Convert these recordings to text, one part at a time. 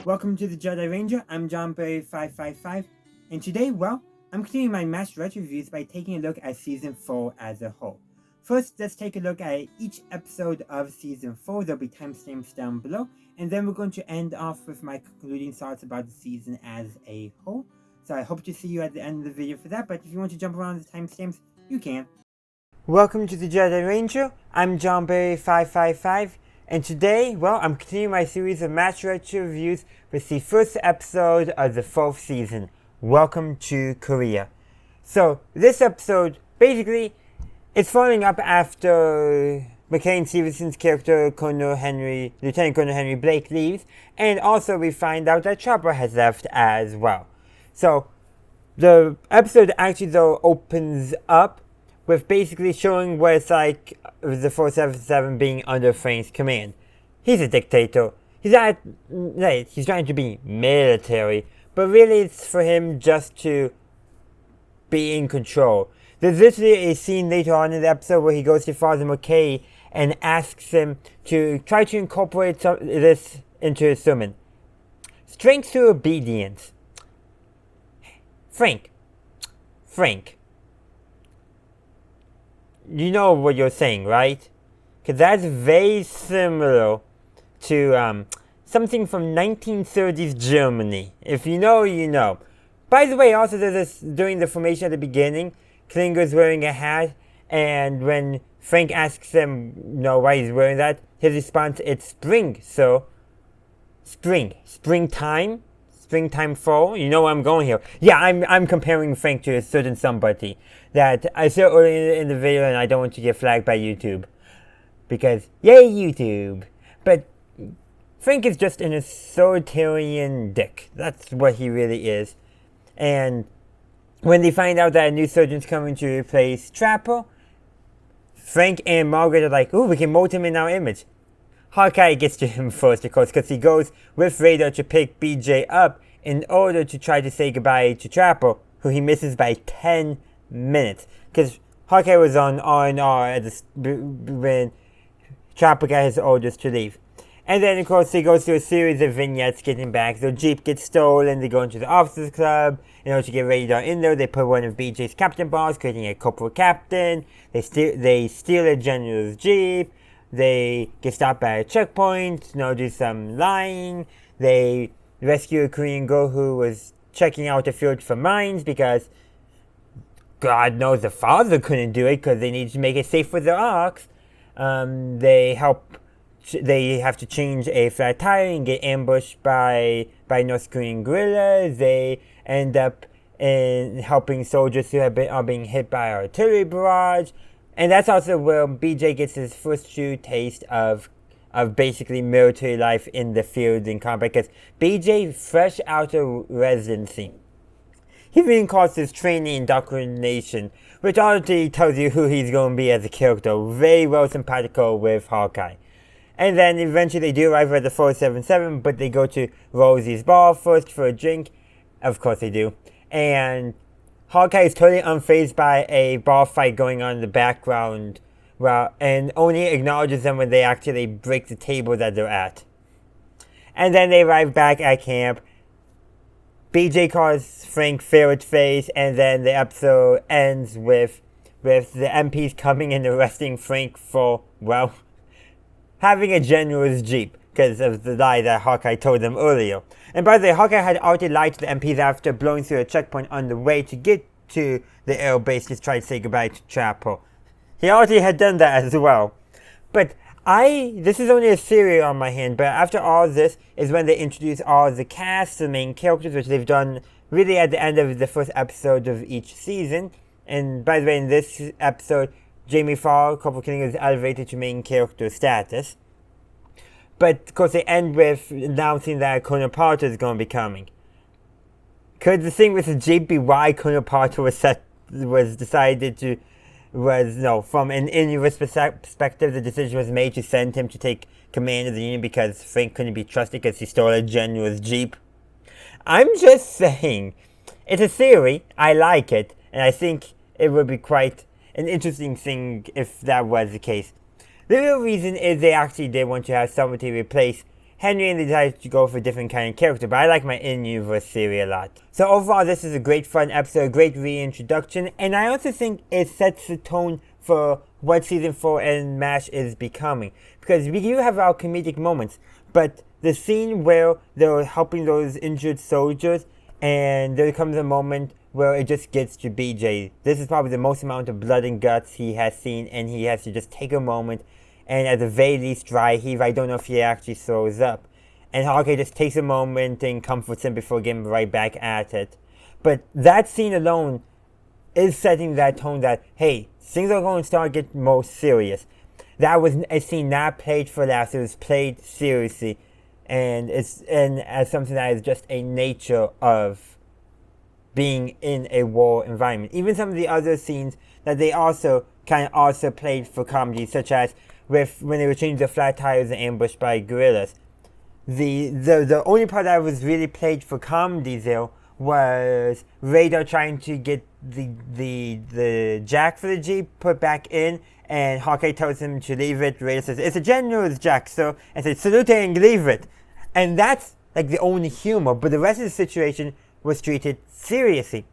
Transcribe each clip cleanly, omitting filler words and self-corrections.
Welcome to the Jedi Ranger. I'm John Berry 555, and today, I'm continuing my Master Retro reviews by taking a look at Season 4 as a whole. First, let's take a look at each episode of Season 4. There'll be timestamps down below, and then we're going to end off with my concluding thoughts about the season as a whole. So I hope to see you at the end of the video for that, but if you want to jump around the timestamps, you can. Welcome to the Jedi Ranger. I'm John Berry 555. And today, I'm continuing my series of Master Retro reviews with the first episode of the 4th season, Welcome to Korea. So, this episode, basically, it's following up after McCain Stevenson's character, Lieutenant Colonel Henry Blake leaves, and also we find out that Chopper has left as well. So, the episode actually, though, opens up with basically showing what it's like the 477 being under Frank's command. He's a dictator. He's trying to be military, but really it's for him just to be in control. There's literally a scene later on in the episode where he goes to Father McKay and asks him to try to incorporate this into his sermon. Strength through obedience. Frank. You know what you're saying, right? Because that's very similar to something from 1930s Germany. If you know, you know. By the way, also there's this, during the formation at the beginning, Klinger's wearing a hat, and when Frank asks him, why he's wearing that, his response, it's spring, so springtime fall. You know where I'm going here. Yeah, I'm comparing Frank to a certain somebody that I saw earlier in the video, and I don't want to get flagged by YouTube. Because, yay YouTube! But Frank is just an authoritarian dick. That's what he really is. And when they find out that a new surgeon's coming to replace Trapper, Frank and Margaret are like, ooh, we can mold him in our image. Hawkeye gets to him first, of course, because he goes with Raider to pick BJ up in order to try to say goodbye to Trapper, who he misses by 10 minutes. Because Hawkeye was on R&R when Trapper got his orders to leave. And then, of course, he goes through a series of vignettes getting back. So Jeep gets stolen, they go into the officers club. In order to get Raider in there, they put one of BJ's captain bars, creating a corporal captain. They steal a general's Jeep. They get stopped by a checkpoint, do some lying. They rescue a Korean girl who was checking out the field for mines because God knows the father couldn't do it because they needed to make it safe for their ox. They have to change a flat tire and get ambushed by North Korean guerrillas. They end up in helping soldiers who are being hit by artillery barrage. And that's also where BJ gets his first true taste of basically military life in the field in combat. Because BJ, fresh out of residency, he even calls his training indoctrination, which already tells you who he's going to be as a character. Very well simpatico with Hawkeye. And then eventually they do arrive at the 477, but they go to Rosie's bar first for a drink. Of course they do. And Hawkeye is totally unfazed by a bar fight going on in the background, and only acknowledges them when they actually break the table that they're at. And then they arrive back at camp. BJ calls Frank ferret face, and then the episode ends with the MPs coming and arresting Frank for, having a general's Jeep, because of the lie that Hawkeye told them earlier. And by the way, Hawkeye had already lied to the MPs after blowing through a checkpoint on the way to get to the air base to try to say goodbye to Trapper. He already had done that as well. But this is only a theory on my hand, but after all this is when they introduce all the cast, the main characters, which they've done really at the end of the first episode of each season. And by the way, in this episode, Jamie Farr, Corporal Killing, is elevated to main character status. But, of course, they end with announcing that Colonel Parker is going to be coming. Could the thing with the Jeep be why Colonel Parker from an in-universe perspective, the decision was made to send him to take command of the Union because Frank couldn't be trusted because he stole a general's Jeep? I'm just saying. It's a theory. I like it. And I think it would be quite an interesting thing if that was the case. The real reason is they actually did want to have somebody replace Henry and they decided to go for a different kind of character, but I like my in-universe theory a lot. So overall, this is a great fun episode, a great reintroduction, and I also think it sets the tone for what Season 4 and MASH is becoming. Because we do have our comedic moments, but the scene where they're helping those injured soldiers, and there comes a moment where it just gets to BJ. This is probably the most amount of blood and guts he has seen, and he has to just take a moment and at the very least dry heave. I don't know if he actually throws up. And Hawkeye just takes a moment and comforts him before getting right back at it. But that scene alone is setting that tone that, hey, things are going to start getting more serious. That was a scene not played for laughs, it was played seriously. And as something that is just a nature of being in a war environment. Even some of the other scenes that they also played for comedy, such as with when they were changing the flat tires and ambushed by guerrillas. The only part that was really played for comedy there was Radar trying to get the jack for the Jeep put back in, and Hawkeye tells him to leave it. Radar says, "It's a generous jack, sir," and says, "Salute and leave it." And that's like the only humor, but the rest of the situation was treated seriously.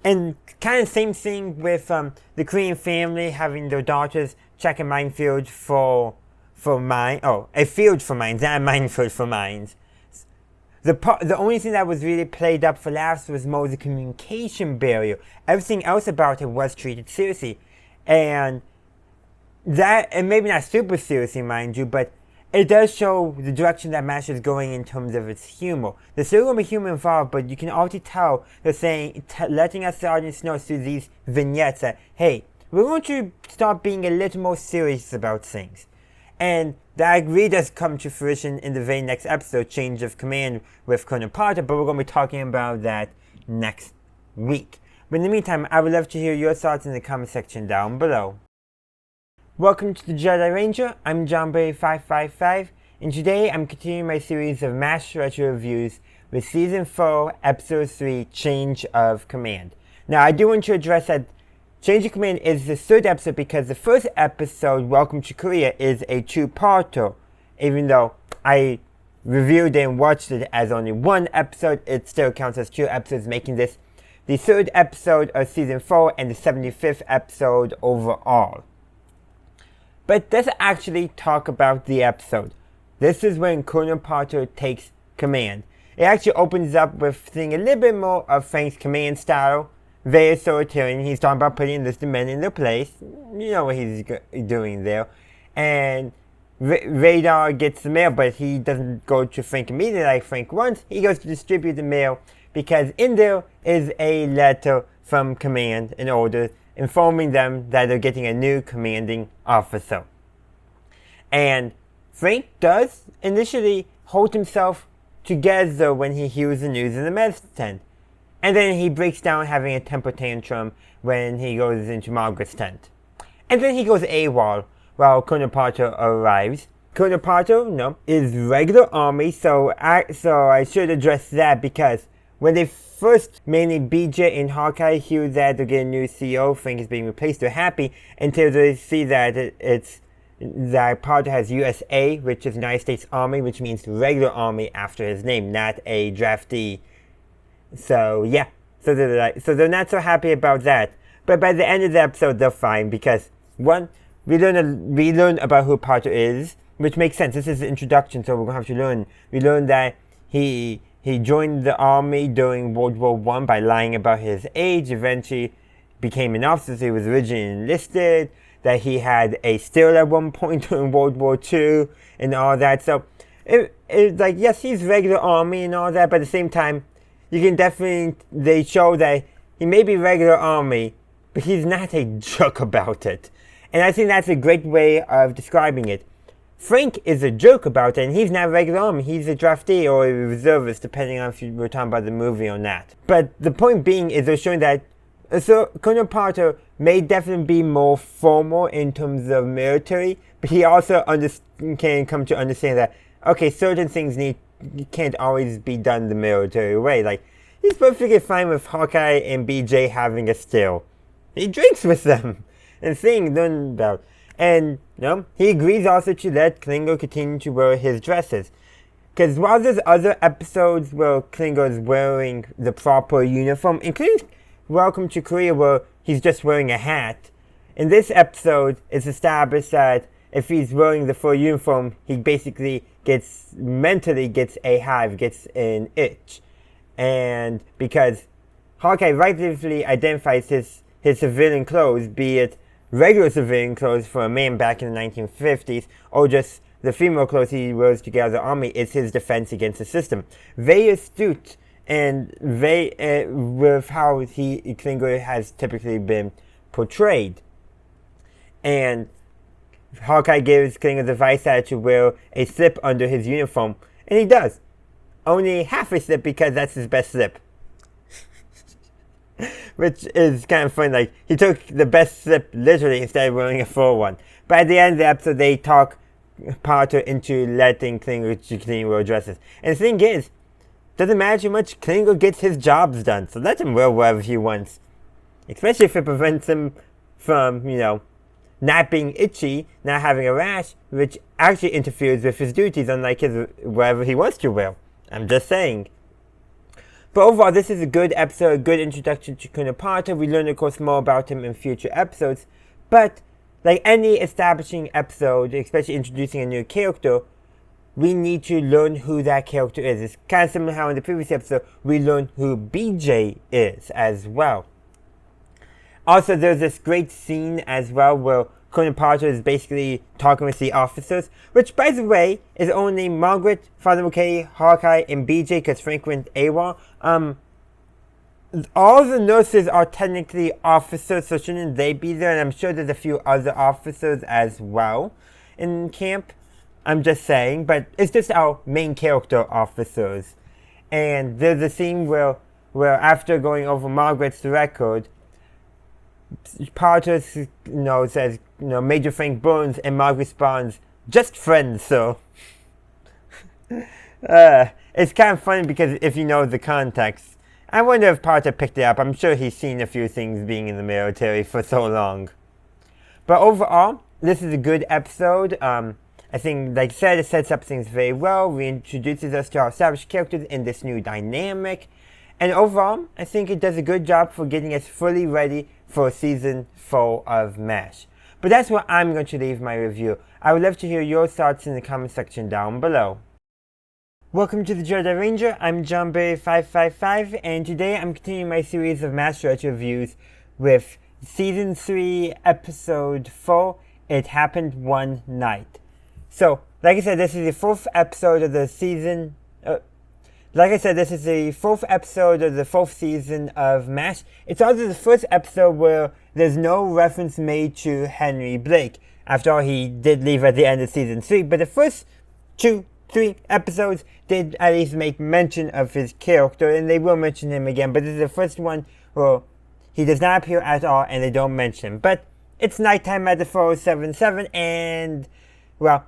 And kind of same thing with the Korean family having their daughters check a minefield for mine. Oh, a field for mines, not a minefield for mines. The only thing that was really played up for laughs was more the communication barrier. Everything else about it was treated seriously, and maybe not super seriously, mind you, but it does show the direction that MASH is going in terms of its humor. There's still going to be humor involved, but you can already tell they're saying, letting us, the audience, know through these vignettes that, hey, we're going to start being a little more serious about things. And that really does come to fruition in the very next episode, Change of Command with Colonel Potter, but we're going to be talking about that next week. But in the meantime, I would love to hear your thoughts in the comment section down below. Welcome to the Jedi Ranger, I'm JohnBerry555, and today I'm continuing my series of MASH retro reviews with Season 4, Episode 3, Change of Command. Now, I do want to address that Change of Command is the third episode because the first episode, Welcome to Korea, is a two-parter. Even though I reviewed and watched it as only one episode, it still counts as two episodes, making this the third episode of Season 4 and the 75th episode overall. But let's actually talk about the episode. This is when Colonel Potter takes command. It actually opens up with seeing a little bit more of Frank's command style. Very authoritarian. He's talking about putting enlisted men in their place. You know what he's doing there. And Radar gets the mail, but he doesn't go to Frank immediately like Frank wants. He goes to distribute the mail because in there is a letter from command in order informing them that they're getting a new commanding officer. And Frank does initially hold himself together when he hears the news in the mess tent. And then he breaks down having a temper tantrum when he goes into Margaret's tent. And then he goes AWOL while Colonel Potter arrives. Colonel Potter, is regular army, so I should address that because when they first, mainly BJ and Hawkeye, hear that they're getting a new CEO, Frank is being replaced, they're happy until they see that that Potter has USA, which is United States Army, which means regular army after his name, not a draftee. So yeah, so they're not so happy about that. But by the end of the episode, they're fine because one, we learn about who Potter is, which makes sense. This is the introduction, so we're gonna have to learn. We learn that he joined the army during World War I by lying about his age. Eventually, became an officer. So he was originally enlisted. That he had a still at one point during World War II and all that. So it's like, yes, he's regular army and all that, but at the same time, you can definitely, they show that he may be regular army, but he's not a jerk about it. And I think that's a great way of describing it. Frank is a jerk about it, and he's not regular army. He's a draftee or a reservist, depending on if you were talking about the movie or not. But the point being is they're showing that Colonel Potter may definitely be more formal in terms of military, but he also can come to understand that, okay, certain things can't always be done the military way. Like, he's perfectly fine with Hawkeye and BJ having a still. He drinks with them and seeing them about. And he agrees also to let Klingo continue to wear his dresses. Because while there's other episodes where Klinger is wearing the proper uniform, including Welcome to Korea where he's just wearing a hat, in this episode it's established that if he's wearing the full uniform, he basically mentally gets a hive, gets an itch. And because Hawkeye rightfully identifies his civilian clothes, be it regular civilian clothes for a man back in the 1950s, or just the female clothes he wears to get out of the army, is his defense against the system. Very astute, and with how Klinger has typically been portrayed. And Hawkeye gives Klinger the advice that to wear a slip under his uniform, and he does. Only half a slip because that's his best slip. Which is kind of funny, like, he took the best slip literally instead of wearing a full one. But at the end of the episode, they talk Potter into letting Klinger wear dresses. And the thing is, doesn't matter too much, Klinger gets his jobs done, so let him wear whatever he wants. Especially if it prevents him from, not being itchy, not having a rash, which actually interferes with his duties, unlike his whatever he wants to wear. I'm just saying. But overall, this is a good episode, a good introduction to Klinger Potter. We learn, of course, more about him in future episodes. But, like any establishing episode, especially introducing a new character, we need to learn who that character is. It's kind of similar how in the previous episode, we learned who BJ is as well. Also, there's this great scene as well where Klinger Potter is basically talking with the officers, which, by the way, is only Margaret, Father McKay, Hawkeye, and BJ, because Frank went AWOL. All the nurses are technically officers, so shouldn't they be there? And I'm sure there's a few other officers as well in camp. I'm just saying, but it's just our main character officers. And there's a scene where after going over Margaret's record, Potter says, Major Frank Burns, and Margaret responds, just friends, sir. It's kind of funny because if you know the context, I wonder if Potter picked it up. I'm sure he's seen a few things being in the military for so long. But overall, this is a good episode. I think, like I said, it sets up things very well, reintroduces us to our established characters in this new dynamic. And overall, I think it does a good job for getting us fully ready for season 4 of MASH. But that's where I'm going to leave my review. I would love to hear your thoughts in the comment section down below. Welcome to the Jedi Ranger. I'm JohnBerry555, and today I'm continuing my series of MASH retro reviews with season 3, episode 4. It happened one night. So, like I said, this is the 4th episode of the season. This is the 4th episode of the 4th season of MASH. It's also the first episode where there's no reference made to Henry Blake. After all, he did leave at the end of season 3, but the first 2, 3 episodes did at least make mention of his character, and they will mention him again, but this is the first one where he does not appear at all, and they don't mention him. But it's nighttime at the 477, and, well,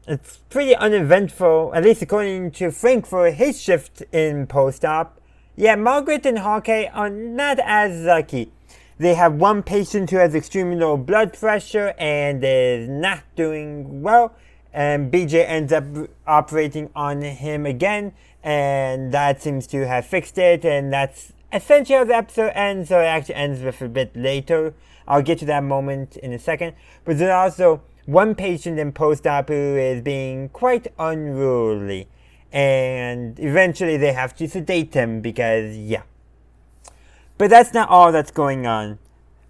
it's pretty uneventful, at least according to Frank, for his shift in post-op. Yeah, Margaret and Hawkeye are not as lucky. They have one patient who has extremely low blood pressure and is not doing well. And BJ ends up operating on him again, and that seems to have fixed it. And that's essentially how the episode ends, so it actually ends with a bit later. I'll get to that moment in a second. But there's also one patient in post-op who is being quite unruly, and eventually they have to sedate him because, yeah. But that's not all that's going on.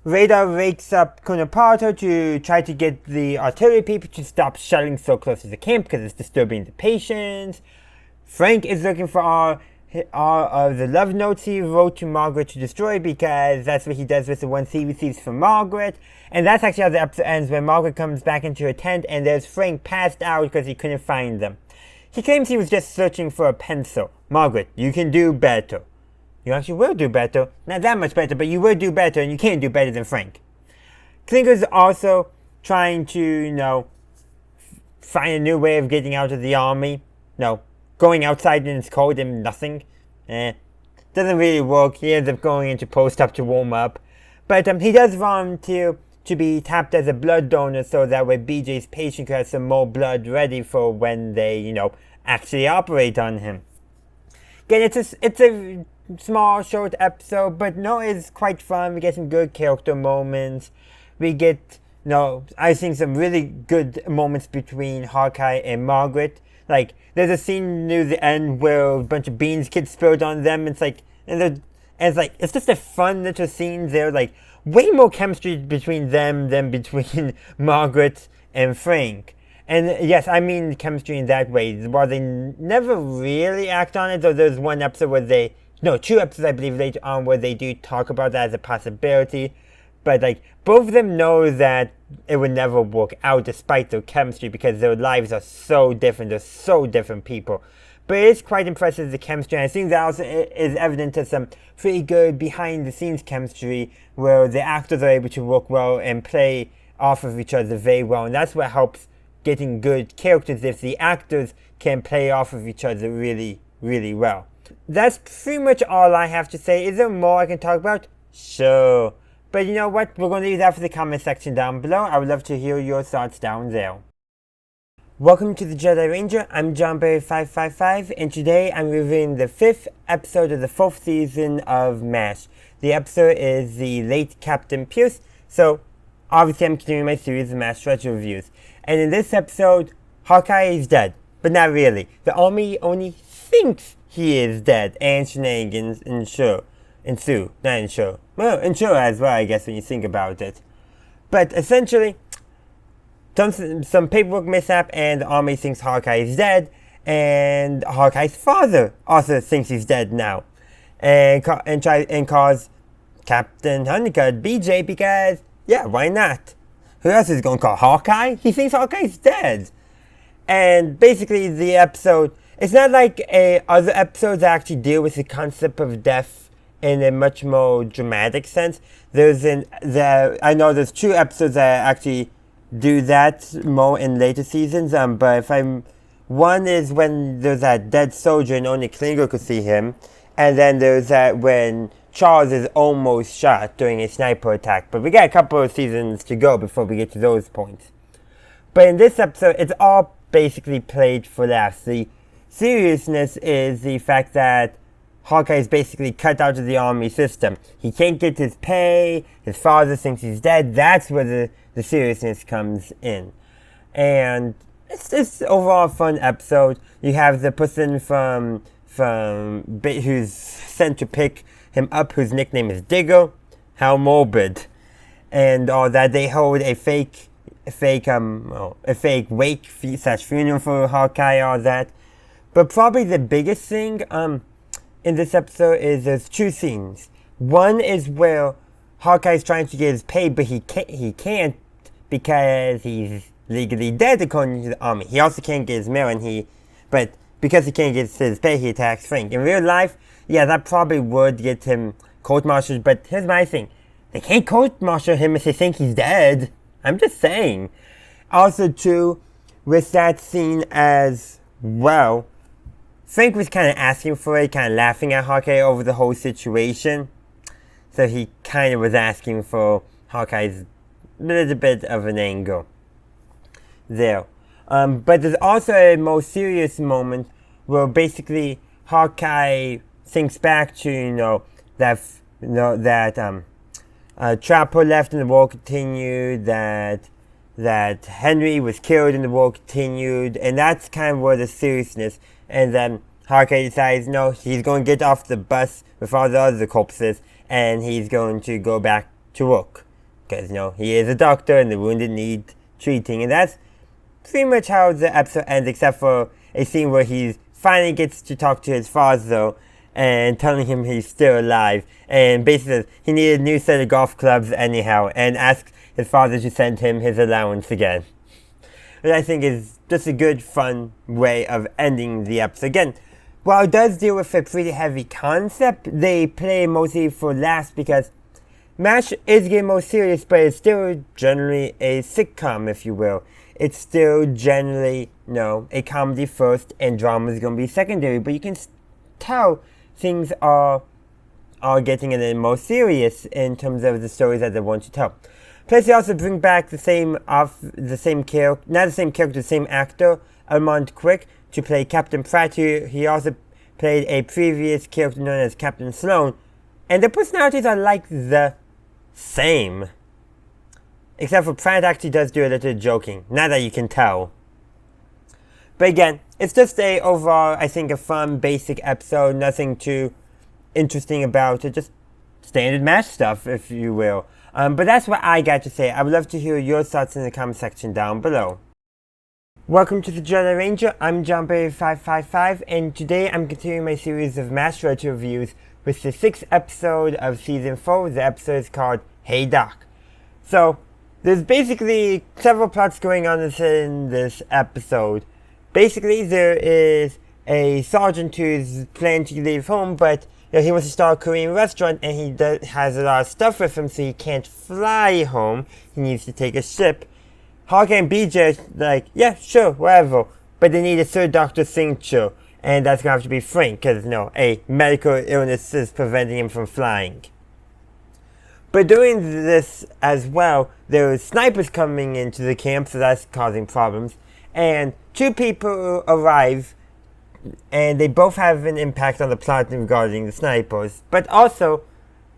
Radar wakes up Klinger Potter to try to get the artillery people to stop shuttling so close to the camp because it's disturbing the patients. Frank is looking for all of the love notes he wrote to Margaret to destroy, because that's what he does with the ones he receives from Margaret. And that's actually how the episode ends, when Margaret comes back into her tent and there's Frank passed out because he couldn't find them. He claims he was just searching for a pencil. Margaret, you can do better. You actually will do better. Not that much better, but you will do better, and you can't do better than Frank. Klinger's also trying to, find a new way of getting out of the army. Going outside and it's cold and nothing. Doesn't really work. He ends up going into post-op to warm up. But he does volunteer to be tapped as a blood donor so that way BJ's patient could have some more blood ready for when they, actually operate on him. Again, it's a small, short episode, but no, it's quite fun. We get some good character moments. We get, I think some really good moments between Hawkeye and Margaret. Like, there's a scene near the end where a bunch of beans get spilled on them. It's like, it's just a fun little scene there. Like, way more chemistry between them than between Margaret and Frank. And yes, I mean chemistry in that way. While they never really act on it, though there's one episode where two episodes I believe later on where they do talk about that as a possibility. But like, both of them know that it would never work out despite their chemistry because their lives are so different. They're so different people. But it is quite impressive, the chemistry. And I think that also is evident to some pretty good behind-the-scenes chemistry where the actors are able to work well and play off of each other very well. And that's what helps getting good characters, if the actors can play off of each other really, really well. That's pretty much all I have to say. Is there more I can talk about? Sure. But you know what? We're going to leave that for the comment section down below. I would love to hear your thoughts down there. Welcome to the Jedi Ranger. I'm JohnBerry555, and today I'm reviewing the 5th episode of the 4th season of MASH. The episode is The Late Captain Pierce, so obviously I'm continuing my series of MASH retro reviews. And in this episode, Hawkeye is dead, but not really. The army only thinks he is dead, and shenanigans ensue. Well, ensure as well, I guess, when you think about it. But essentially, some paperwork mishap, and the army thinks Hawkeye is dead, and Hawkeye's father also thinks he's dead now, and calls Captain Honeycutt BJ because, yeah, why not? Who else is going to call Hawkeye? He thinks Hawkeye's dead. And basically the episode, it's not like other episodes that actually deal with the concept of death in a much more dramatic sense. I know there's 2 episodes that actually do that more in later seasons. One is when there's that dead soldier and only Klinger could see him. And then there's that when Charles is almost shot during a sniper attack. But we got a couple of seasons to go before we get to those points. But in this episode, it's all basically played for laughs. The seriousness is the fact that Hawkeye is basically cut out of the army system. He can't get his pay. His father thinks he's dead. That's where the seriousness comes in. And it's just overall a fun episode. You have the person from who's sent to pick him up, whose nickname is Digger. How morbid. And all that. They hold a fake wake / funeral for Hawkeye, all that. But probably the biggest thing in this episode is there's 2 scenes. One is where Hawkeye's trying to get his pay, but he can't because he's legally dead according to the army. He also can't get his mail, but because he can't get his pay, he attacks Frank. In real life, yeah, that probably would get him court-martialed, but here's my thing. They can't court-martial him if they think he's dead. I'm just saying. Also, too, with that scene as well, Frank was kind of asking for it, kind of laughing at Hawkeye over the whole situation. So he kind of was asking for Hawkeye's little bit of an angle there. But there's also a more serious moment where basically Hawkeye thinks back to, that Trapper left and the war continued, that Henry was killed and the war continued, and that's kind of where the seriousness. And then Hawkeye decides, no, he's going to get off the bus with all the other corpses, and he's going to go back to work. Because, he is a doctor and the wounded need treating. And that's pretty much how the episode ends, except for a scene where he finally gets to talk to his father and telling him he's still alive. And basically says he needed a new set of golf clubs anyhow, and asks his father to send him his allowance again. Which I think is just a good, fun way of ending the episode. Again, while it does deal with a pretty heavy concept, they play mostly for laughs because MASH is getting more serious, but it's still generally a sitcom, if you will. It's still generally, a comedy first and drama is going to be secondary, but you can tell things are getting a little more serious in terms of the stories that they want to tell. Plus, they also bring back the same character, not the same character, the same actor, Armand Quick, to play Captain Pratt. He also played a previous character known as Captain Sloan, and their personalities are like the same. Except for Pratt actually does do a little joking, now that you can tell. But again, it's just overall, I think, a fun, basic episode, nothing too interesting about it, just standard MASH stuff, if you will. But that's what I got to say. I would love to hear your thoughts in the comment section down below. Welcome to the Jedi Ranger. I'm JohnBerry555, and today I'm continuing my series of MASH retro reviews with the 6th episode of Season 4. The episode is called Hey Doc. So, there's basically several plots going on in this episode. Basically, there is a sergeant who's planning to leave home, but he wants to start a Korean restaurant, and he has a lot of stuff with him, so he can't fly home. He needs to take a ship. Hawkeye and BJ are like, yeah, sure, whatever. But they need a third doctor signature, and that's going to have to be Frank, because, a medical illness is preventing him from flying. But during this as well, there are snipers coming into the camp, so that's causing problems. And 2 people arrive, and they both have an impact on the plot regarding the snipers. But also,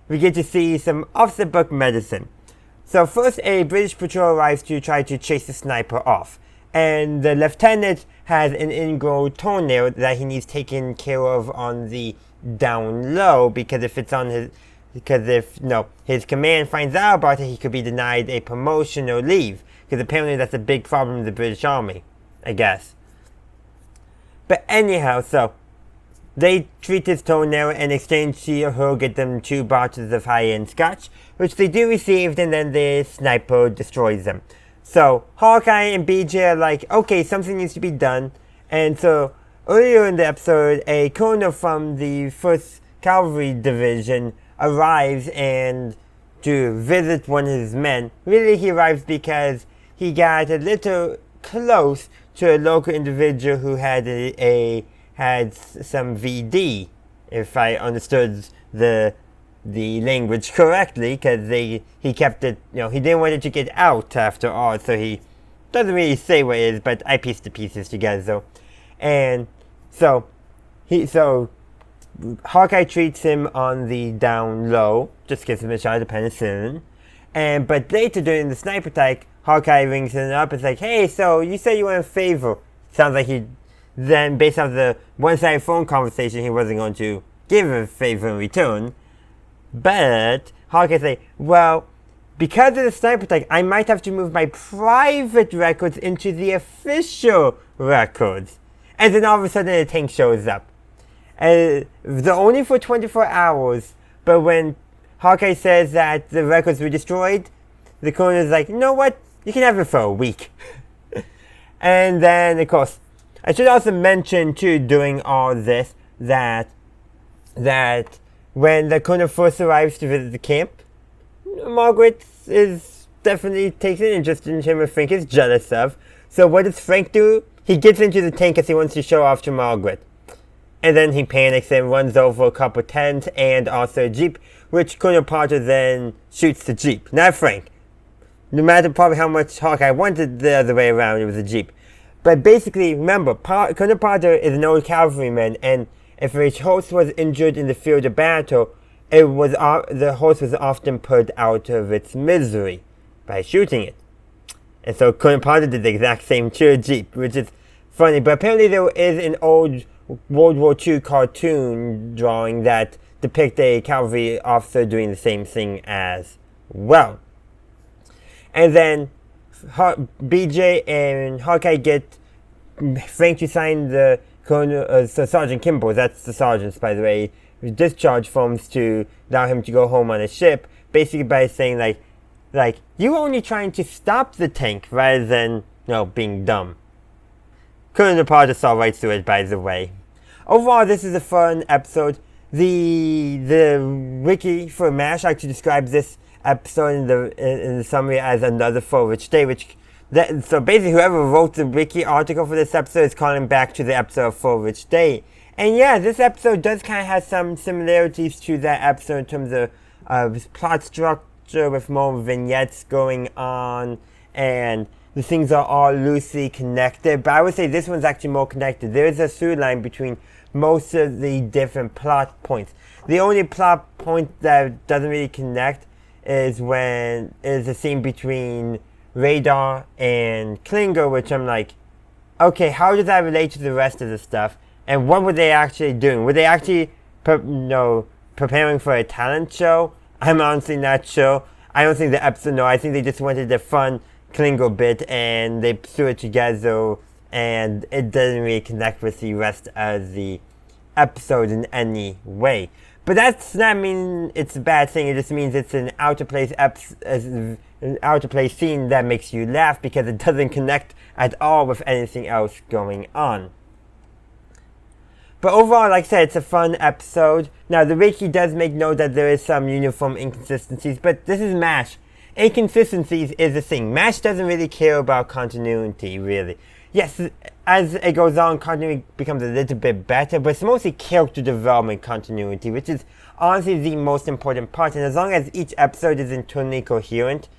we get to see some off-the-book medicine. So first, a British patrol arrives to try to chase the sniper off. And the lieutenant has an ingrown toenail that he needs taken care of on the down low, because if his command finds out about it, he could be denied a promotion or leave. Because apparently that's a big problem in the British Army, I guess. But anyhow, so they treat his toenail, and in exchange he'll get them 2 bottles of high-end scotch, which they do receive, and then the sniper destroys them. So Hawkeye and BJ are like, okay, something needs to be done. And so earlier in the episode, a colonel from the 1st Cavalry Division arrives and to visit one of his men. Really, he arrives because he got a little close to a local individual who had had some VD, if I understood the language correctly, because he kept it, he didn't want it to get out after all, so he doesn't really say what it is, but I pieced the pieces together, so. And so Hawkeye treats him on the down low, just gives him a shot of penicillin, but later during the sniper attack, Hawkeye rings him up. It's like, hey, so you said you want a favor. Sounds like he then, based on the one-sided phone conversation, he wasn't going to give a favor in return. But Hawkeye say, well, because of the sniper attack, I might have to move my private records into the official records. And then all of a sudden, a tank shows up. And they're only for 24 hours. But when Hawkeye says that the records were destroyed, the colonel is like, you know what? You can have it for a week. And then, of course, I should also mention, too, during all this, that when the colonel first arrives to visit the camp, Margaret is definitely takes an interest in him, and Frank is jealous of. So what does Frank do? He gets into the tank because he wants to show off to Margaret. And then he panics and runs over a couple tents and also a jeep, which Colonel Potter then shoots the jeep, not Frank. No matter probably how much Hawkeye wanted the other way around, it was a jeep. But basically, remember, Colonel Potter is an old cavalryman, and if a horse was injured in the field of battle, the horse was often put out of its misery by shooting it. And so Colonel Potter did the exact same to a jeep, which is funny. But apparently there is an old World War II cartoon drawing that depicts a cavalry officer doing the same thing as well. And then BJ and Hawkeye get Frank to sign the Sergeant Kimball, that's the sergeant's, by the way, discharge forms to allow him to go home on a ship, basically by saying like you were only trying to stop the tank rather than being dumb. Colonel Potter saw right through it, by the way. Overall, this is a fun episode. The wiki for MASH actually describes this episode in the summary as another For Rich Day, so basically whoever wrote the wiki article for this episode is calling back to the episode of For Rich Day. And yeah, this episode does kind of have some similarities to that episode in terms of plot structure structure with more vignettes going on, and the things are all loosely connected. But I would say this one's actually more connected. There is a through line between most of the different plot points. The only plot point that doesn't really connect is the scene between Radar and Klinger, which I'm like, okay, how does that relate to the rest of the stuff? And what were they actually doing? Were they actually preparing for a talent show? I'm honestly not sure. I don't think the episode, no, I think they just wanted a fun Klinger bit and they threw it together, and it doesn't really connect with the rest of the episode in any way. But that's not mean it's a bad thing. It just means it's an out of place scene that makes you laugh because it doesn't connect at all with anything else going on. But overall, like I said, it's a fun episode. Now, the wiki does make note that there is some uniform inconsistencies, but this is MASH. Inconsistencies is a thing. MASH doesn't really care about continuity, really. Yes, as it goes on, continuity becomes a little bit better, but it's mostly character development continuity, which is honestly the most important part. And as long as each episode is internally coherent,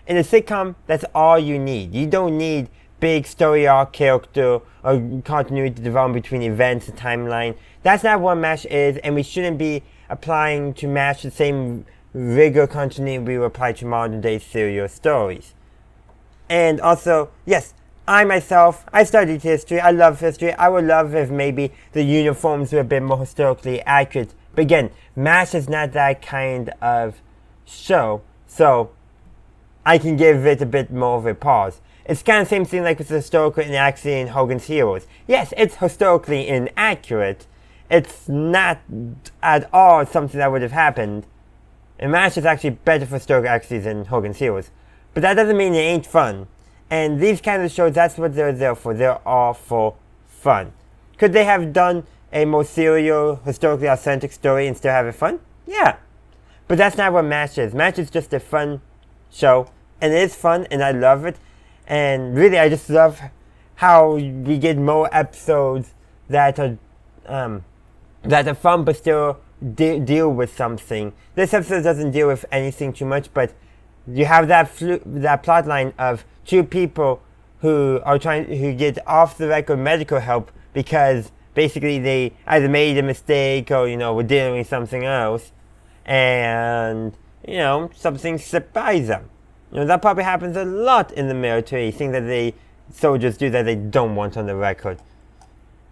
in a sitcom, that's all you need. You don't need big story arc, character, or continuity development between events and timeline. That's not what MASH is, and we shouldn't be applying to MASH the same rigor continuity we apply to modern day serial stories. And also, yes, I studied history. I love history. I would love if maybe the uniforms were a bit more historically accurate. But again, MASH is not that kind of show, so I can give it a bit more of a pause. It's kind of the same thing like with the historical inaccuracy in Hogan's Heroes. Yes, it's historically inaccurate. It's not at all something that would have happened. And MASH is actually better for historical accuracy than Hogan's Heroes. But that doesn't mean it ain't fun. And these kinds of shows, that's what they're there for. They're all for fun. Could they have done a more serial, historically authentic story and still have it fun? Yeah. But that's not what MASH is. MASH is just a fun show. And it is fun, and I love it. And really, I just love how we get more episodes that are fun but still deal with something. This episode doesn't deal with anything too much, but you have that plot line of two people who get off the record medical help because basically they either made a mistake or were dealing with something else, and something slipped by them. That probably happens a lot in the military, things that the soldiers do that they don't want on the record.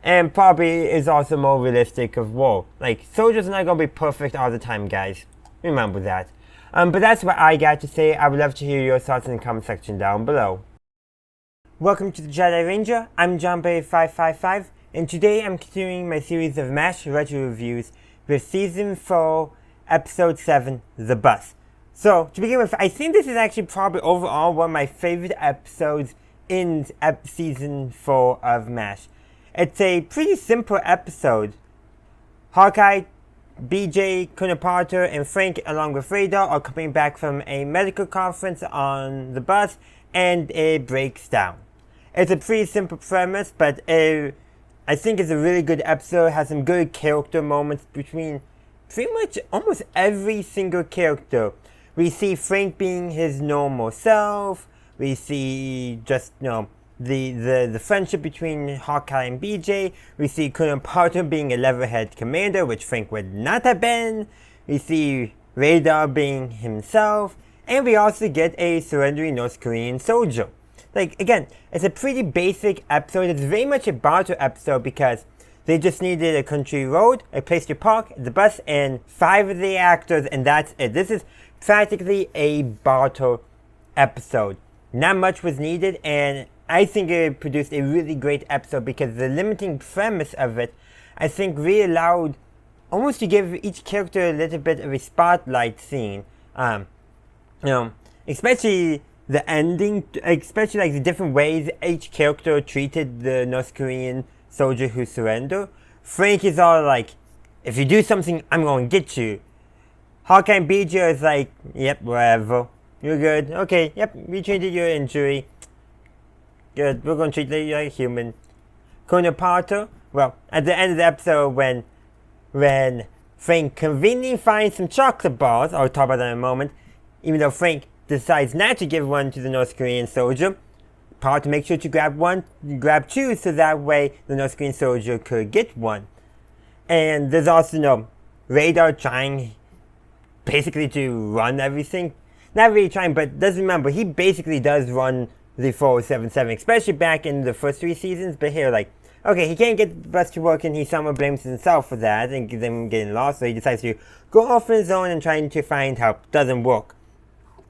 And probably is also more realistic of war. Like, soldiers are not going to be perfect all the time, guys. Remember that. But that's what I got to say. I would love to hear your thoughts in the comment section down below. Welcome to the Jedi Ranger. I'm JohnBay555, and today I'm continuing my series of MASH retro reviews with Season 4, Episode 7, The Bus. So, to begin with, I think this is actually probably overall one of my favorite episodes in Season 4 of MASH. It's a pretty simple episode. Hawkeye, BJ, Kunapata, and Frank, along with Radar, are coming back from a medical conference on the bus, and it breaks down. It's a pretty simple premise, but I think it's a really good episode. It has some good character moments between pretty much almost every single character. We see Frank being his normal self. We see just, the friendship between Hawkeye and BJ. We see Kunapata being a level-head commander, which Frank would not have been. We see Radar being himself. And we also get a surrendering North Korean soldier. Like, again, it's a pretty basic episode. It's very much a barter episode because they just needed a country road, a place to park, the bus, and 5 of the actors, and that's it. This is practically a barter episode. Not much was needed, and I think it produced a really great episode because the limiting premise of it, I think, really allowed almost to give each character a little bit of a spotlight scene. Especially the ending, especially like the different ways each character treated the North Korean soldier who surrendered. Frank is all like, if you do something, I'm going to get you. Hawkeye and BJ is like, yep, whatever. You're good. Okay, yep, we treated your injury. Good, we're going to treat you like a human. Kunapata, well, at the end of the episode when Frank conveniently finds some chocolate bars, I'll talk about that in a moment, even though Frank decides not to give one to the North Korean soldier, Paul to make sure to grab two, so that way the North Korean soldier could get one. And there's also Radar trying basically to run everything. Not really trying, but does remember, he basically does run the 477, especially back in the first 3 seasons. But here, okay, he can't get the bus to work, and he somehow blames himself for that and them getting lost, so he decides to go off on his own and trying to find help. Doesn't work.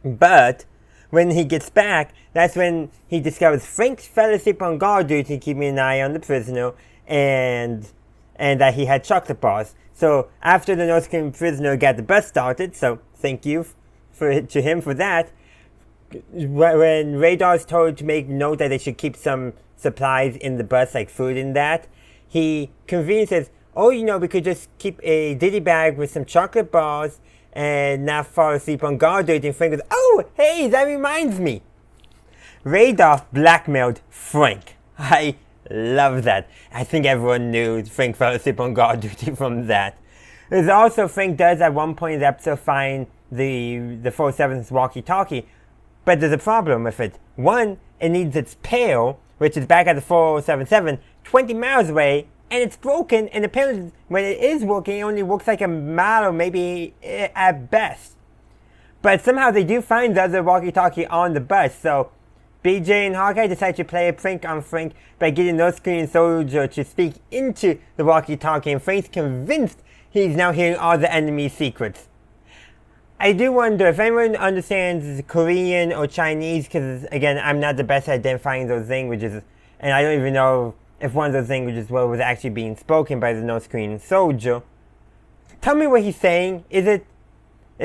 But when he gets back, that's when he discovers Frank fell asleep on guard duty, keeping an eye on the prisoner, and that he had chocolate bars. So after the North Korean prisoner got the bus started, so thank you to him for that. When Radar is told to make note that they should keep some supplies in the bus, like food and that, he conveniently says, we could just keep a ditty bag with some chocolate bars and not fall asleep on guard duty. And Frank goes, oh, hey, that reminds me. Radar blackmailed Frank. I love that. I think everyone knew Frank fell asleep on guard duty from that. There's also, Frank does at one point in the episode find the 477's walkie-talkie, but there's a problem with it. One, it needs its pail, which is back at the 477, 20 miles away, and it's broken, and apparently when it is working, it only works like a mile or maybe at best. But somehow they do find the other walkie-talkie on the bus, so BJ and Hawkeye decide to play a prank on Frank by getting the North Korean soldier to speak into the walkie-talkie, and Frank's convinced he's now hearing all the enemy's secrets. I do wonder if anyone understands Korean or Chinese, because again, I'm not the best at identifying those languages, and I don't even know if one of those languages was actually being spoken by the North Korean soldier. Tell me what he's saying. Is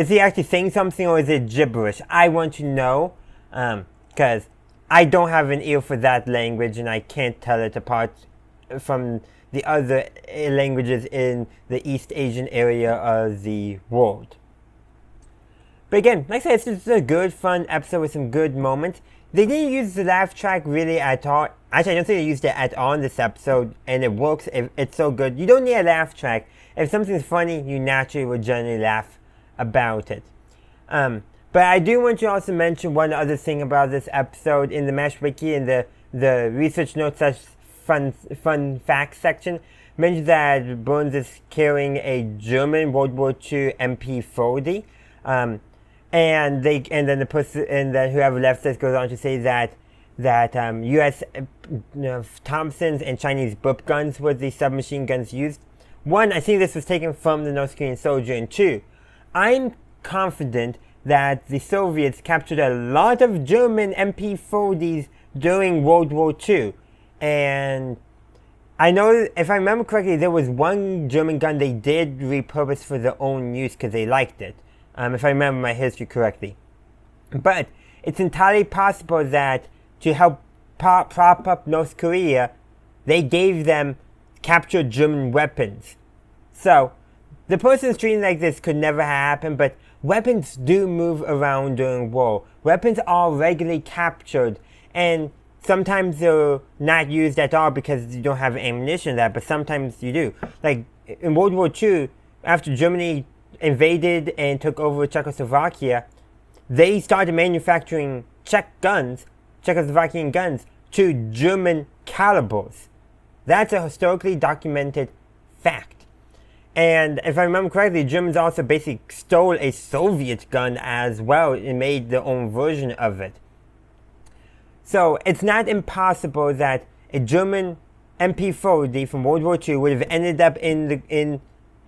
he actually saying something, or is it gibberish? I want to know, because I don't have an ear for that language, and I can't tell it apart from the other languages in the East Asian area of the world. But again, like I said, it's just a good, fun episode with some good moments. They didn't use the laugh track really at all. Actually, I don't think they used it at all in this episode, and it works. It's so good. You don't need a laugh track. If something's funny, you naturally will generally laugh about it. But I do want to also mention one other thing about this episode. In the Mesh Wiki, in the research notes / fun facts section, mentions that Burns is carrying a German World War II MP40. And then whoever left this goes on to say that U.S. Thompsons and Chinese burp guns were the submachine guns used. One, I think this was taken from the North Korean soldier, and two, I'm confident that the Soviets captured a lot of German MP40s during World War II, and I know, if I remember correctly, there was one German gun they did repurpose for their own use because they liked it. If I remember my history correctly. But it's entirely possible that to help prop up North Korea, they gave them captured German weapons. So, the person's treating like this could never happen, but weapons do move around during war. Weapons are regularly captured, and sometimes they're not used at all because you don't have ammunition there, but sometimes you do. Like, in World War II, after Germany invaded and took over Czechoslovakia, they started manufacturing Czechoslovakian guns to German calibers. That's a historically documented fact. And if I remember correctly, the Germans also basically stole a Soviet gun as well and made their own version of it. So it's not impossible that a German MP40 from World War II would have ended up in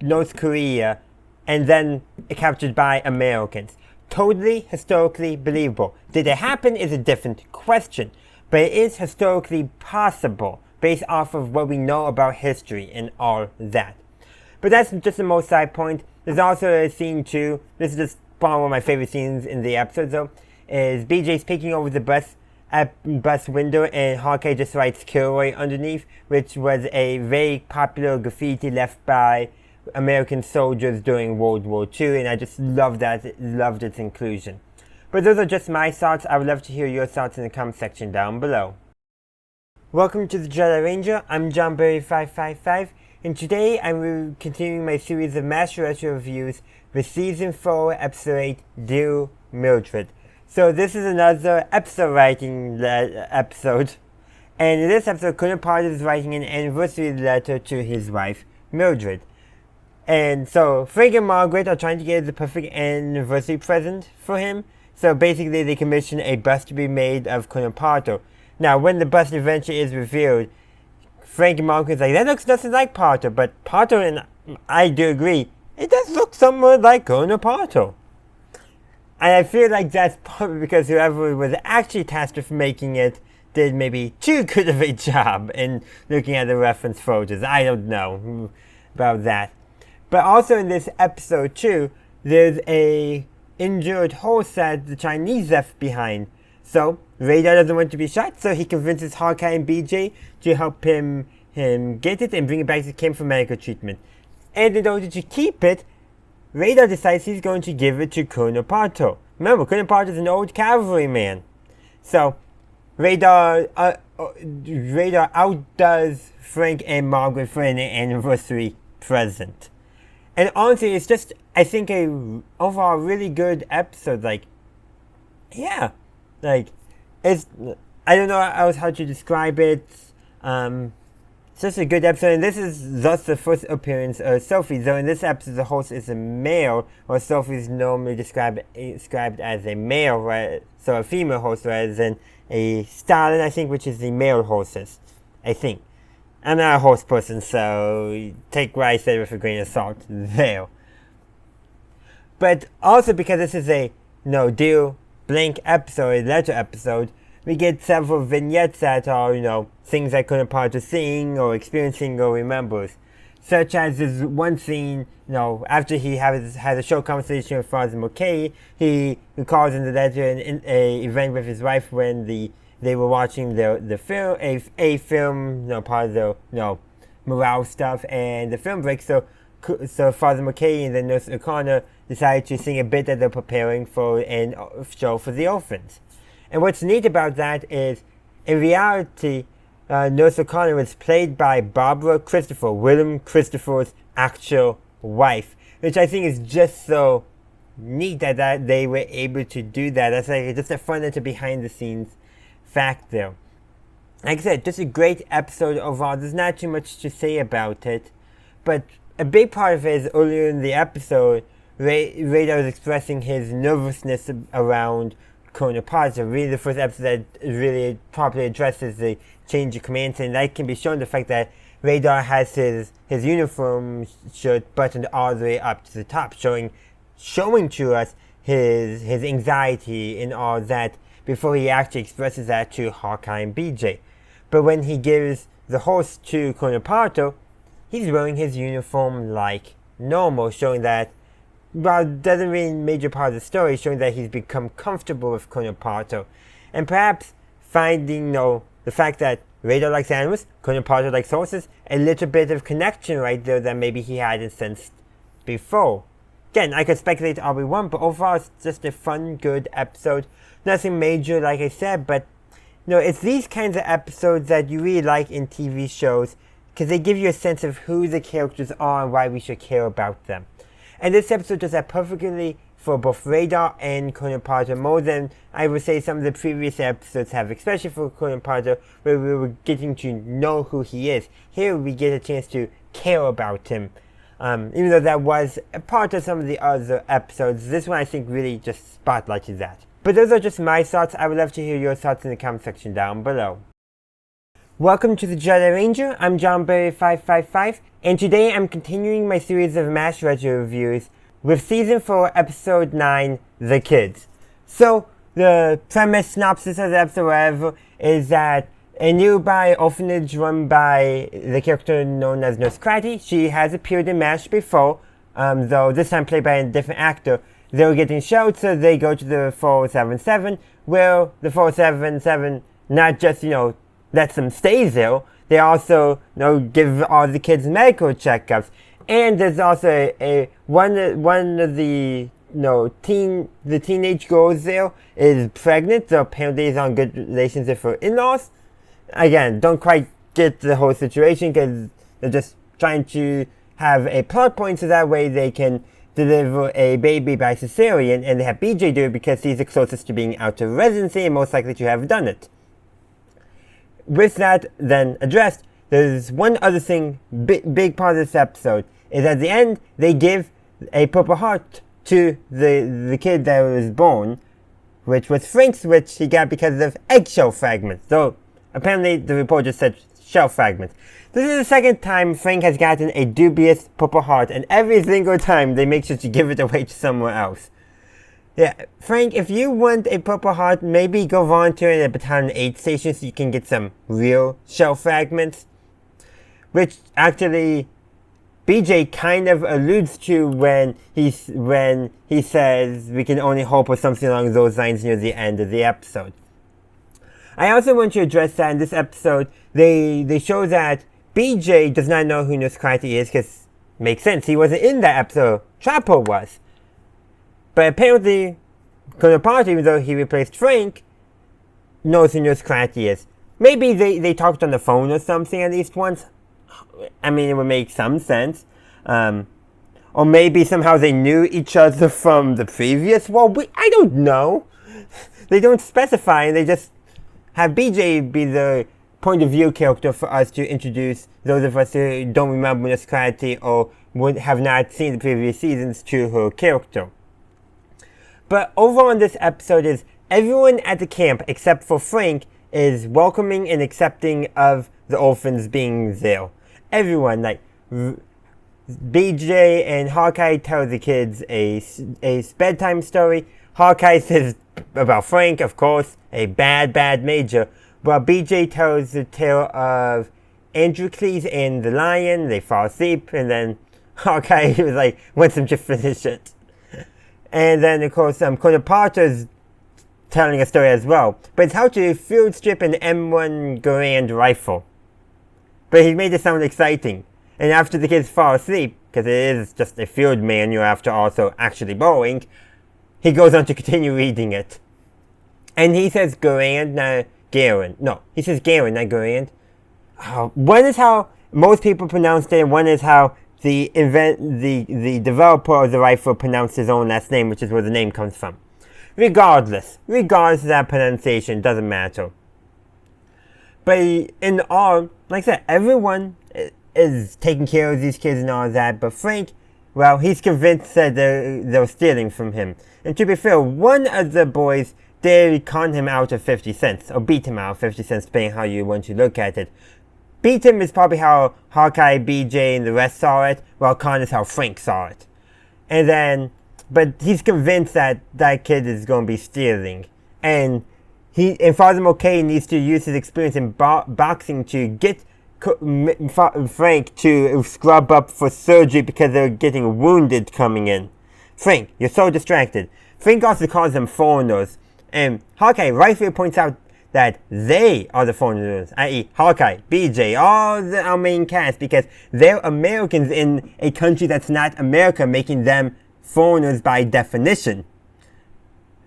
North Korea and then captured by Americans. Totally historically believable. Did it happen is a different question, but it is historically possible based off of what we know about history and all that. But that's just the most side point. There's also a scene too. This is just one of my favorite scenes in the episode though. Is BJ's peeking over the bus window and Hawkeye just writes Kilroy underneath, which was a very popular graffiti left by American soldiers during World War II, and I just loved its inclusion. But those are just my thoughts. I would love to hear your thoughts in the comment section down below. Welcome to the Jedi Ranger. I'm JohnBerry555, and today I'm continuing my series of Master Retro reviews with Season 4, Episode 8, Deluge. Mildred. So this is another episode writing episode. And in this episode, Colonel Potter is writing an anniversary letter to his wife, Mildred. And so Frank and Margaret are trying to get the perfect anniversary present for him. So basically they commission a bust to be made of Colonel Potter. Now when the bust eventually is revealed, Frank and Margaret is like, that looks nothing like Potter. But Potter, and I do agree, it does look somewhat like Colonel Potter. And I feel like that's probably because whoever was actually tasked with making it did maybe too good of a job in looking at the reference photos. I don't know about that. But also in this episode too, there's a injured horse that the Chinese left behind. So Radar doesn't want to be shot, so he convinces Hawkeye and BJ to help him get it and bring it back to camp for medical treatment. And in order to keep it, Radar decides he's going to give it to Colonel Potter. Remember, Colonel Potter is an old cavalryman. So Radar outdoes Frank and Margaret for an anniversary present. And honestly, it's just, I think, a overall really good episode. Like, yeah. Like, it's, I don't know else how to describe it. It's just a good episode. And this is thus the first appearance of Sophie. Though in this episode, the host is a male, or Sophie is normally described as a male, right? So a female host rather than a Stalin, I think, which is the male hostess. I think. I'm not a host person, so take what I said with a grain of salt there. But also because this is a deal blank episode, a letter episode, we get several vignettes that are, things that Colonel Potter seeing or experiencing or remembers. Such as this one scene, after he has a short conversation with Father McKay, he recalls in the letter an event with his wife when they were watching the film, a film, part of the morale stuff, and the film breaks. So Father McKay and then Nurse O'Connor decided to sing a bit that they're preparing for a show for the orphans. And what's neat about that is, in reality, Nurse O'Connor was played by Barbara Christopher, William Christopher's actual wife, which I think is just so neat that they were able to do that. That's like just a fun little behind the scenes fact there. Like I said, just a great episode overall. There's not too much to say about it, but a big part of it is earlier in the episode, Radar was expressing his nervousness around Colonel Potter. Really the first episode that really properly addresses the change of commands, and that can be shown the fact that Radar has his uniform shirt buttoned all the way up to the top, showing to us his anxiety and all that before he actually expresses that to Hawkeye and BJ. But when he gives the horse to Colonel Potter, he's wearing his uniform like normal, showing that, well, it doesn't really major part of the story, showing that he's become comfortable with Colonel Potter. And perhaps finding, the fact that Radar likes animals, Colonel Potter likes horses, a little bit of connection right there that maybe he hadn't sensed before. Again, I could speculate all we want, but overall it's just a fun, good episode. Nothing major, like I said, but it's these kinds of episodes that you really like in TV shows, because they give you a sense of who the characters are and why we should care about them. And this episode does that perfectly for both Radar and Colonel Potter, more than I would say some of the previous episodes have, especially for Colonel Potter, where we were getting to know who he is. Here we get a chance to care about him. Even though that was a part of some of the other episodes, this one I think really just spotlights that. But those are just my thoughts. I would love to hear your thoughts in the comment section down below. Welcome to the Jedi Ranger. I'm JohnBerry555, and today I'm continuing my series of MASH retro reviews with Season 4, Episode 9, The Kids. So, the premise, synopsis of the episode, whatever, is that a nearby orphanage run by the character known as Nurse Cratty. She has appeared in MASH before, though this time played by a different actor. They were getting shelled, so they go to the 477, where the 477 not just, lets them stay there, they also, give all the kids medical checkups. And there's also one of the teenage girls there is pregnant, so apparently is on good relations with her in-laws. Again, don't quite get the whole situation because they're just trying to have a plot point so that way they can deliver a baby by cesarean, and they have BJ do it because he's the closest to being out of residency and most likely to have done it. With that then addressed, there's one other thing, big part of this episode, is at the end, they give a Purple Heart to the kid that was born, which was Frank's, which he got because of eggshell fragments. Though, apparently the report just said shell fragments. This is the second time Frank has gotten a dubious Purple Heart, and every single time they make sure to give it away to somewhere else. Yeah, Frank, if you want a Purple Heart, maybe go volunteer at a Battalion 8 station so you can get some real shell fragments. Which actually BJ kind of alludes to when he says we can only hope, or something along those lines near the end of the episode. I also want to address that in this episode, they show that BJ does not know who Nosferatu is, because makes sense, he wasn't in that episode, Trapper was. But apparently, Colonel Potter, even though he replaced Frank, knows who Nosferatu is. Maybe they talked on the phone or something at least once. I mean, it would make some sense. Or maybe somehow they knew each other from the previous war. I don't know. They don't specify, and they just have BJ be the point of view character for us to introduce those of us who don't remember Nosferatu or would have not seen the previous seasons to her character. But overall in this episode is everyone at the camp except for Frank is welcoming and accepting of the orphans being there. Everyone, like BJ and Hawkeye tell the kids a bedtime story. Hawkeye says about Frank, of course, a bad major. While BJ tells the tale of Androcles and the lion, they fall asleep, and then Hawkeye was like, wants them to finish it. And then, of course, Colonel Potter's telling a story as well. But it's how to field strip an M1 Garand rifle. But he made it sound exciting. And after the kids fall asleep, because it is just a field manual after also actually borrowing, he goes on to continue reading it. And he says Garand, not Garand. No, he says Garand, not Garand. One is how most people pronounced it, and one is how the developer of the rifle pronounced his own last name, which is where the name comes from. Regardless of that pronunciation, doesn't matter. But in all, like I said, everyone is taking care of these kids and all that, but Frank, well, he's convinced that they're stealing from him. And to be fair, one of the boys did con him out of 50 cents, or beat him out of 50 cents, depending how you want to look at it. Beat him is probably how Hawkeye, BJ, and the rest saw it, while con is how Frank saw it. And then, but he's convinced that that kid is going to be stealing. And Father Mulcahy needs to use his experience in boxing to get Frank to scrub up for surgery because they're getting wounded coming in. Frank, you're so distracted. Frank also calls them foreigners. And Hawkeye rightfully points out that they are the foreigners, i.e. Hawkeye, BJ, all our main cast, because they're Americans in a country that's not America, making them foreigners by definition.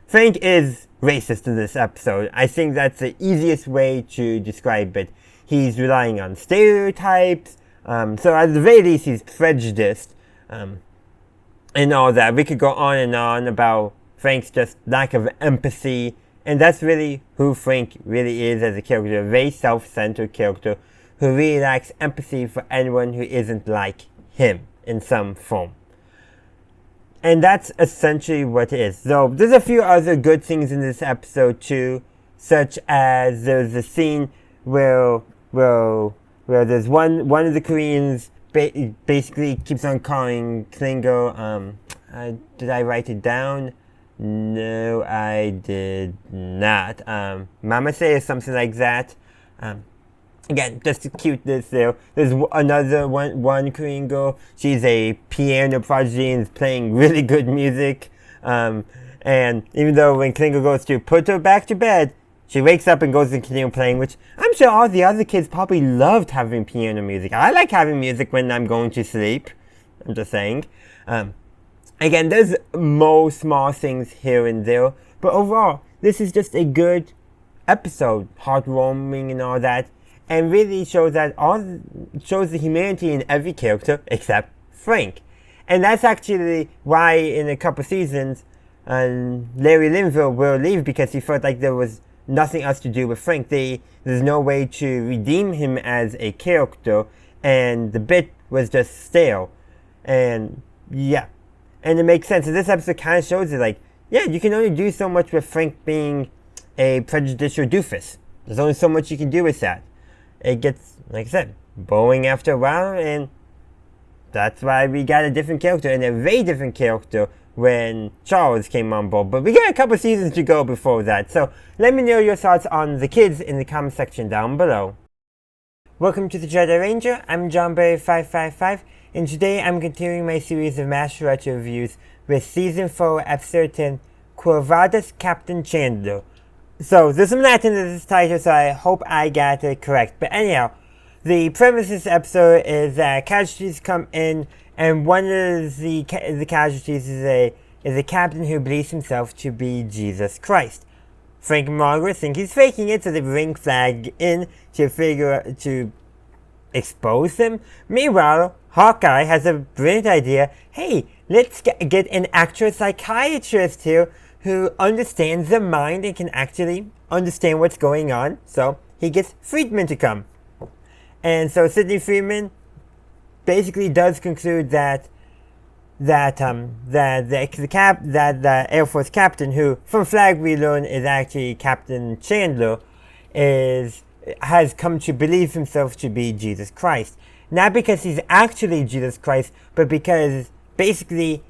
Frank is racist in this episode. I think that's the easiest way to describe it. He's relying on stereotypes, so at the very least he's prejudiced, and all that. We could go on and on about Frank's just lack of empathy, and that's really who Frank really is as a character, a very self-centered character who really lacks empathy for anyone who isn't like him in some form. And that's essentially what it is. So there's a few other good things in this episode too, such as there's a scene where there's one of the Koreans basically keeps on calling Klingo. Did I write it down? No, I did not. Mama say or something like that. Again, just to cute this there. There's another one Korean girl. She's a piano prodigy and is playing really good music. And even though when Klingo goes to put her back to bed, she wakes up and goes to continue playing, which I'm sure all the other kids probably loved having piano music. I like having music when I'm going to sleep. I'm just saying. Again, there's more small things here and there. But overall, this is just a good episode. Heartwarming and all that. And really shows the humanity in every character except Frank. And that's actually why in a couple seasons, Larry Linville will leave, because he felt like there was nothing else to do with Frank. There's no way to redeem him as a character, and the bit was just stale. And yeah, and it makes sense. And this episode kind of shows it, like, yeah, you can only do so much with Frank being a prejudicial doofus. There's only so much you can do with that. It gets, like I said, boring after a while, and that's why we got a different character, and a very different character when Charles came on board. But we got a couple seasons to go before that, so let me know your thoughts on the kids in the comment section down below. Welcome to the Jedi Ranger. I'm JohnBerry555, and today I'm continuing my series of Master Retro reviews with Season 4, Episode 10, Vadis Captain Chandler. So, there's some Latin in this title, so I hope I got it correct. But anyhow, the premise of this episode is that casualties come in, and one of the casualties is a captain who believes himself to be Jesus Christ. Frank and Margaret think he's faking it, so they bring Flag in to expose him. Meanwhile, Hawkeye has a brilliant idea. Hey, let's get an actual psychiatrist here who understands the mind and can actually understand what's going on. So he gets Friedman to come. And so Sidney Freeman basically does conclude that the Air Force captain, who from Flag we learn is actually Captain Chandler, has come to believe himself to be Jesus Christ. Not because he's actually Jesus Christ, but because basically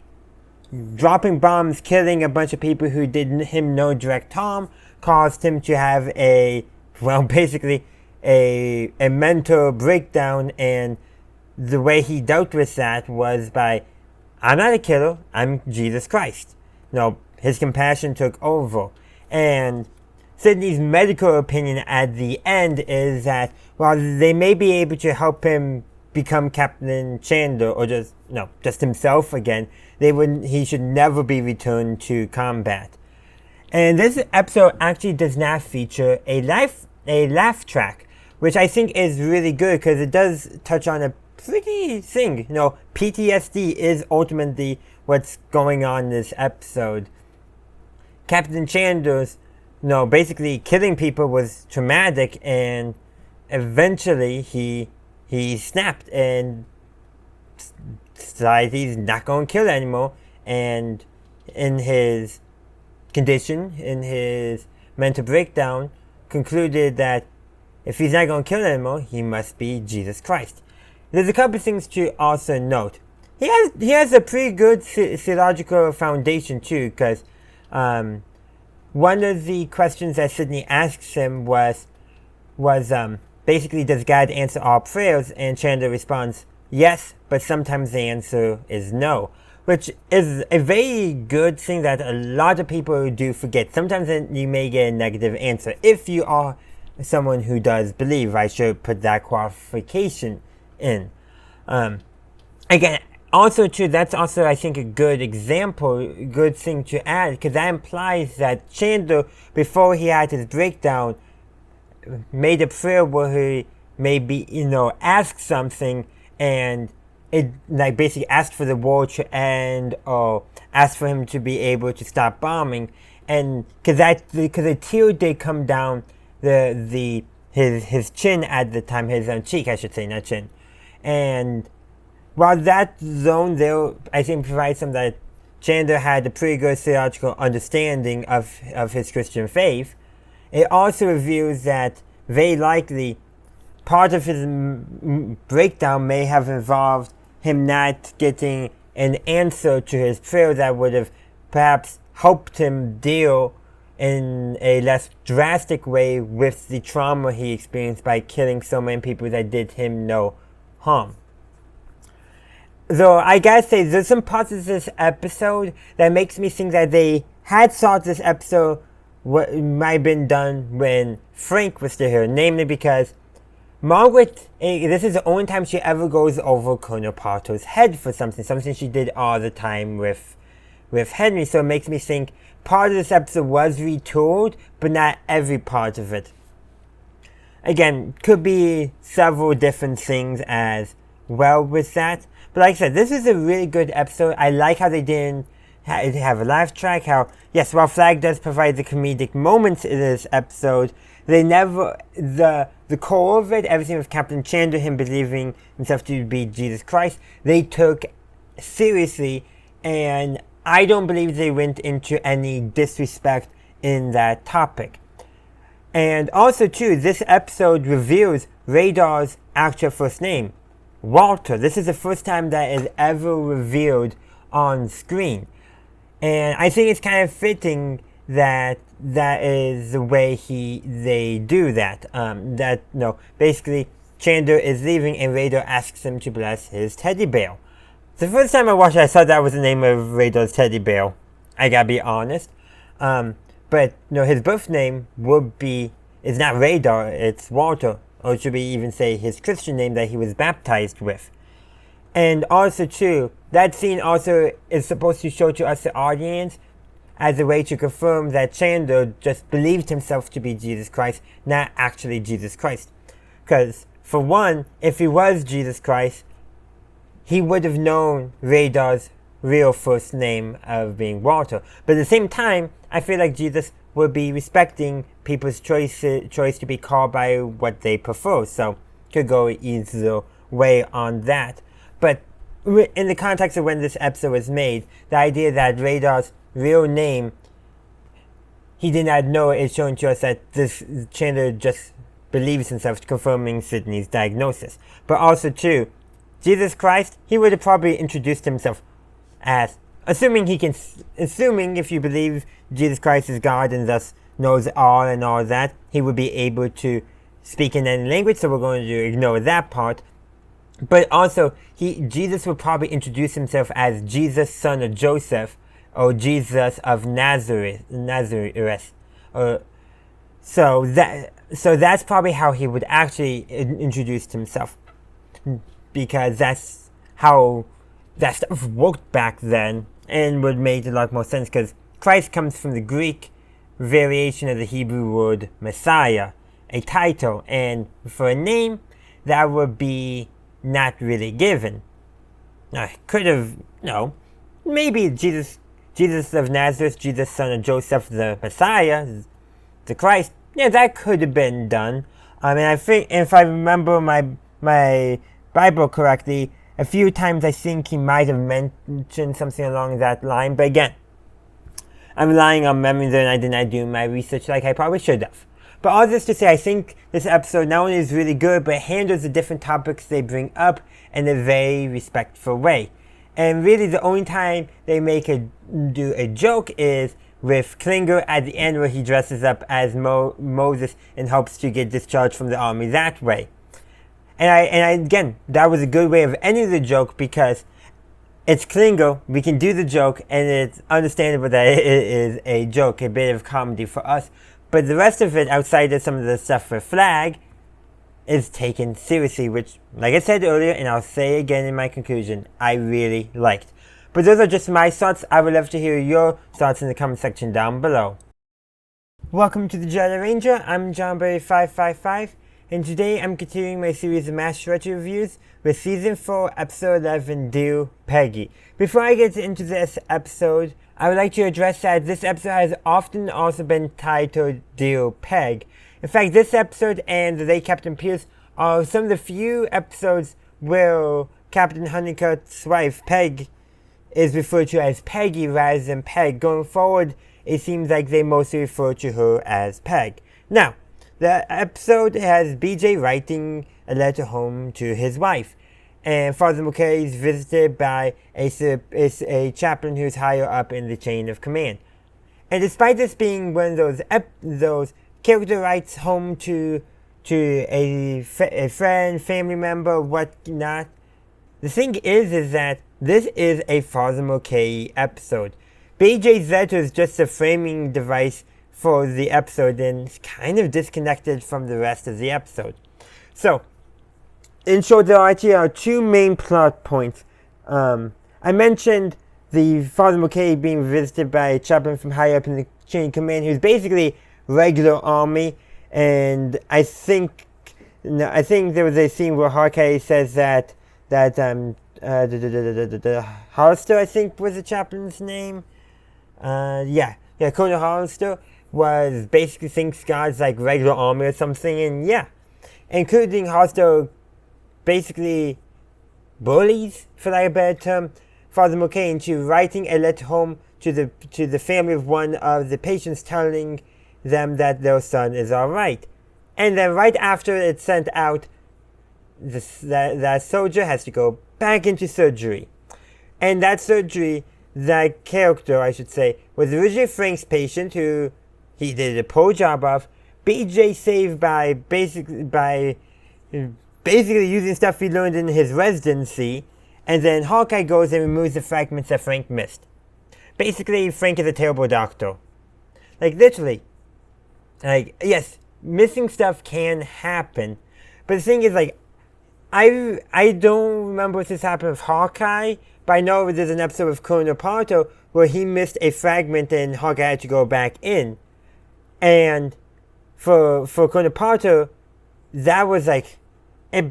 dropping bombs, killing a bunch of people who did him no direct harm, caused him to have a mental breakdown, and the way he dealt with that was by, I'm not a killer, I'm Jesus Christ. No, his compassion took over. And Sidney's medical opinion at the end is that while they may be able to help him become Captain Chandler, or just himself again, he should never be returned to combat. And this episode actually does not feature a laugh track, which I think is really good because it does touch on a pretty thing. PTSD is ultimately what's going on in this episode. Captain Chandler's, basically killing people was traumatic, and eventually he snapped and decided he's not going to kill anymore, and in his condition, in his mental breakdown, concluded that if he's not going to kill anymore, he must be Jesus Christ. There's a couple things to also note. He has a pretty good theological foundation too, because one of the questions that Sidney asks him was basically, does God answer all prayers? And Chandler responds, yes, but sometimes the answer is no, which is a very good thing that a lot of people do forget. Sometimes you may get a negative answer. If you are someone who does believe, I should put that qualification in. Again, also too, that's also, I think, a good example, good thing to add, because that implies that Chandler, before he had his breakdown, made a prayer where he maybe, asked something, and it basically asked for the war to end, or asked for him to be able to stop bombing, and because a tear did come down his chin at the time, his cheek, I should say, not chin. And while that zone there, I think, provides some that Chandler had a pretty good theological understanding of his Christian faith, it also reveals that very likely part of his breakdown may have involved him not getting an answer to his prayer that would have perhaps helped him deal in a less drastic way with the trauma he experienced by killing so many people that did him no harm. Though I gotta say, there's some parts of this episode that makes me think that they had thought this episode might have been done when Frank was still here, namely because Margaret, this is the only time she ever goes over Colonel Parto's head for something she did all the time with Henry, so it makes me think part of this episode was retooled, but not every part of it. Again, could be several different things, as well with that. But like I said, this is a really good episode. I like how they didn't have a laugh track. How, yes, while Flag does provide the comedic moments in this episode, they never, the core of it, everything with Captain Chandler, him believing himself to be Jesus Christ, they took seriously, and I don't believe they went into any disrespect in that topic. And also, too, this episode reveals Radar's actual first name, Walter. This is the first time that is ever revealed on screen. And I think it's kind of fitting that that is the way they do that. Basically, Chandler is leaving and Radar asks him to bless his teddy bear. The first time I watched it, I thought that was the name of Radar's teddy bear. I gotta be honest. But his birth name is not Radar, it's Walter. Or should we even say his Christian name that he was baptized with. And also too, that scene also is supposed to show to us the audience as a way to confirm that Chandler just believed himself to be Jesus Christ, not actually Jesus Christ. Because, for one, if he was Jesus Christ, he would have known Radar's real first name of being Walter. But at the same time, I feel like Jesus would be respecting people's choice to be called by what they prefer. So, could go either way on that. But in the context of when this episode was made, the idea that Radar's real name, he did not know, is showing to us that this Chandler just believes himself, confirming Sydney's diagnosis. But also too, Jesus Christ, he would have probably introduced himself as, assuming if you believe Jesus Christ is God and thus knows all and all that, he would be able to speak in any language, so we're going to ignore that part. But also, Jesus would probably introduce himself as Jesus, son of Joseph, or Jesus of Nazareth. So that's probably how he would actually introduce himself, because that's how that stuff worked back then, and would make a lot more sense, because Christ comes from the Greek variation of the Hebrew word Messiah, a title, and for a name, that would be not really given. I could have, maybe Jesus of Nazareth, Jesus son of Joseph, the Messiah, the Christ. Yeah, that could have been done. I think, if I remember my Bible correctly, a few times I think he might have mentioned something along that line. But again, I'm relying on memory there, and I did not do my research like I probably should have. But all this to say, I think this episode not only is really good, but handles the different topics they bring up in a very respectful way. And really, the only time they do a joke is with Klinger at the end, where he dresses up as Moses and hopes to get discharged from the army that way. And again, that was a good way of ending the joke, because it's Klinger, we can do the joke, and it's understandable that it is a joke, a bit of comedy for us. But the rest of it, outside of some of the stuff for Flag, is taken seriously, which, like I said earlier, and I'll say again in my conclusion, I really liked. But those are just my thoughts. I would love to hear your thoughts in the comment section down below. Welcome to the Jolly Ranger. I'm JohnBerry555, and today I'm continuing my series of Master Retro reviews with Season 4, Episode 11, Dear Peggy. Before I get into this episode, I would like to address that this episode has often also been titled Dear Peg. In fact, this episode and The Late Captain Pierce are some of the few episodes where Captain Honeycutt's wife, Peg, is referred to as Peggy rather than Peg. Going forward, it seems like they mostly refer to her as Peg. Now, the episode has BJ writing a letter home to his wife, and Father McKay is visited by a chaplain who's higher up in the chain of command. And despite this being one of those character writes home to a friend, family member, whatnot, the thing is that this is a Father McKay episode. BJ's letter is just a framing device for the episode, and it's kind of disconnected from the rest of the episode. So, in short, there actually are two main plot points. I mentioned the Father McKay being visited by a chaplain from high up in the chain of command, who's basically regular army, and I think there was a scene where Hawkeye says that that Hollister, I think, was the chaplain's name. Colonel Hollister was basically thinks God's like regular army or something, and yeah, including Hollister basically bullies, for lack of a better term, Father Mulcahy into writing a letter home to the family of one of the patients, telling them that their son is all right, and then right after it's sent out, that soldier has to go back into surgery, and that surgery, that character, I should say, was originally Frank's patient, who he did a poor job of. BJ saved by basically using stuff he learned in his residency, and then Hawkeye goes and removes the fragments that Frank missed. Basically, Frank is a terrible doctor. Like, literally. Like, yes, missing stuff can happen, but the thing is, like, I don't remember if this happened with Hawkeye, but I know there's an episode with Colonel Parto where he missed a fragment and Hawkeye had to go back in. And for Colonel Parto, that was like, it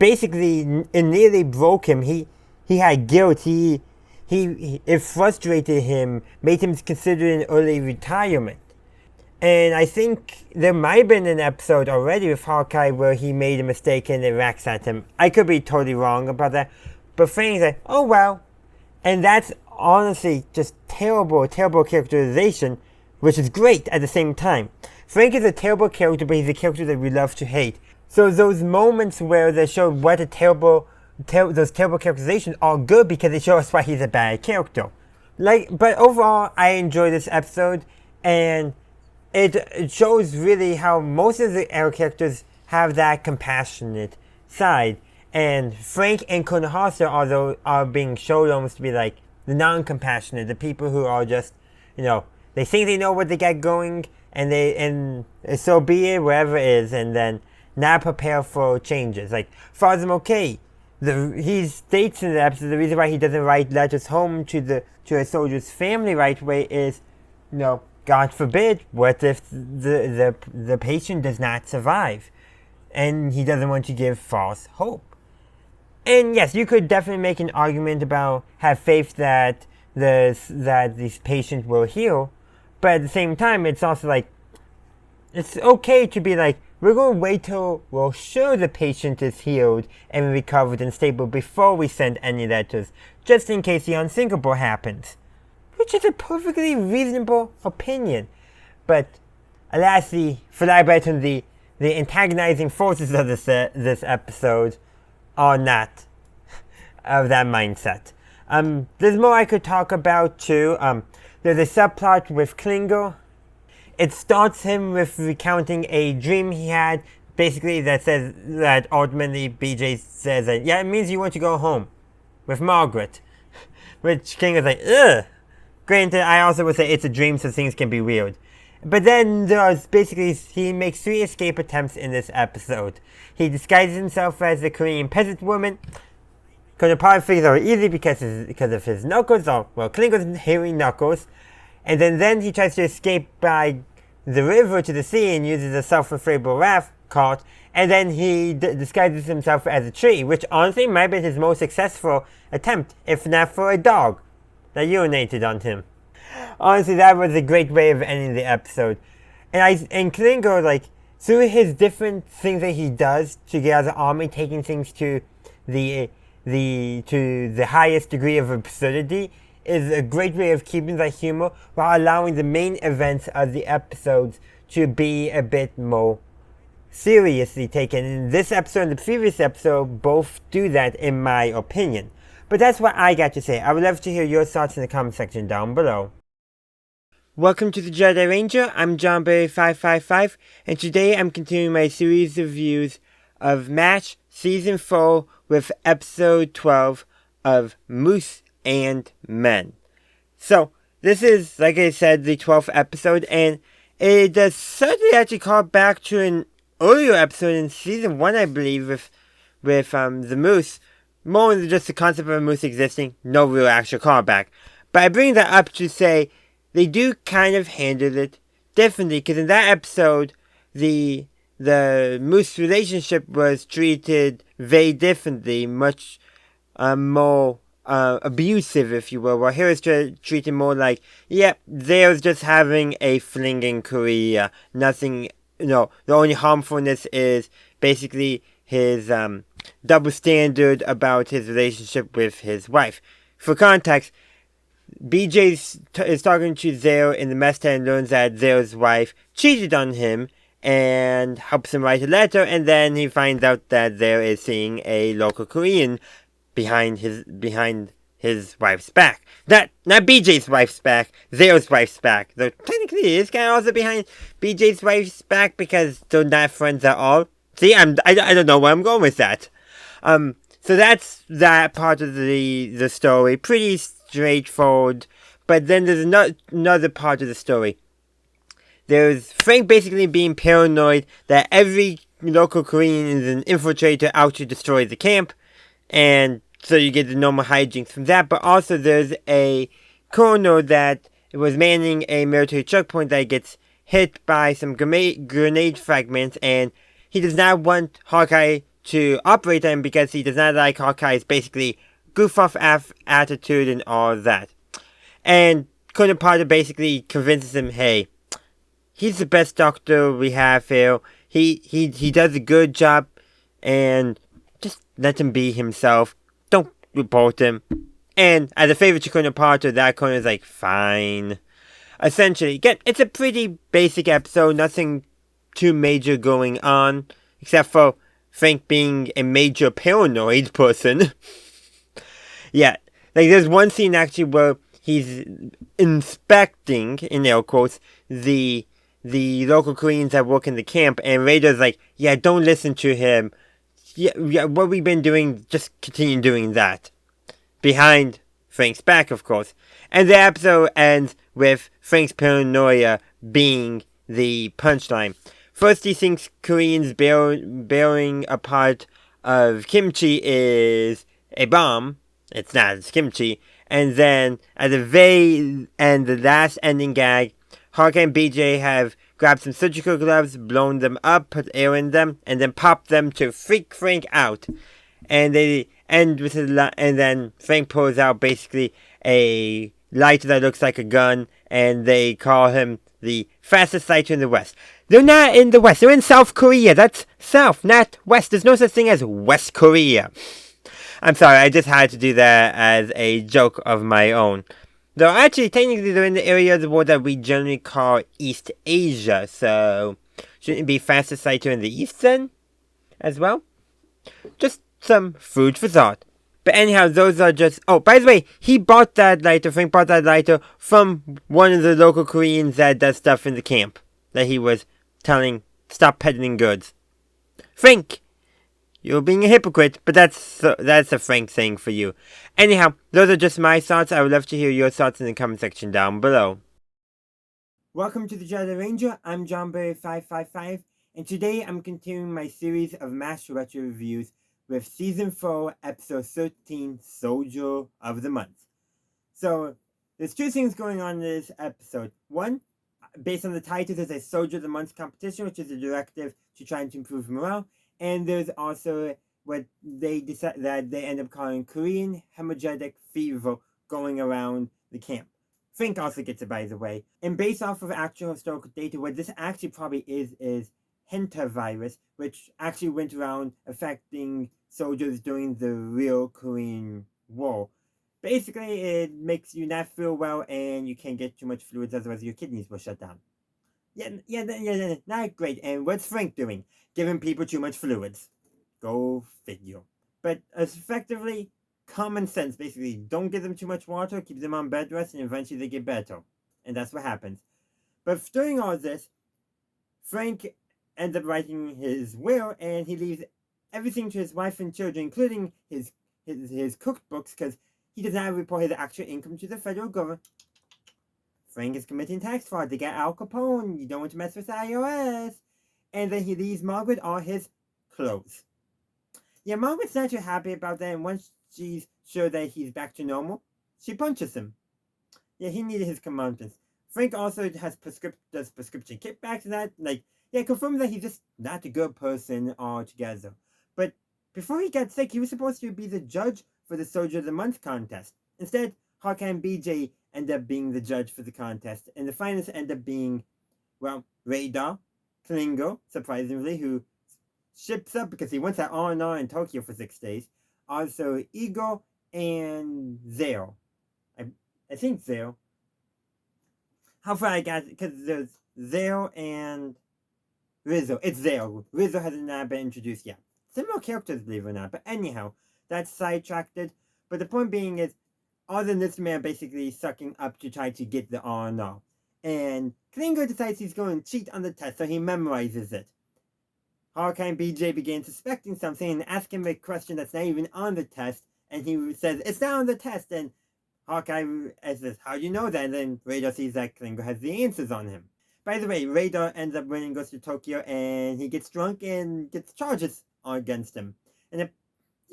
nearly broke him. He had guilt. It frustrated him, made him consider an early retirement. And I think there might have been an episode already with Hawkeye where he made a mistake and it racks at him. I could be totally wrong about that. But Frank's like, oh well. And that's honestly just terrible characterization, which is great at the same time. Frank is a terrible character, but he's a character that we love to hate. So those moments where they show what those terrible characterizations are good because they show us why he's a bad character. But overall, I enjoy this episode, and it shows really how most of the Arrow characters have that compassionate side. And Frank and Colonel Hollister are being shown almost to be like the non-compassionate, the people who are just, they think they know what they got going, and so be it, wherever it is, and then not prepare for changes. Like Father Mulcahy, he states in the episode the reason why he doesn't write letters home to a soldier's family right away is, God forbid, what if the patient does not survive, and he doesn't want to give false hope. And yes, you could definitely make an argument about have faith that this patient will heal, but at the same time, it's also like, it's okay to be like, we're going to wait till we're sure the patient is healed and recovered and stable before we send any letters, just in case the unthinkable happens. Which is a perfectly reasonable opinion. But alas, for lack of better term, the antagonizing forces of this episode are not of that mindset. There's more I could talk about too. There's a subplot with Klinger. It starts him with recounting a dream he had, basically that says that ultimately BJ says that, yeah, it means you want to go home with Margaret. Which Klinger's like, ugh. Granted, I also would say it's a dream, so things can be weird. But then he makes 3 escape attempts in this episode. He disguises himself as a Korean peasant woman. Colonel Parr figures out easy because of his knuckles, Klinger's hairy knuckles. And then he tries to escape by the river to the sea and uses a self-inflatable raft cart. And then he disguises himself as a tree, which honestly might have been his most successful attempt, if not for a dog that urinated on him. Honestly, that was a great way of ending the episode. And Klinger, through his different things that he does to get out of the army, taking things to the highest degree of absurdity, is a great way of keeping that humor while allowing the main events of the episodes to be a bit more seriously taken. In this episode and the previous episode both do that, in my opinion. But that's what I got to say. I would love to hear your thoughts in the comment section down below. Welcome to the Jedi Ranger. I'm JohnBerry555, and today I'm continuing my series of reviews of MASH Season 4 with Episode 12 of Moose and Men. So, this is, like I said, the 12th episode, and it does certainly actually call back to an earlier episode in Season 1, I believe, with the moose. More than just the concept of a moose existing, no real actual callback. But I bring that up to say they do kind of handle it differently, because in that episode, the moose relationship was treated very differently, much more abusive, if you will, while here is treated more like, there's just having a fling in Korea. Nothing, the only harmfulness is basically his double standard about his relationship with his wife. For context, BJ is talking to Zero in the mess tent and learns that Zero's wife cheated on him and helps him write a letter, and then he finds out that Zero is seeing a local Korean behind his wife's back. Not BJ's wife's back, Zero's wife's back. Though technically he is kind of also behind BJ's wife's back because they're not friends at all. See, I don't know where I'm going with that. So that's that part of the story. Pretty straightforward. But then there's another part of the story. There's Frank basically being paranoid that every local Korean is an infiltrator out to destroy the camp. And so you get the normal hijinks from that. But also there's a colonel that was manning a military checkpoint that gets hit by some grenade fragments. And he does not want Hawkeye to operate on him because he does not like Hawkeye's basically goof-off attitude and all that. And Colonel Potter basically convinces him, hey, he's the best doctor we have here. He does a good job, and just let him be himself. Don't report him. And as a favor to Colonel Potter, that Colonel is like, fine. Essentially, again, it's a pretty basic episode. Nothing too major going on, except for Frank being a major paranoid person. Yeah, like there's one scene actually where he's inspecting, in air quotes, the local Koreans that work in the camp, and Raider's like, yeah, don't listen to him. Yeah, what we've been doing, just continue doing that. Behind Frank's back, of course. And the episode ends with Frank's paranoia being the punchline. First, he thinks Koreans bearing a part of kimchi is a bomb. It's not, it's kimchi. And then, at the very end, the last ending gag, Hawkeye and BJ have grabbed some surgical gloves, blown them up, put air in them, and then popped them to freak Frank out. And they end with and then Frank pulls out basically a lighter that looks like a gun, and they call him the fastest lighter in the West. They're not in the West. They're in South Korea. That's South, not West. There's no such thing as West Korea. I'm sorry, I just had to do that as a joke of my own. Though actually, technically, they're in the area of the world that we generally call East Asia. So, shouldn't it be fastest lighter in the East then? As well? Just some food for thought. But anyhow, those are just... Oh, by the way, Frank bought that lighter from one of the local Koreans that does stuff in the camp. That he was telling, stop peddling goods. Frank, you're being a hypocrite, but that's a Frank thing for you. Anyhow, those are just my thoughts. I would love to hear your thoughts in the comment section down below. Welcome to the Jedi Ranger. I'm JohnBerry555, and today I'm continuing my series of Master Retro reviews with Season 4, Episode 13, Soldier of the Month. So, there's two things going on in this episode. One, based on the title, there's a Soldier of the Month competition, which is a directive to try to improve morale. And there's also what they decide that they end up calling Korean hemorrhagic fever going around the camp. Frank also gets it, by the way. And based off of actual historical data, what this actually probably is Hentavirus, which actually went around affecting soldiers during the real Korean War. Basically, it makes you not feel well and you can't get too much fluids, otherwise your kidneys will shut down. Yeah, not great. And what's Frank doing? Giving people too much fluids. Go figure. But effectively, common sense, basically. Don't give them too much water, keep them on bed rest, and eventually they get better. And that's what happens. But during all this, Frank ends up writing his will, and he leaves everything to his wife and children, including his cookbooks, because he does not report his actual income to the federal government. Frank is committing tax fraud to get Al Capone. You don't want to mess with the IRS. And then he leaves Margaret all his clothes. Yeah, Margaret's not too happy about that, and once she's sure that he's back to normal, she punches him. Yeah, he needed his comeuppance. Frank also does prescription kickbacks and that, confirms that he's just not a good person altogether. But before he got sick, he was supposed to be the judge for the Soldier of the Month contest. Instead, Hawkeye and BJ end up being the judge for the contest, and the finalists end up being, well, Radar, Klingo, surprisingly, who ships up because he went to R&R in Tokyo for 6 days. Also, Ego and Zero. I think Zero. How far I got, because there's Zero and Rizzo. It's Zero. Rizzo hasn't been introduced yet. Similar characters, believe it or not. But anyhow, that's sidetracked. But the point being is, all the listemen are basically sucking up to try to get the R&R. And Klingo decides he's going to cheat on the test, so he memorizes it. Hawkeye and BJ begin suspecting something and ask him a question that's not even on the test. And he says, it's not on the test. And Hawkeye says, how do you know that? And then Radar sees that Klingo has the answers on him. By the way, Radar ends up winning, goes to Tokyo, and he gets drunk and gets charges against him. And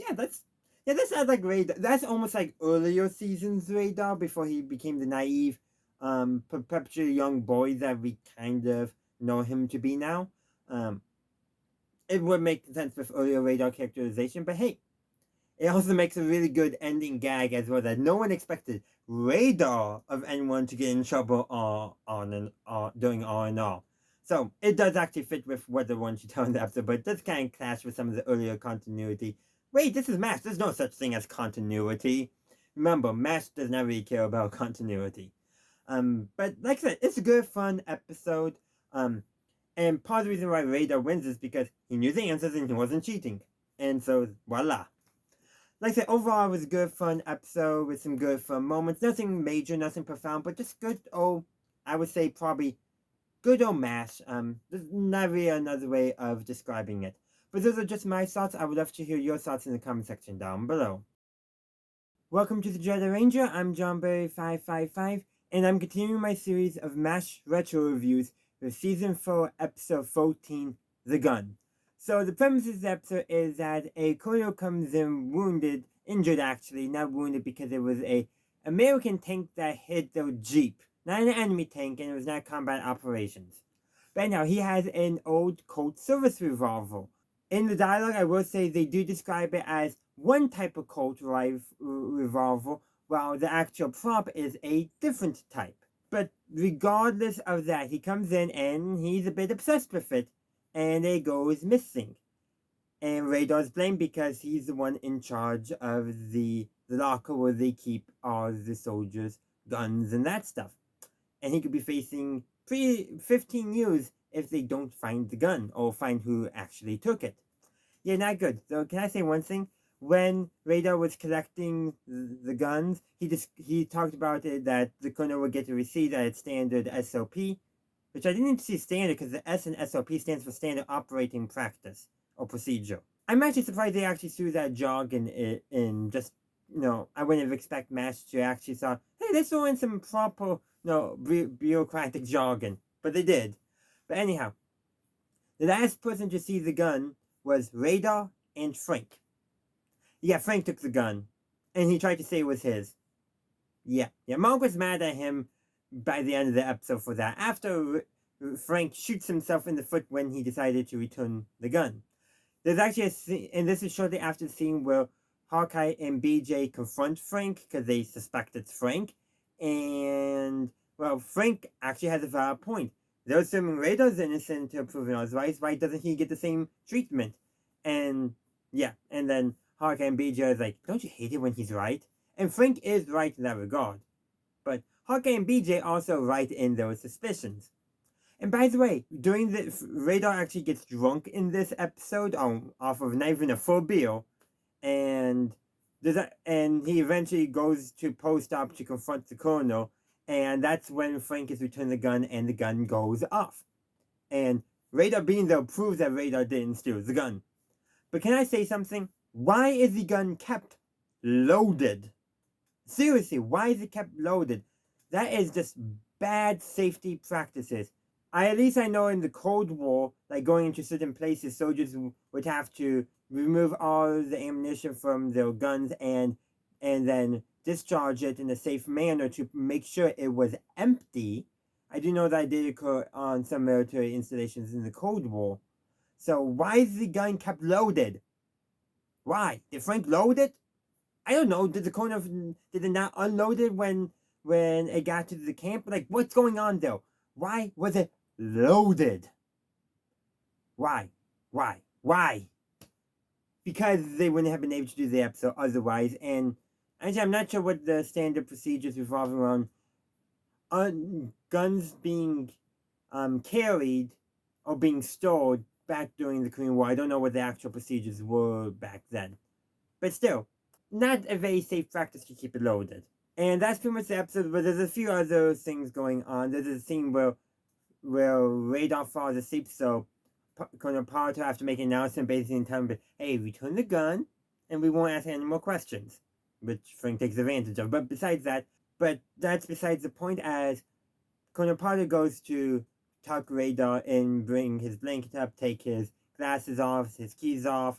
that's not like Radar. That's almost like earlier seasons Radar before he became the naive, perpetual young boy that we kind of know him to be now. It would make sense with earlier Radar characterization, but hey, it also makes a really good ending gag as well that no one expected Radar of anyone to get in trouble during R&R. So it does actually fit with what they want to tell in the episode, but it does kind of clash with some of the earlier continuity. Wait, this is MASH. There's no such thing as continuity. Remember, MASH does not really care about continuity. But like I said, it's a good, fun episode. And part of the reason why Radar wins is because he knew the answers and he wasn't cheating. And so, voila. Like I said, overall, it was a good, fun episode with some good, fun moments. Nothing major, nothing profound, but just good old, I would say probably good old MASH. There's not really another way of describing it. But those are just my thoughts. I would love to hear your thoughts in the comment section down below. Welcome to the Jedi Ranger. I'm JohnBerry555, and I'm continuing my series of MASH retro reviews with Season 4, Episode 14, The Gun. So the premise of the episode is that a colonel comes in injured actually, not wounded because it was a American tank that hit their jeep. Not an enemy tank, and it was not combat operations. But anyhow, he has an old Colt Service revolver. In the dialogue, I will say they do describe it as one type of Colt revolver, while the actual prop is a different type. But regardless of that, he comes in and he's a bit obsessed with it, and it goes missing. And Radar's blamed because he's the one in charge of the locker where they keep all the soldiers' guns and that stuff. And he could be facing 15 years if they don't find the gun or find who actually took it. Yeah, not good. So can I say one thing? When Radar was collecting the guns, he talked about it that the colonel would get a receipt at its standard SOP, which I didn't see standard because the S in SOP stands for standard operating practice or procedure. I'm actually surprised they actually threw that jargon in just, I wouldn't have expected MASH to actually say, hey, let's throw in some proper, bureaucratic jargon. But they did. But anyhow, the last person to see the gun was Radar and Frank. Yeah, Frank took the gun, and he tried to say it was his. Yeah, Mark was mad at him by the end of the episode for that, after Frank shoots himself in the foot when he decided to return the gun. There's actually a scene, and this is shortly after the scene where Hawkeye and BJ confront Frank, because they suspect it's Frank, and, well, Frank actually has a valid point. They're assuming Radar's innocent until proven otherwise. Why doesn't he get the same treatment? And, yeah, and then Hawkeye and BJ is like, don't you hate it when he's right? And Frank is right in that regard. But Hawkeye and BJ also right in their suspicions. And by the way, during the Radar actually gets drunk in this episode off of not even a full beer, and he eventually goes to post-op to confront the colonel, and that's when Frank is returned the gun, and the gun goes off. And Radar being there proves that Radar didn't steal the gun. But can I say something? Why is the gun kept loaded? Seriously, why is it kept loaded? That is just bad safety practices. At least I know in the Cold War, like going into certain places, soldiers would have to remove all the ammunition from their guns and then discharge it in a safe manner to make sure it was empty. I do know that did occur on some military installations in the Cold War. So why is the gun kept loaded? Why? Did Frank load it? I don't know. Did it not unload it when it got to the camp? Like, what's going on though? Why was it loaded? Why? Why? Because they wouldn't have been able to do the episode otherwise. And actually, I'm not sure what the standard procedures revolving around guns being carried or being stored back during the Korean War. I don't know what the actual procedures were back then. But still, not a very safe practice to keep it loaded. And that's pretty much the episode, but there's a few other things going on. There's a scene where Radar falls asleep, so Colonel Parker have to make an announcement basically telling him, hey, return the gun, and we won't ask any more questions. Which Frank takes advantage of. But that's besides the point, as Colonel Parker goes to tuck Radar in, bring his blanket up, take his glasses off, his keys off,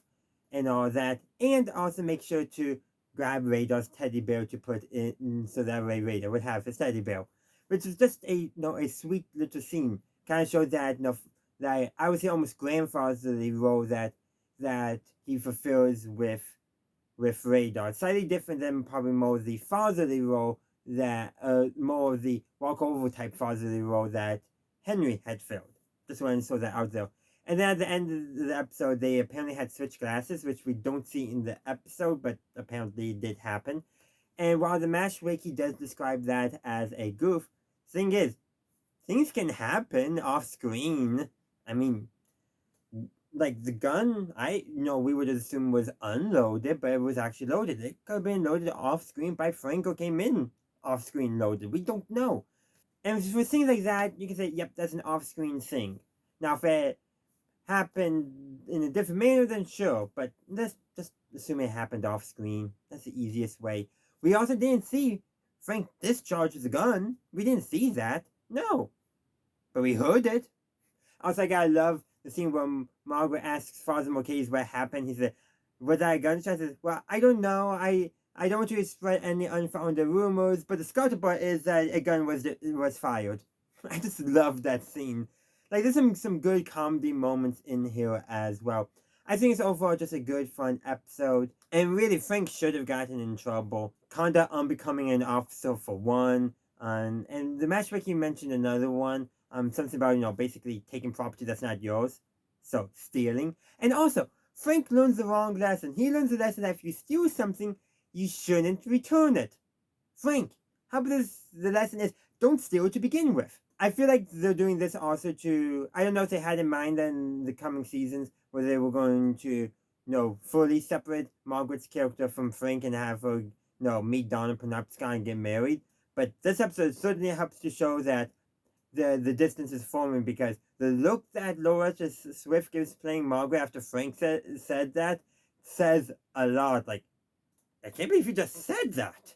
and all that, and also make sure to grab Radar's teddy bear to put in so that way Radar would have his teddy bear, which is just a sweet little scene. Kind of shows that that I would say almost grandfatherly role that he fulfills with Radar. Slightly different than probably more of the fatherly role that more of the walkover type fatherly role that Henry had filled. Just wanted to throw that out there. And then at the end of the episode, they apparently had switched glasses, which we don't see in the episode, but apparently did happen. And while the Mash Wiki does describe that as a goof, thing is, things can happen off screen. I mean, like the gun, we would assume was unloaded, but it was actually loaded. It could have been loaded off screen by Frank or came in off screen loaded. We don't know. And for things like that, you can say, yep, that's an off screen thing. Now, if it happened in a different manner, then sure, but let's just assume it happened off screen. That's the easiest way. We also didn't see Frank discharge the gun. We didn't see that. No. But we heard it. Also, I love the scene where Margaret asks Father Mulcahy what happened. He said, was that a gunshot? He says, well, I don't know. I don't want you to spread any unfounded rumors, but the scuttlebutt is that a gun was fired. I just love that scene. Like, there's some good comedy moments in here as well. I think it's overall just a good, fun episode. And really, Frank should have gotten in trouble. Conduct unbecoming an officer for one. And the matchmaking mentioned another one. Something about, basically taking property that's not yours. So, stealing. And also, Frank learns the wrong lesson. He learns the lesson that if you steal something, you shouldn't return it. Frank, how about the lesson is, don't steal to begin with. I feel like they're doing this also to, I don't know if they had in mind in the coming seasons where they were going to, fully separate Margaret's character from Frank and have her, meet Donna Penobscot and get married. But this episode certainly helps to show that the distance is forming, because the look that Loretta Swift gives playing Margaret after Frank said that says a lot. Like, I can't believe you just said that.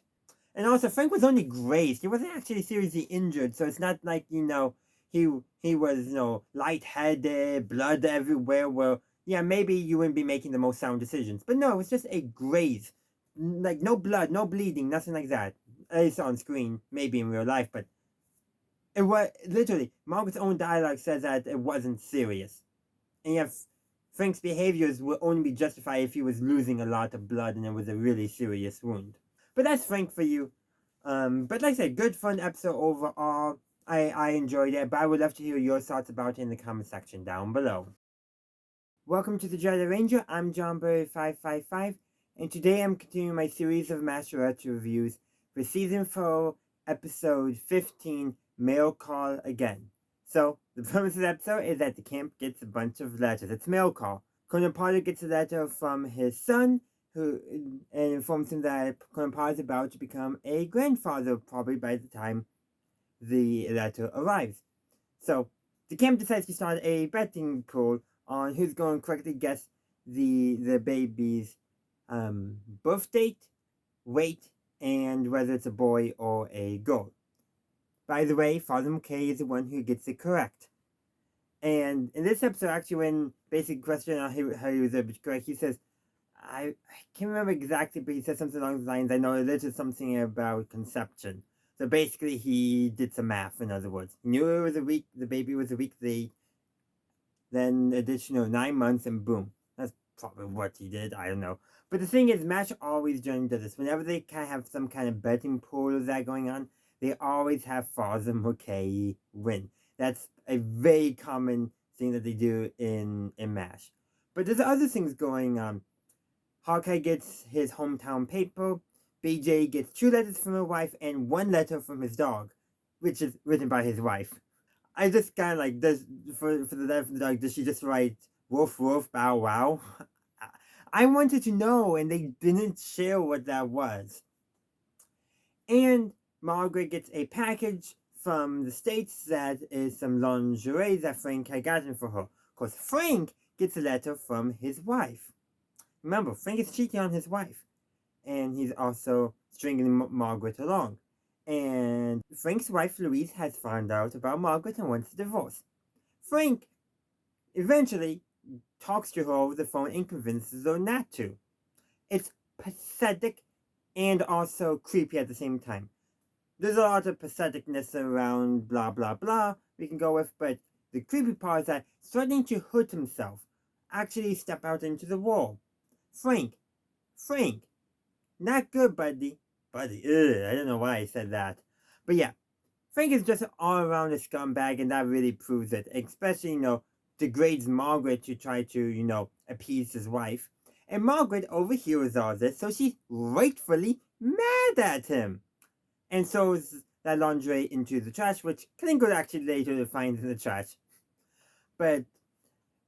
And also, Frank was only grazed. He wasn't actually seriously injured, so it's not like, he was, lightheaded, blood everywhere. Well, yeah, maybe you wouldn't be making the most sound decisions. But no, it's just a graze. Like, no blood, no bleeding, nothing like that. At least on screen, maybe in real life, but it was, literally, Margaret's own dialogue says that it wasn't serious. And yet, Frank's behaviors would only be justified if he was losing a lot of blood and it was a really serious wound. But that's Frank for you. But like I said, good fun episode overall. I enjoyed it, but I would love to hear your thoughts about it in the comment section down below. Welcome to the Jedi Ranger. I'm JohnBurry555, and today I'm continuing my series of Masterette reviews for Season 4, Episode 15, Mail Call Again. So, the premise of the episode is that the camp gets a bunch of letters. It's mail call. Colonel Potter gets a letter from his son, and informs him that Colonel Potter is about to become a grandfather, probably by the time the letter arrives. So, the camp decides to start a betting pool on who's going to correctly guess the baby's birth date, weight, and whether it's a boy or a girl. By the way, Father McKay is the one who gets it correct. And in this episode, actually, when basic question on how he was able to correct, he says, I can't remember exactly, but he said something along the lines, I know it is something about conception. So basically, he did some math, in other words. He knew it was the baby was a week late, then additional 9 months, and boom. That's probably what he did. I don't know. But the thing is, MASH always generally does this. Whenever they kind of have some kind of betting pool of that going on, they always have Father McKay win. That's a very common thing that they do in MASH. But there's other things going on. Hawkeye gets his hometown paper. BJ gets 2 letters from his wife and 1 letter from his dog, which is written by his wife. I just kind of like, does for the letter from the dog, does she just write woof woof bow wow? I wanted to know, and they didn't share what that was. And Margaret gets a package from the States that is some lingerie that Frank had gotten for her. Because Frank gets a letter from his wife. Remember, Frank is cheating on his wife. And he's also stringing Margaret along. And Frank's wife, Louise, has found out about Margaret and wants a divorce. Frank eventually talks to her over the phone and convinces her not to. It's pathetic and also creepy at the same time. There's a lot of patheticness around blah blah blah we can go with, but the creepy part is that starting to hurt himself, actually step out into the wall. Frank, not good, buddy. I don't know why I said that. But yeah, Frank is just all around a scumbag, and that really proves it. Especially, degrades Margaret to try to, appease his wife. And Margaret overhears all this, so she's rightfully mad at him. And throws that lingerie into the trash, which Klinger actually later finds in the trash. But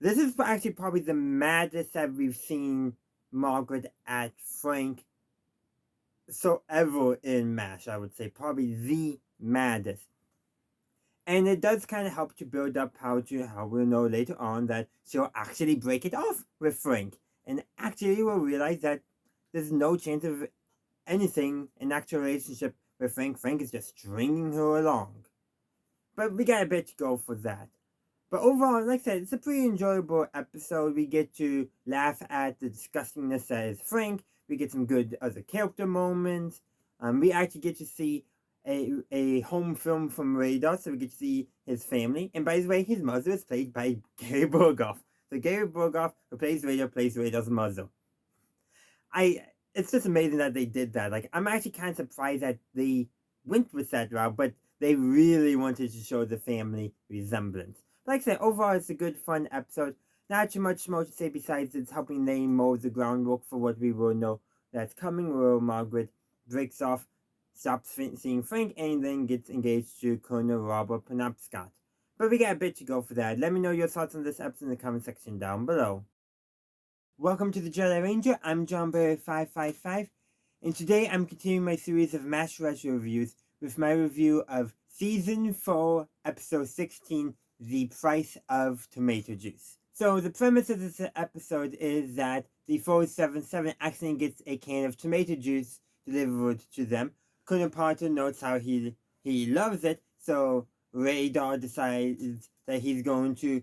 this is actually probably the maddest that we've seen Margaret at Frank so ever in MASH, I would say. Probably the maddest. And it does kind of help to build up how we'll know later on that she'll actually break it off with Frank. And actually we'll realize that there's no chance of anything, an actual relationship with Frank. Frank is just stringing her along. But we got a bit to go for that. But overall, like I said, it's a pretty enjoyable episode. We get to laugh at the disgustingness that is Frank. We get some good other character moments. We actually get to see a home film from Radar, so we get to see his family. And by the way, his mother is played by Gary Burghoff. So Gary Burghoff, who plays Radar's mother. It's just amazing that they did that. Like, I'm actually kind of surprised that they went with that route, but they really wanted to show the family resemblance. Like I said, overall, it's a good, fun episode. Not too much more to say besides it's helping lay mold the groundwork for what we will know that's coming, where Margaret breaks off, stops seeing Frank, and then gets engaged to Colonel Robert Penobscot. But we got a bit to go for that. Let me know your thoughts on this episode in the comment section down below. Welcome to the Jedi Ranger. I'm JohnBerry555, and today I'm continuing my series of MASH retro reviews with my review of Season 4, Episode 16, The Price of Tomato Juice. So the premise of this episode is that the 477 accidentally gets a can of tomato juice delivered to them. Colonel Potter notes how he loves it, so Radar decides that he's going to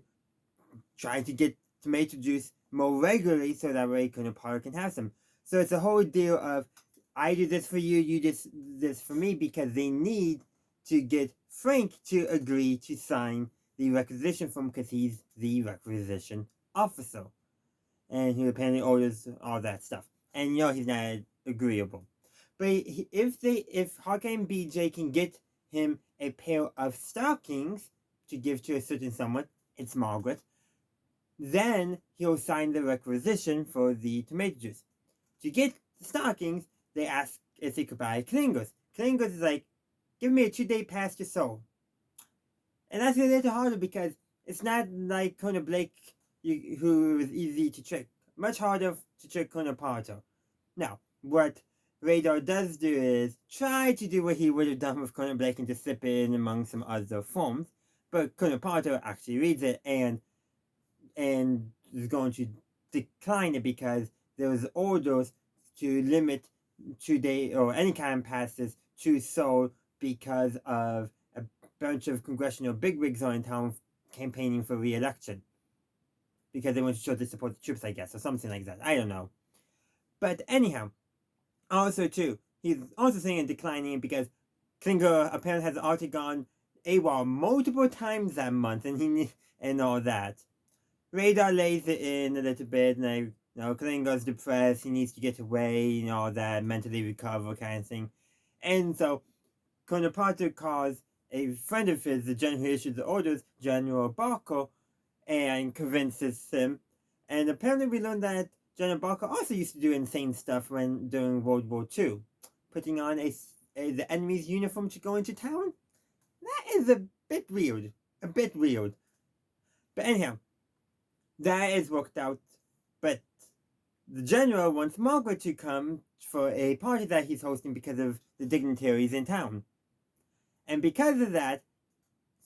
try to get tomato juice more regularly so that way Colonel Potter can have some. So it's a whole deal of, I do this for you, you do this for me, because they need to get Frank to agree to sign the requisition form, because he's the requisition officer. And he apparently orders all that stuff. And he's not agreeable. But if Hawkeye and BJ can get him a pair of stockings to give to a certain someone, it's Margaret, then he'll sign the requisition for the tomato juice. To get the stockings, they ask if they could buy Klingers. Klingers is like, give me a 2-day pass to Seoul. And that's a little harder because it's not like Colonel Blake, who is easy to trick. Much harder to trick Colonel Potter. Now, what Radar does do is try to do what he would have done with Colonel Blake and just slip it in among some other forms. But Colonel Potter actually reads it and is going to decline it because there was orders to limit 2-day or any kind of passes to Seoul because of a bunch of congressional bigwigs are in town campaigning for re-election. Because they want to show they support the troops, I guess, or something like that. I don't know. But anyhow, also too, he's also saying declining because Klinger apparently has already gone AWOL multiple times that month and all that. Radar lays it in a little bit, and Klingo's depressed, he needs to get away, all that, mentally recover kind of thing. And so, Colonel Potter calls a friend of his, the general who issues the orders, General Barker, and convinces him. And apparently we learned that General Barker also used to do insane stuff during World War II. Putting on the enemy's uniform to go into town? That is a bit weird. A bit weird. But anyhow, that is worked out. But the general wants Margaret to come for a party that he's hosting because of the dignitaries in town. And because of that,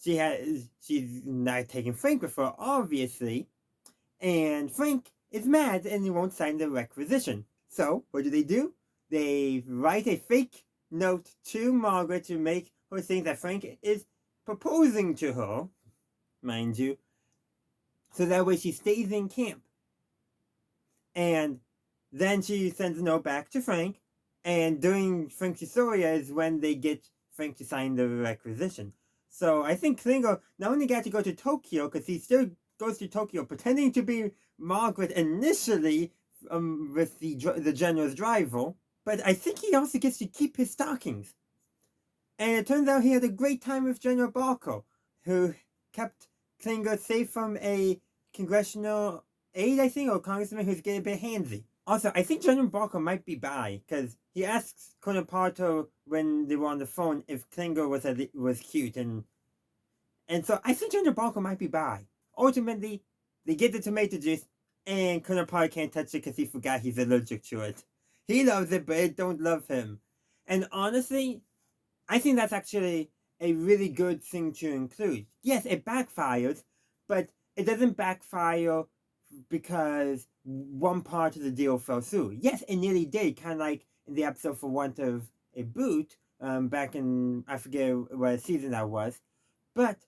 she's not taking Frank with her, obviously. And Frank is mad and he won't sign the requisition. So, what do? They write a fake note to Margaret to make her think that Frank is proposing to her, mind you, so that way she stays in camp. And then she sends a note back to Frank, and during Frank's euphoria is when they get Frank to sign the requisition. So I think Klingo not only got to go to Tokyo, because he still goes to Tokyo pretending to be Margaret initially with the general's rival, but I think he also gets to keep his stockings. And it turns out he had a great time with General Barker, who kept Klingo safe from a congressional aide, I think, or congressman who's getting a bit handsy. Also, I think General Barker might be bi, because he asks Colonel Parto when they were on the phone if Klingo was cute, and so I think General Barker might be bi. Ultimately, they get the tomato juice, and Colonel Parto can't touch it because he forgot he's allergic to it. He loves it, but it don't love him. And honestly, I think that's actually a really good thing to include. Yes, it backfires, but it doesn't backfire because one part of the deal fell through. Yes, it nearly did, kind of like in the episode For Want of a Boot, back in, I forget what season that was. But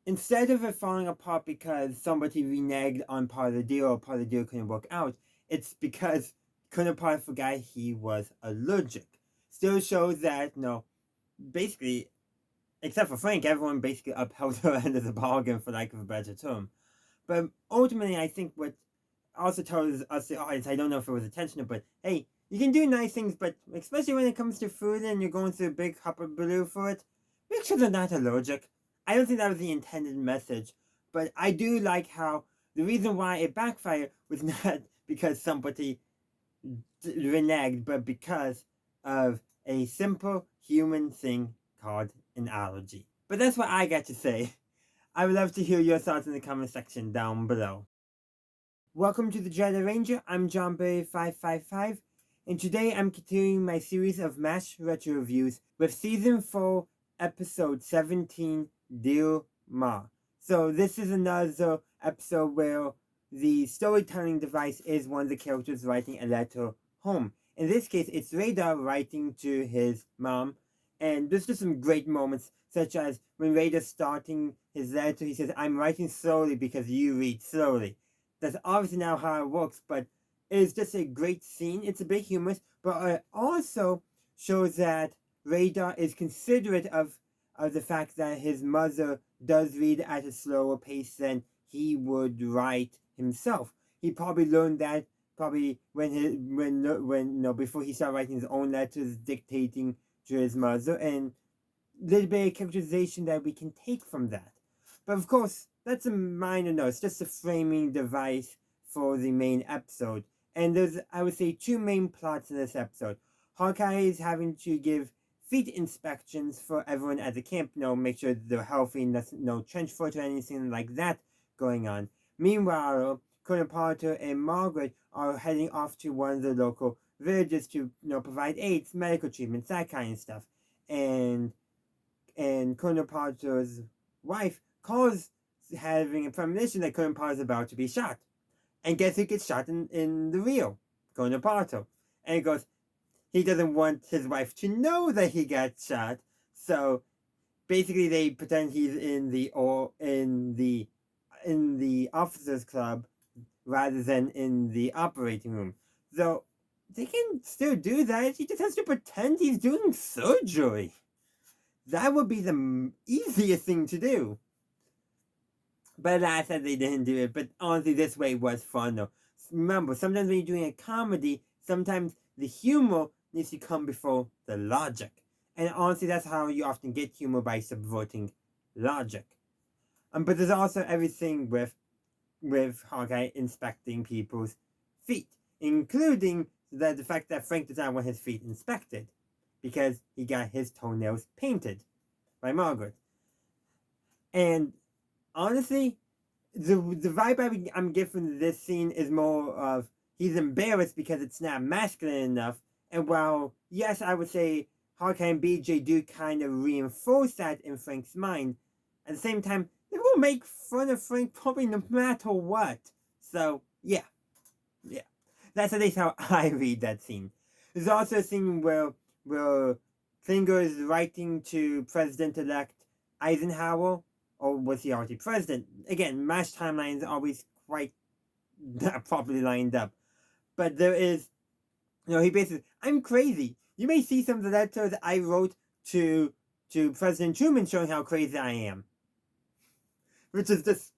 instead of it falling apart because somebody reneged on part of the deal or part of the deal couldn't work out, it's because Colonel Parr forgot he was allergic. Still shows that, basically, except for Frank, everyone basically upheld her end of the bargain, for lack of a better term. But ultimately, I think what also tells us, the audience, I don't know if it was intentional, but hey, you can do nice things, but especially when it comes to food and you're going through a big hullabaloo for it, make sure they're not allergic. I don't think that was the intended message, but I do like how the reason why it backfired was not because somebody reneged, but because of a simple human thing called an allergy. But that's what I got to say. I would love to hear your thoughts in the comment section down below. Welcome to the Jedi Ranger. I'm JohnBerry555, and today I'm continuing my series of MASH retro reviews with Season 4, Episode 17, Dear Ma. So this is another episode where the storytelling device is one of the characters writing a letter home. In this case, it's Radar writing to his mom, and there's just some great moments, such as when Radar's starting his letter, he says, "I'm writing slowly because you read slowly." That's obviously not how it works, but it's just a great scene. It's a bit humorous, but it also shows that Radar is considerate of the fact that his mother does read at a slower pace than he would write himself. He probably learned that before he started writing his own letters, dictating to his mother, and a little bit of characterization that we can take from that. But of course, that's a minor note. It's just a framing device for the main episode. And there's, I would say, two main plots in this episode. Hawkeye is having to give feet inspections for everyone at the camp, make sure they're healthy, no trench foot or anything like that going on. Meanwhile, Colonel Potter and Margaret are heading off to one of the local villages to, provide aids, medical treatments, that kind of stuff. And Colonel Potter's wife calls, having a premonition that Colonel Potter is about to be shot. And guess who gets shot in the reel? Colonel Potter. And he goes, he doesn't want his wife to know that he got shot, so basically they pretend he's in the officers club rather than in the operating room. So they can still do that. He just has to pretend he's doing surgery. That would be the easiest thing to do. But I said they didn't do it. But honestly, this way was fun though. remember, sometimes when you're doing a comedy, sometimes the humor needs to come before the logic. And honestly, that's how you often get humor, by subverting logic. But there's also everything with Hawkeye inspecting people's feet, including the fact that Frank does not want his feet inspected because he got his toenails painted by Margaret. And honestly, the vibe I'm getting from this scene is more of he's embarrassed because it's not masculine enough. And while, yes, I would say Hawkeye and BJ do kind of reinforce that in Frank's mind, at the same time, they will make fun of Frank probably no matter what. So, yeah. That's at least how I read that scene. There's also a scene where Klinger is writing to President-elect Eisenhower, or was he already president? Again, MASH timelines are always quite not properly lined up. But there is, he basically, I'm crazy. You may see some of the letters I wrote to President Truman showing how crazy I am. Which is just,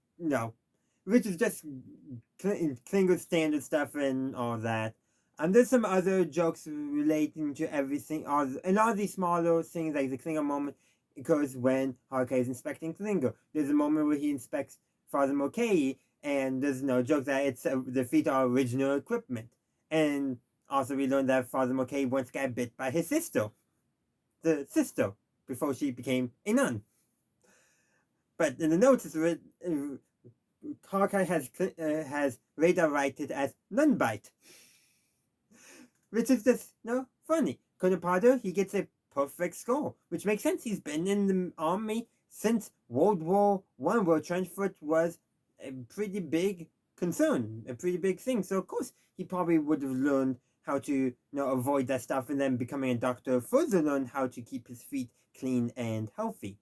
Klinger's standard stuff and all that. And there's some other jokes relating to everything. And all these smaller things, like the Klinger moment, occurs when Hawkeye is inspecting Klinger. There's a moment where he inspects Father Mulcahy, and there's no joke that it's the feet are original equipment. And also we learned that Father Mulcahy once got bit by his sister. The sister, before she became a nun. But in the notes, Hawkeye has radar rated as nun bite. Which is just, funny. Colonel Potter, he gets a perfect score, which makes sense. He's been in the army since World War I, where trench foot was a pretty big concern, a pretty big thing. So, of course, he probably would have learned how to, avoid that stuff, and then becoming a doctor further learned how to keep his feet clean and healthy.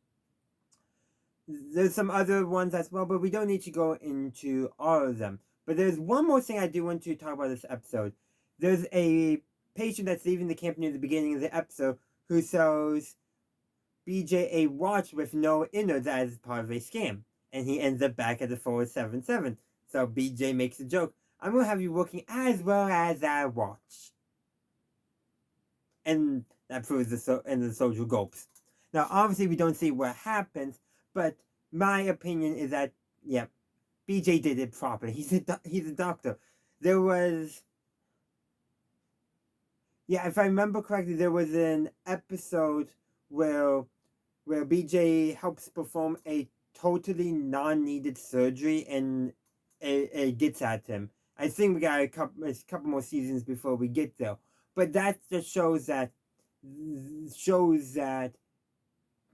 There's some other ones as well, but we don't need to go into all of them. But there's one more thing I do want to talk about this episode. There's a patient that's leaving the camp near the beginning of the episode who sells BJ a watch with no innards as part of a scam. And he ends up back at the 477. So BJ makes a joke. I'm going to have you working as well as that watch. And that proves the soldier gulps. Now, obviously, we don't see what happens, but my opinion is that, BJ did it properly. He's a doctor. There was... if I remember correctly, there was an episode where BJ helps perform a totally non-needed surgery, and it gets at him. I think we got a couple more seasons before we get there. But that just shows that,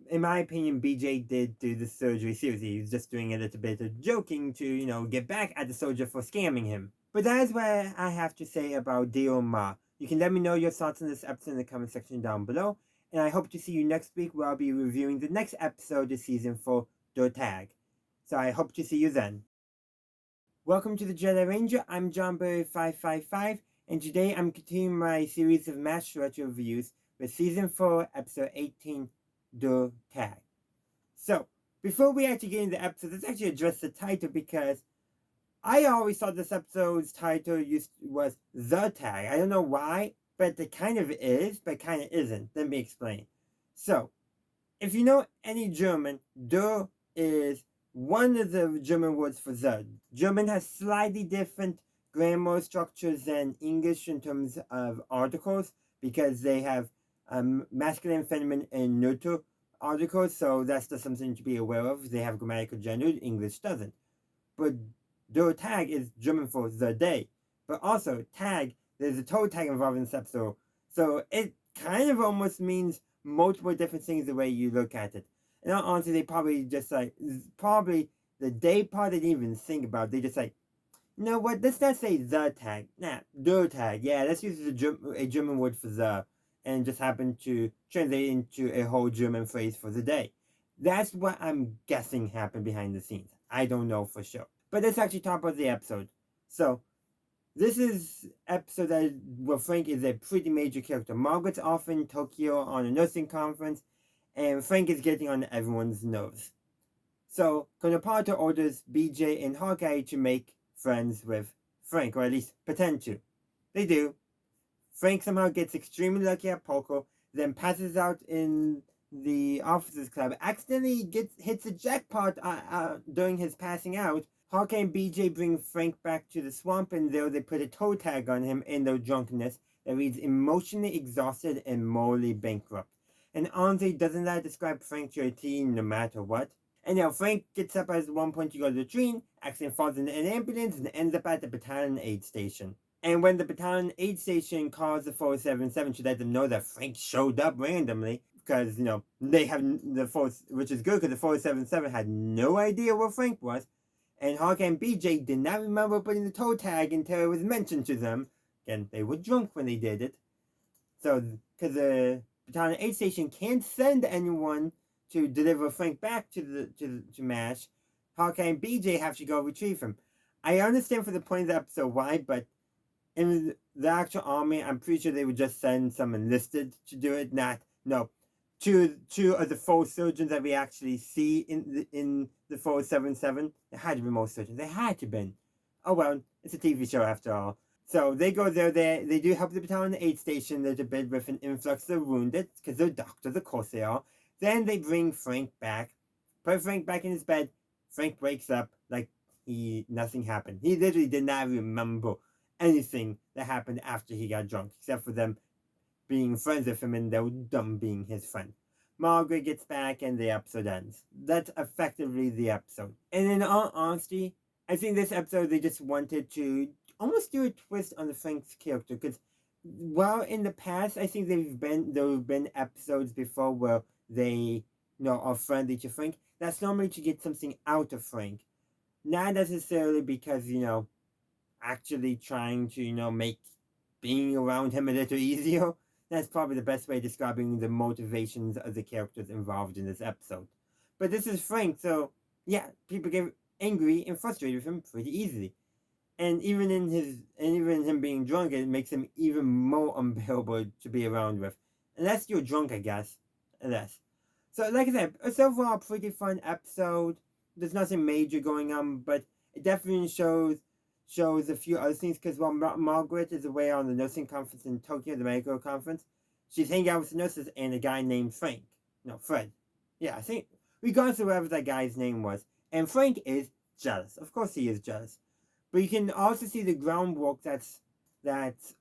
in my opinion, BJ did do the surgery seriously. He was just doing a little bit of joking to, get back at the soldier for scamming him. But that is what I have to say about Dear Ma. You can let me know your thoughts on this episode in the comment section down below. And I hope to see you next week, where I'll be reviewing the next episode of season 4, The Tag. So I hope to see you then. Welcome to the Jedi Ranger. I'm JohnBurry555. And today I'm continuing my series of MASH retro reviews with season 4, episode 18, The Tag. So, before we actually get into the episode, let's actually address the title, because I always thought this episode's title was The Tag. I don't know why, but it kind of is, but kind of isn't. Let me explain. So, if you know any German, Der is one of the German words for the. German has slightly different grammar structures than English in terms of articles, because they have masculine, feminine, and neuter articles, so that's just something to be aware of. They have grammatical gender, English doesn't. But Der Tag is German for the day. But also, tag, there's a toe tag involved in this episode, so it kind of almost means multiple different things the way you look at it. And honestly, they probably just probably the day part they didn't even think about. They just you know what, let's not say the tag. Nah, der tag. Yeah, let's use a German word for the, and just happen to translate into a whole German phrase for the day. That's what I'm guessing happened behind the scenes. I don't know for sure. But let's actually talk about the episode. So, this is episode where Frank is a pretty major character. Margaret's off in Tokyo on a nursing conference, and Frank is getting on everyone's nerves. So, Colonel Potter orders BJ and Hawkeye to make friends with Frank, or at least pretend to. They do. Frank somehow gets extremely lucky at poker, then passes out in the officers club, accidentally hits a jackpot during his passing out. Hawkeye and BJ bring Frank back to the swamp, and there they put a toe tag on him in their drunkenness that reads emotionally exhausted and morally bankrupt. And honestly, doesn't that describe Frank to a T no matter what? And now Frank gets up at one point to go to the train, accidentally falls in an ambulance, and ends up at the battalion aid station. And when the battalion aid station calls the 477 to let them know that Frank showed up randomly, because, they have the 4, which is good because the 477 had no idea where Frank was. And Hawkeye and BJ did not remember putting the toe tag until it was mentioned to them. Again, they were drunk when they did it. So, because the battalion aid station can't send anyone to deliver Frank back to MASH, Hawkeye and BJ have to go retrieve him. I understand for the point of the episode why, but in the actual army, I'm pretty sure they would just send some enlisted to do it. Two of the 4 surgeons that we actually see in the 477. There had to be more surgeons. They had to be. Oh well, it's a TV show after all. So they go there. They do help the battalion aid station. There's a bit with an influx of wounded because they're doctors, of course they are. Then they bring Frank back, put Frank back in his bed. Frank wakes up like nothing happened. He literally did not remember anything that happened after he got drunk, except for them being friends with him and their dumb being his friend. Margaret gets back and the episode ends. That's effectively the episode. And in all honesty, I think this episode they just wanted to almost do a twist on the Frank's character, because while in the past I think there have been episodes before where they are friendly to Frank, that's normally to get something out of Frank. Not necessarily because, actually trying to, make being around him a little easier. That's probably the best way of describing the motivations of the characters involved in this episode. But this is Frank, so yeah, people get angry and frustrated with him pretty easily. And even in him being drunk, it makes him even more unbearable to be around with. Unless you're drunk, I guess. Unless. So, like I said, it's overall a pretty fun episode. There's nothing major going on, but it definitely shows a few other things, because while Margaret is away on the nursing conference in Tokyo, the medical conference, she's hanging out with the nurses and a guy named Frank. No, Fred. Yeah, I think, regardless of whatever that guy's name was. And Frank is jealous. Of course he is jealous. But you can also see the groundwork that's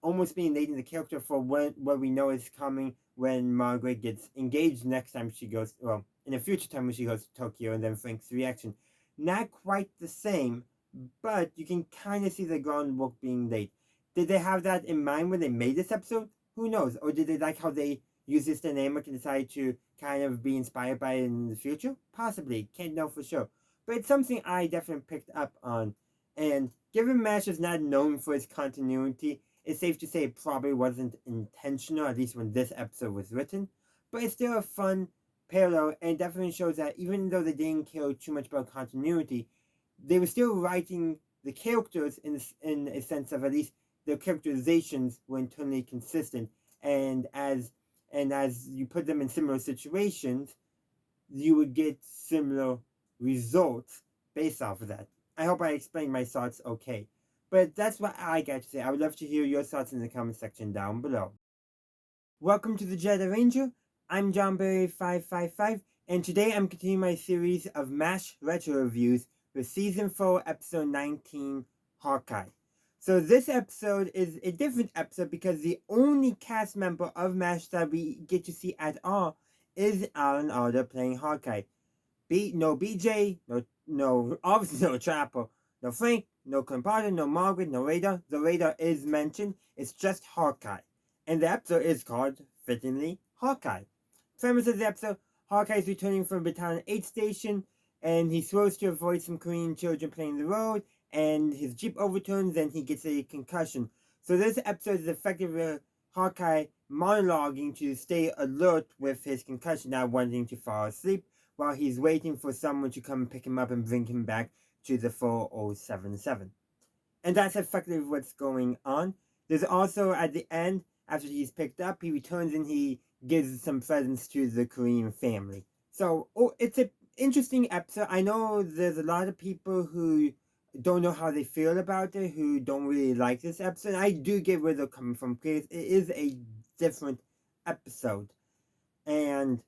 almost being laid in the character for what we know is coming when Margaret gets engaged next time she goes, well, in a future time when she goes to Tokyo, and then Frank's reaction. Not quite the same, but you can kind of see the groundwork being laid. Did they have that in mind when they made this episode? Who knows? Or did they like how they use this dynamic and decide to kind of be inspired by it in the future? Possibly. Can't know for sure. But it's something I definitely picked up on. And given MASH is not known for its continuity, it's safe to say it probably wasn't intentional, at least when this episode was written. But it's still a fun parallel, and definitely shows that even though they didn't care too much about continuity, they were still writing the characters in a sense of at least their characterizations were internally consistent. And as you put them in similar situations, you would get similar results based off of that. I hope I explained my thoughts okay. But that's what I got to say. I would love to hear your thoughts in the comment section down below. Welcome to the Jedi Ranger. I'm JohnBerry555, and today I'm continuing my series of MASH retro reviews with Season 4, Episode 19, Hawkeye. So this episode is a different episode because the only cast member of MASH that we get to see at all is Alan Alda playing Hawkeye. No BJ, no obviously no Trapper, no Frank, no Potter, no Margaret, no Radar. The Radar is mentioned, it's just Hawkeye. And the episode is called, fittingly, Hawkeye. Premise of the episode, Hawkeye is returning from Battalion 8 station, and he swerves to avoid some Korean children playing the road, and his Jeep overturns and he gets a concussion. So this episode is effectively Hawkeye monologuing to stay alert with his concussion, not wanting to fall asleep, while he's waiting for someone to come pick him up and bring him back to the 4077. And that's effectively what's going on. There's also, at the end, after he's picked up, he returns and he gives some presents to the Korean family. So, it's an interesting episode. I know there's a lot of people who don't know how they feel about it, who don't really like this episode. I do get where they're coming from because it is a different episode. And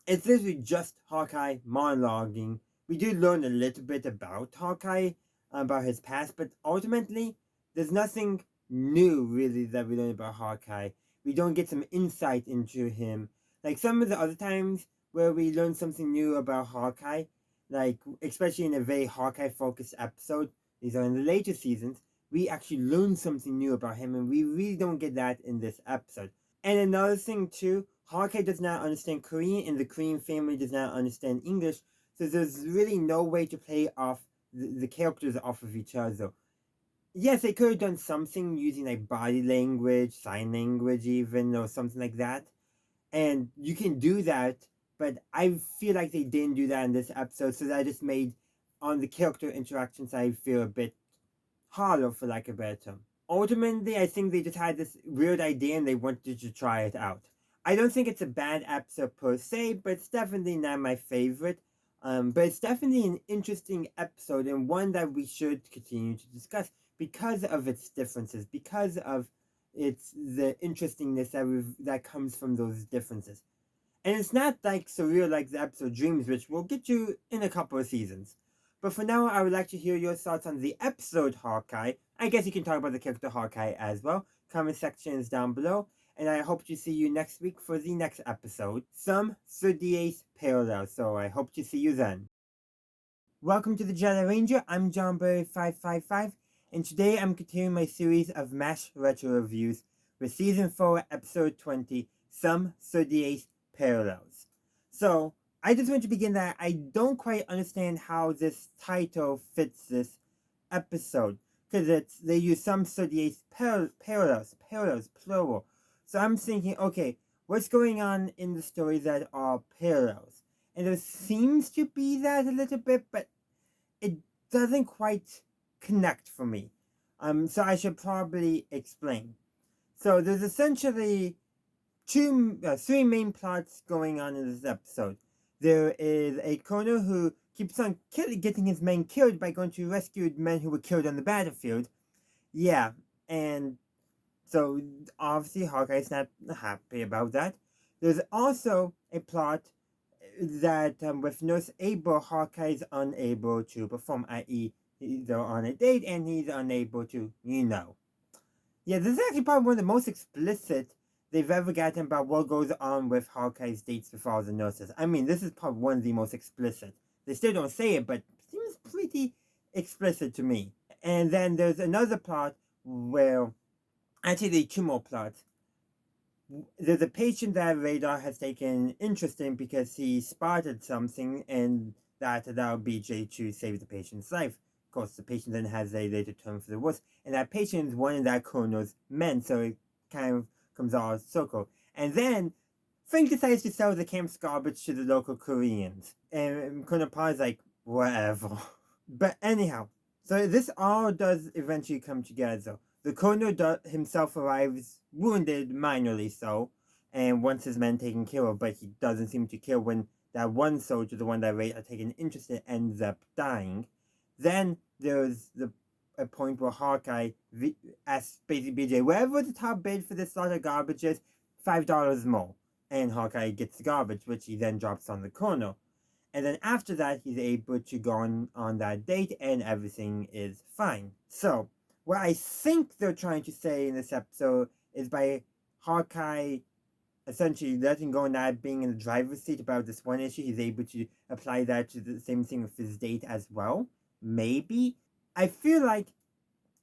it's literally just Hawkeye monologuing. We do learn a little bit about Hawkeye, about his past, but ultimately, there's nothing new really that we learn about Hawkeye. We don't get some insight into him. Like some of the other times where we learn something new about Hawkeye, like especially in a very Hawkeye focused episode, these are in the later seasons, we actually learn something new about him, and we really don't get that in this episode. And another thing too, Hawkeye does not understand Korean, and the Korean family does not understand English, so there's really no way to play off the characters off of each other. Yes, they could have done something using like body language, sign language, even, or something like that, and you can do that. But I feel like they didn't do that in this episode, so that just made on the character interactions I feel a bit hollow, for lack of a better term. Ultimately, I think they just had this weird idea and they wanted to try it out. I don't think it's a bad episode per se, but it's definitely not my favorite. But it's definitely an interesting episode and one that we should continue to discuss because of its differences, because of its the interestingness that comes from those differences. And it's not like surreal like the episode Dreams, which we'll get to in a couple of seasons. But for now, I would like to hear your thoughts on the episode Hawkeye. I guess you can talk about the character Hawkeye as well. Comment section is down below. And I hope to see you next week for the next episode, Some 38th Parallel. So I hope to see you then. Welcome to the Jedi Ranger. I'm JohnBurry555. And today I'm continuing my series of MASH retro reviews with Season 4, Episode 20, Some 38th Parallels. So, I just want to begin that I don't quite understand how this title fits this episode. Because they use some 38th parallels, plural. So I'm thinking, okay, what's going on in the story that are parallels? And there seems to be that a little bit, but it doesn't quite connect for me. So I should probably explain. So there's essentially three main plots going on in this episode. There is a colonel who keeps on getting his men killed by going to rescue men who were killed on the battlefield. Yeah, and so obviously Hawkeye's not happy about that. There's also a plot that with Nurse Abel, Hawkeye's unable to perform, i.e., they're on a date and he's unable to, Yeah, this is actually probably one of the most explicit they've ever gotten about what goes on with Hawkeye's dates with all the nurses. I mean, this is probably one of the most explicit. They still don't say it, but it seems pretty explicit to me. And then there's another plot where, actually, there are two more plots. There's a patient that Radar has taken interest in because he spotted something and that allowed BJ to save the patient's life. Of course, the patient then has a later turn for the worse, and that patient is one of that colonel's men, so it kind of comes all circle. And then Frank decides to sell the camp's garbage to the local Koreans, and Colonel Parr is like, whatever. But anyhow, so this all does eventually come together. The colonel himself arrives wounded, minorly so, and wants his men taken care of, but he doesn't seem to care when that one soldier, the one that Ray are taken interest in, ends up dying. Then there's a point where Hawkeye asks basically BJ, wherever the top bid for this lot of garbage is, $5 more. And Hawkeye gets the garbage, which he then drops on the colonel. And then after that, he's able to go on that date and everything is fine. So, what I think they're trying to say in this episode is by Hawkeye essentially letting go and not being in the driver's seat about this one issue, he's able to apply that to the same thing with his date as well. Maybe. I feel like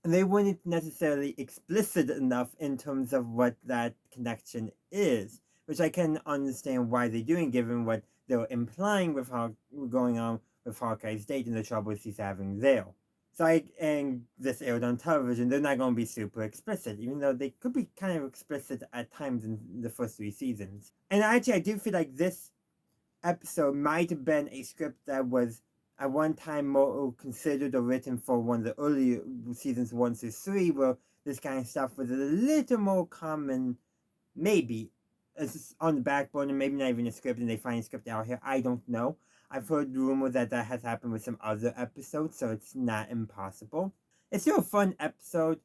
they weren't necessarily explicit enough in terms of what that connection is, which I can understand why they're doing given what they're implying with how going on with Hawkeye's date and the troubles he's having there. So and this aired on television, they're not going to be super explicit, even though they could be kind of explicit at times in the first 3 seasons. And actually, I do feel like this episode might have been a script that was at one time more considered or written for one of the earlier seasons 1 through 3, where this kind of stuff was a little more common, maybe. It's on the back burner, maybe not even a script, and they find a script out here. I don't know. I've heard rumors that that has happened with some other episodes, so it's not impossible. It's still a fun episode,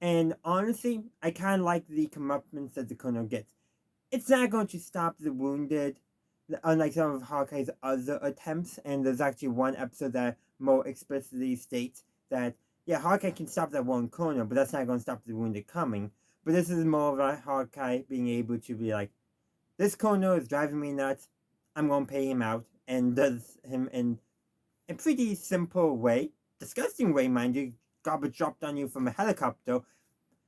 and honestly, I kind of like the comeuppance that the Colonel gets. It's not going to stop the wounded, unlike some of Hawkeye's other attempts, and there's actually one episode that more explicitly states that, yeah, Hawkeye can stop that one Colonel, but that's not going to stop the wounded coming. But this is more of a Hawkeye being able to be like, this Colonel is driving me nuts, I'm going to pay him out, and does him in a pretty simple way. Disgusting way, mind you. Garbage dropped on you from a helicopter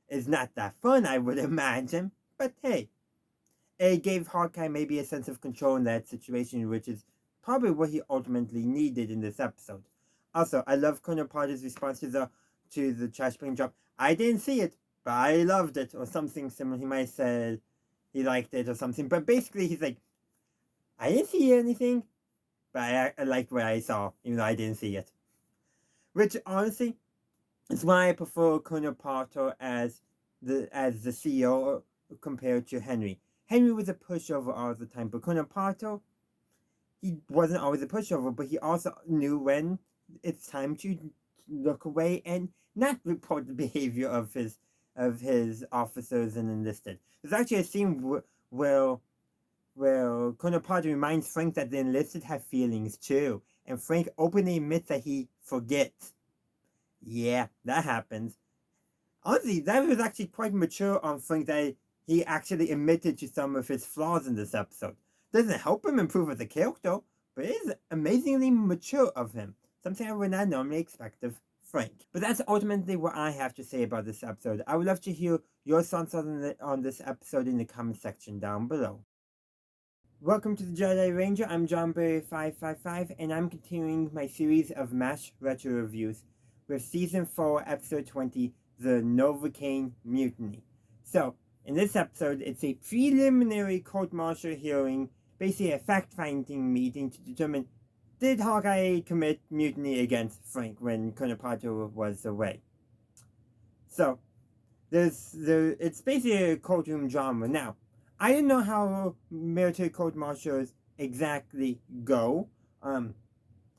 is not that fun, I would imagine. But hey, it gave Hawkeye maybe a sense of control in that situation, which is probably what he ultimately needed in this episode. Also, I love Colonel Porter's response to the trash being dropped. I didn't see it, but I loved it, or something similar. He might have said he liked it or something, but basically he's like, I didn't see anything, but I liked what I saw, even though I didn't see it. Which honestly is why I prefer Colonel Porter as the CEO compared to Henry. Henry was a pushover all the time, but Colonel Porter, he wasn't always a pushover, but he also knew when it's time to look away and not report the behavior of his officers and enlisted. There's actually a scene where Colonel Porter reminds Frank that the enlisted have feelings too, and Frank openly admits that he forgets. Yeah, that happens. Honestly, that was actually quite mature on Frank that he actually admitted to some of his flaws in this episode. Doesn't help him improve as a character, but it is amazingly mature of him. Something I would not normally expect of Frank. But that's ultimately what I have to say about this episode. I would love to hear your thoughts on this episode in the comment section down below. Welcome to the Jedi Ranger. I'm JohnBerry555, and I'm continuing my series of MASH retro reviews with Season 4, Episode 20, The Novocaine Mutiny. So, in this episode, it's a preliminary court-martial hearing, basically a fact-finding meeting to determine did Hawkeye commit mutiny against Frank when Colonel Porter was away. So, it's basically a courtroom drama. Now, I don't know how military court-martials exactly go.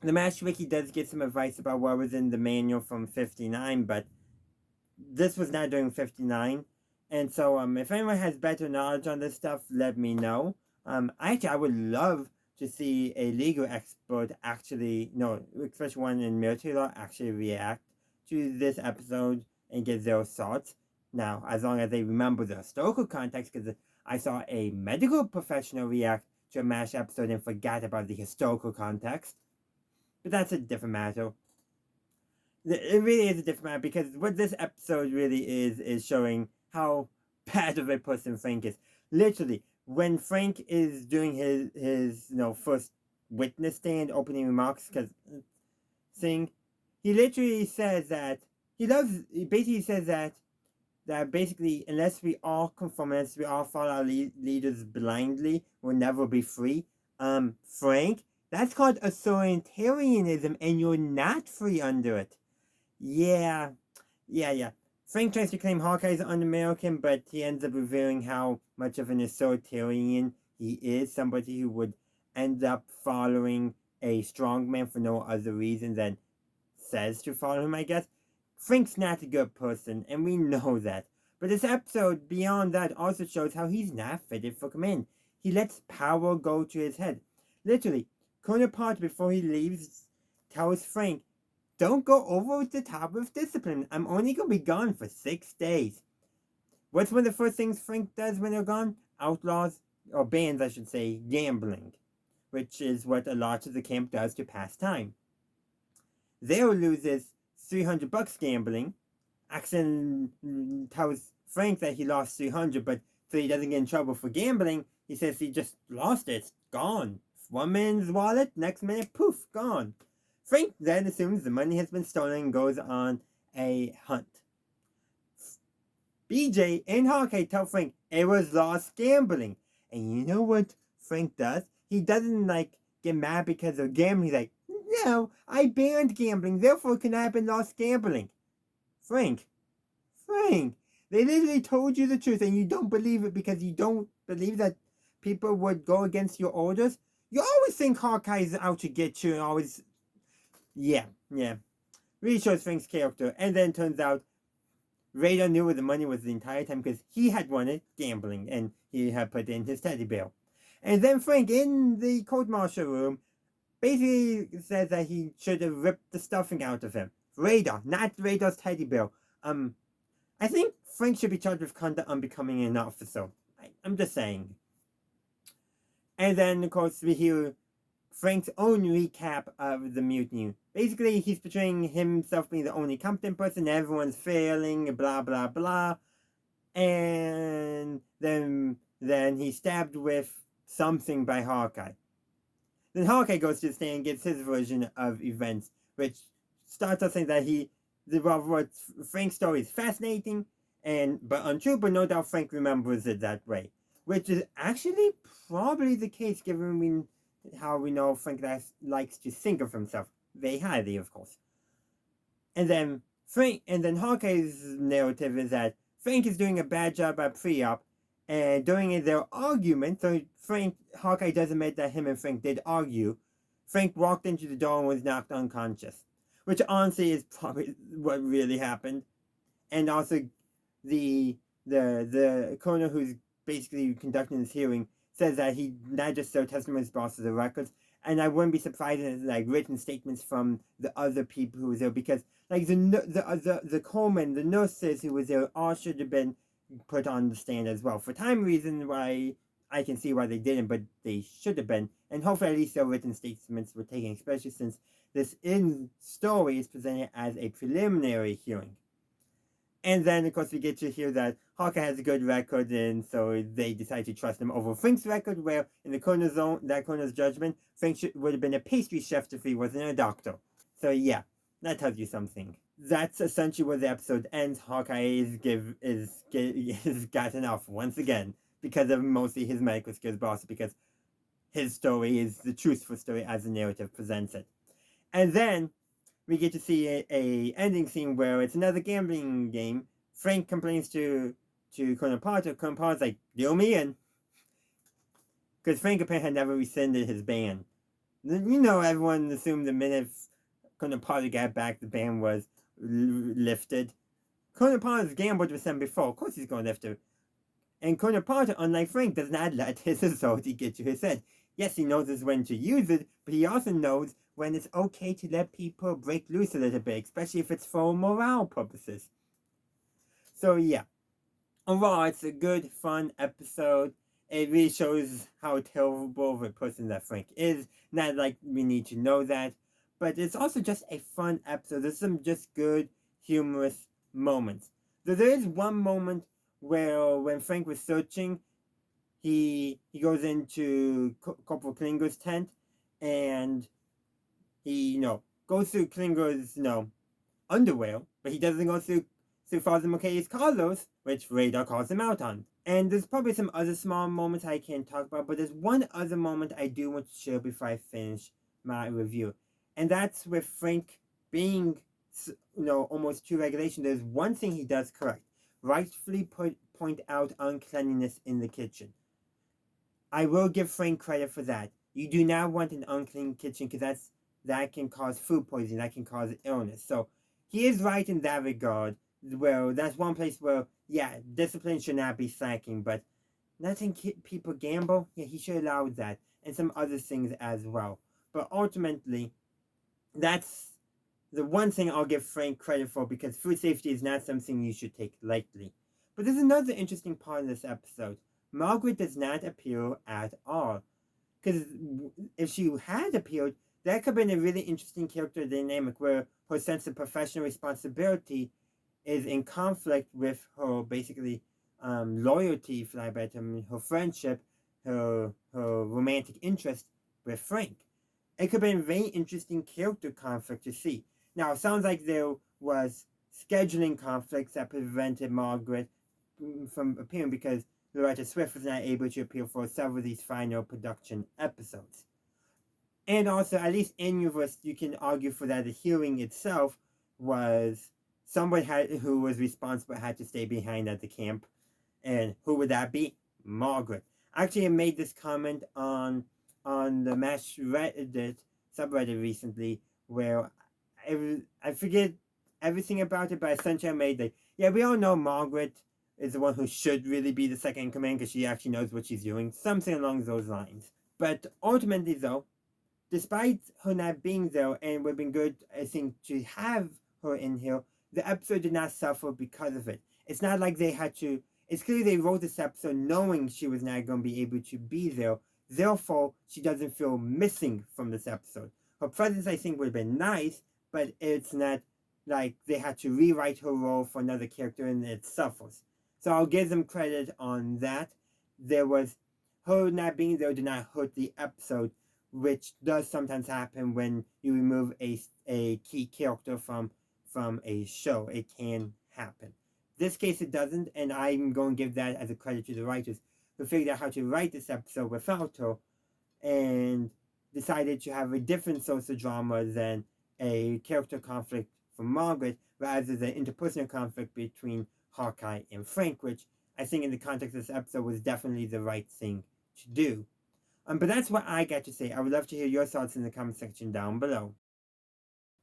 The MASH Wiki does get some advice about what was in the manual from 59, but this was not during 59. And so, if anyone has better knowledge on this stuff, let me know. Actually, I would love to see a legal expert especially one in military law, actually react to this episode and get their thoughts. Now, as long as they remember the historical context, because I saw a medical professional react to a MASH episode and forgot about the historical context. But that's a different matter. It really is a different matter, because what this episode really is showing how bad of a person Frank is. Literally, when Frank is doing his first witness stand opening remarks thing, he literally says that he basically says that basically, unless we all conform, unless we all follow our leaders blindly, we'll never be free. Frank, that's called authoritarianism, and you're not free under it. Yeah. Frank tries to claim Hawkeye is un-American, but he ends up revealing how much of an authoritarian he is, somebody who would end up following a strongman for no other reason than says to follow him, I guess. Frank's not a good person, and we know that. But this episode, beyond that, also shows how he's not fitted for command. He lets power go to his head. Literally, Colonel Porter, before he leaves, tells Frank, don't go over the top with discipline. I'm only going to be gone for 6 days. What's one of the first things Frank does when they're gone? Outlaws, or bans, I should say, gambling. Which is what a lot of the camp does to pass time. Zero loses $300 gambling. Axon tells Frank that he lost $300, but so he doesn't get in trouble for gambling, he says he just lost it. It's gone. 1 minute in his wallet, next minute, poof, gone. Frank then assumes the money has been stolen and goes on a hunt. BJ and Hawkeye tell Frank it was lost gambling. And you know what Frank does? He doesn't get mad because of gambling. He's like, no, I banned gambling, therefore it cannot have been lost gambling. Frank, they literally told you the truth and you don't believe it because you don't believe that people would go against your orders. You always think Hawkeye's out to get you, and always, yeah. Really shows Frank's character, and then turns out Radar knew where the money was the entire time because he had won it gambling, and he had put in his teddy bear. And then Frank, in the court martial room, basically says that he should have ripped the stuffing out of him. Radar, not Radar's teddy bear. I think Frank should be charged with conduct unbecoming an officer. I'm just saying. And then, of course, we hear Frank's own recap of the mutiny. Basically, he's portraying himself being the only competent person, everyone's failing, blah, blah, blah. And then he's stabbed with something by Hawkeye. Then Hawkeye goes to the stand and gets his version of events, which starts off saying that Frank's story is fascinating but untrue, but no doubt Frank remembers it that way. Which is actually probably the case, given how we know Frank likes to think of himself very highly, of course. And then Hawkeye's narrative is that Frank is doing a bad job at pre-op, and during their argument, so Hawkeye does admit that him and Frank did argue. Frank walked into the door and was knocked unconscious, which honestly is probably what really happened. And also, the coroner who's basically conducting this hearing says that he not just so testimony's boss of the records, and I wouldn't be surprised if written statements from the other people who was there, because the Coleman, the nurses who was there, all should have been put on the stand as well. For time reasons, why I can see why they didn't, but they should have been, and hopefully at least their written statements were taken, especially since this story is presented as a preliminary hearing. And then, of course, we get to hear that Hawkeye has a good record, and so they decide to trust him over Frank's record, where in the coroner's judgment, Frank would have been a pastry chef if he wasn't a doctor. So yeah, that tells you something. That's essentially where the episode ends. Hawkeye is gotten off once again because of mostly his medical skills, but also because his story is the truthful story as the narrative presents it. And then we get to see a ending scene where it's another gambling game. Frank complains to Colonel Potter. Colonel Potter's like, deal me in. Because Frank apparently had never rescinded his ban. Everyone assumed the minute Colonel Potter got back, the ban was lifted. Colonel Potter's gambled with them before. Of course he's going to lift it. And Colonel Potter, unlike Frank, does not let his authority get to his head. Yes, he knows when to use it, but he also knows when it's okay to let people break loose a little bit, especially if it's for morale purposes. So yeah, overall, it's a good, fun episode. It really shows how terrible of a person that Frank is. Not like we need to know that, but it's also just a fun episode. There's some just good, humorous moments. There is one moment where when Frank was searching, he goes into Corporal Klinger's tent, and he, goes through Klinger's, underwear, but he doesn't go through Father McKay's Carlos, which Radar calls him out on. And there's probably some other small moments I can't talk about, but there's one other moment I do want to share before I finish my review. And that's with Frank being, almost to regulation. There's one thing he does correct. Rightfully point out uncleanliness in the kitchen. I will give Frank credit for that. You do not want an unclean kitchen because that can cause food poisoning, that can cause illness. So he is right in that regard. Well, that's one place where, yeah, discipline should not be slacking, but letting people gamble, yeah, he should allow that, and some other things as well. But ultimately, that's the one thing I'll give Frank credit for, because food safety is not something you should take lightly. But there's another interesting part of this episode. Margaret does not appear at all. Because if she had appeared, that could have been a really interesting character dynamic where her sense of professional responsibility is in conflict with her, basically, loyalty, for lack of a better term, her friendship, her romantic interest with Frank. It could have been a very interesting character conflict to see. Now, it sounds like there was scheduling conflicts that prevented Margaret from appearing because Loretta Swift was not able to appear for several of these final production episodes. And also, at least in universe, you can argue for that the hearing itself was someone who was responsible had to stay behind at the camp. And who would that be? Margaret. Actually, I made this comment on on the MASH Reddit subreddit recently where I forget everything about it, but essentially I made like, yeah, we all know Margaret is the one who should really be the second in command because she actually knows what she's doing, something along those lines. But ultimately, though, despite her not being there, and it would have been good, I think, to have her in here, the episode did not suffer because of it. It's not like they had to. It's clear they wrote this episode knowing she was not going to be able to be there. Therefore, she doesn't feel missing from this episode. Her presence, I think, would have been nice, but it's not like they had to rewrite her role for another character and it suffers. So I'll give them credit on that. There was her not being there did not hurt the episode, which does sometimes happen when you remove a key character from a show. It can happen. This case it doesn't, and I'm going to give that as a credit to the writers who figured out how to write this episode without her and decided to have a different source of drama than a character conflict for Margaret rather than interpersonal conflict between Hawkeye and Frank, which I think in the context of this episode was definitely the right thing to do. But that's what I got to say. I would love to hear your thoughts in the comment section down below.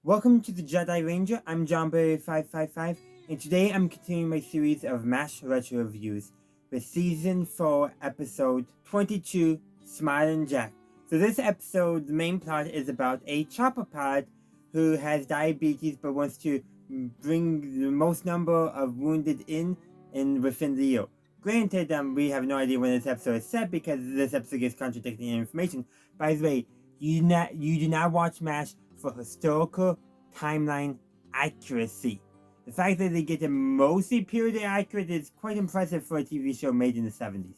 Welcome to the Jedi Ranger. I'm JohnBerry555, and today I'm continuing my series of MASH Retro Reviews with Season 4, Episode 22, Smilin Jack. So this episode, the main plot is about a chopper pilot who has diabetes but wants to bring the most number of wounded in within the year. Granted, we have no idea when this episode is set because this episode gives contradicting information. By the way, you do not watch MASH for historical timeline accuracy. The fact that they get it mostly period accurate is quite impressive for a TV show made in the 70s.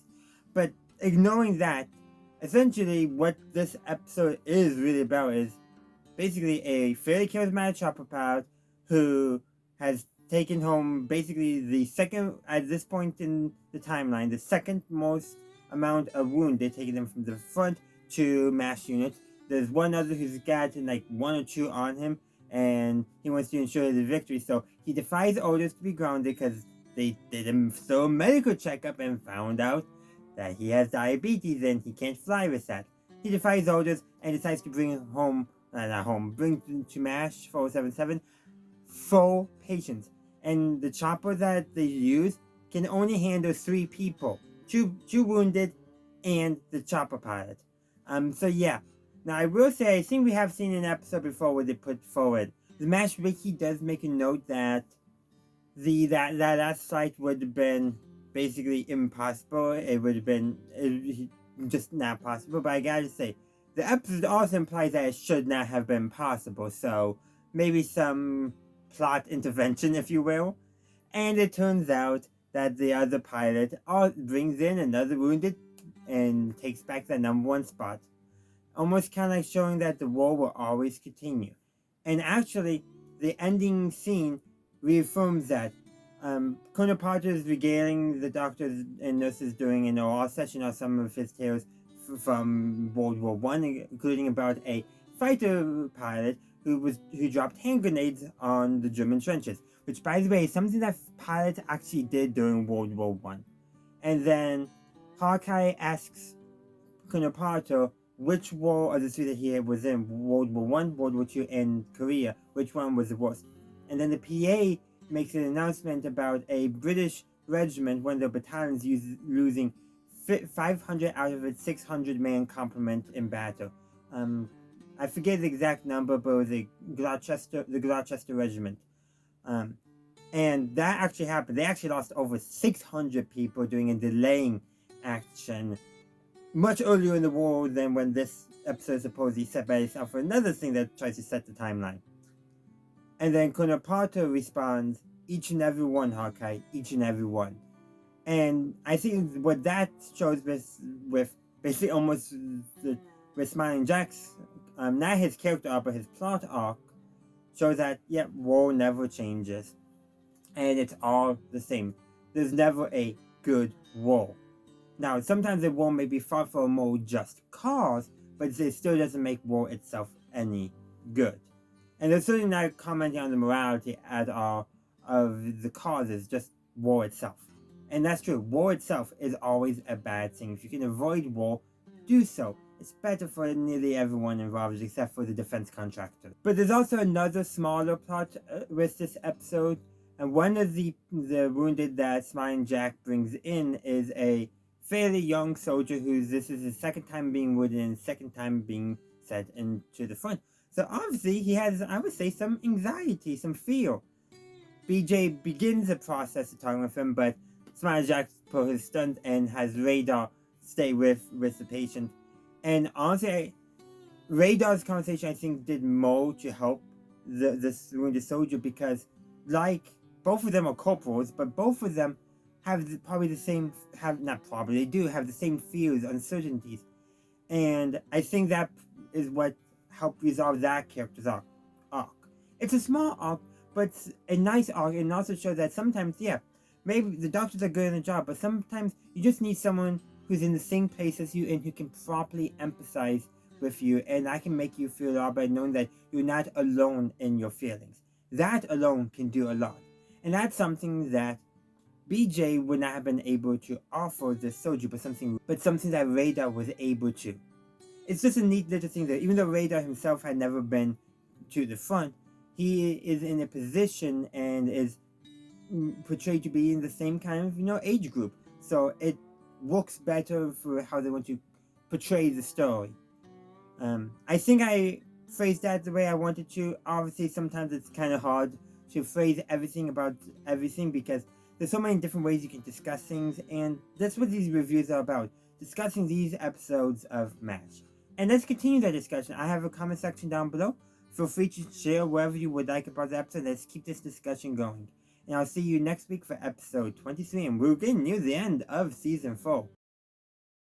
But ignoring that, essentially what this episode is really about is basically a fairly charismatic chopper pilot who has taken home basically the second, at this point in the timeline, the second most amount of wounded, taking them from the front to MASH units. There's one other who's got like one or two on him, and he wants to ensure the victory. So he defies orders to be grounded because they did him thorough medical checkup and found out that he has diabetes and he can't fly with that. He defies orders and decides to bring bring to MASH 477 4 patients. And the chopper that they use can only handle 3 people, two wounded, and the chopper pilot. So yeah. Now I will say I think we have seen an episode before where they put forward the MASH wiki does make a note that that last fight would have been basically impossible. It would have been just not possible. But I gotta say, the episode also implies that it should not have been possible. So maybe some plot intervention, if you will. And it turns out that the other pilot brings in another wounded and takes back the #1 spot. Almost kind of like showing that the war will always continue. And actually, the ending scene reaffirms that. Colonel Potter is regaling the doctors and nurses during an oral session of some of his tales from World War One, including about a fighter pilot who dropped hand grenades on the German trenches, which, by the way, is something that pilots actually did during World War One. And then Hawkeye asks Colonel Potter which war of the 3 that he was in, World War One, World War Two, and Korea, which one was the worst. And then the PA makes an announcement about a British regiment, one of their battalions, losing 500 out of its 600-man complement in battle. I forget the exact number, but it was the Gloucester Regiment. And that actually happened. They actually lost over 600 people during a delaying action much earlier in the war than when this episode is supposedly set by itself for another thing that tries to set the timeline. And then Colonel Potter responds, each and every one, Hawkeye, each and every one. And I think what that shows with basically almost with Smilin Jack's, not his character arc, but his plot arc, shows that, war never changes. And it's all the same. There's never a good war. Now, sometimes a war may be fought for a more just cause, but it still doesn't make war itself any good. And they're certainly not commenting on the morality at all of the causes, just war itself. And that's true. War itself is always a bad thing. If you can avoid war, do so. it's better for nearly everyone involved except for the defense contractor. But there's also another smaller plot with this episode, and one of the wounded that Smilin Jack brings in is a fairly young soldier this is his second time being wounded and second time being sent into the front. So obviously he has, I would say, some anxiety, some fear. BJ begins the process of talking with him, but Smilin Jack put his stunt and has Radar stay with the patient. And honestly, Radar's conversation, I think, did more to help this wounded soldier because, like, both of them are corporals, but both of them have probably the same, they do have the same fears, uncertainties. And I think that is what helped resolve that character's arc. It's a small arc, but it's a nice arc, and also shows that sometimes, yeah, maybe the doctors are good in the job, but sometimes you just need someone who's in the same place as you and who can properly empathize with you, and I can make you feel all by knowing that you're not alone in your feelings. That alone can do a lot. And that's something that BJ would not have been able to offer the soldier, but something that Radar was able to. It's just a neat little thing that even though Radar himself had never been to the front, he is in a position and is portrayed to be in the same kind of, age group. So it works better for how they want to portray the story. I think I phrased that the way I wanted to. Obviously, sometimes it's kind of hard to phrase everything about everything because there's so many different ways you can discuss things, and that's what these reviews are about, discussing these episodes of MASH. And let's continue that discussion. I have a comment section down below. Feel free to share whatever you would like about the episode. Let's keep this discussion going. And I'll see you next week for episode 23, and we're getting near the end of season 4.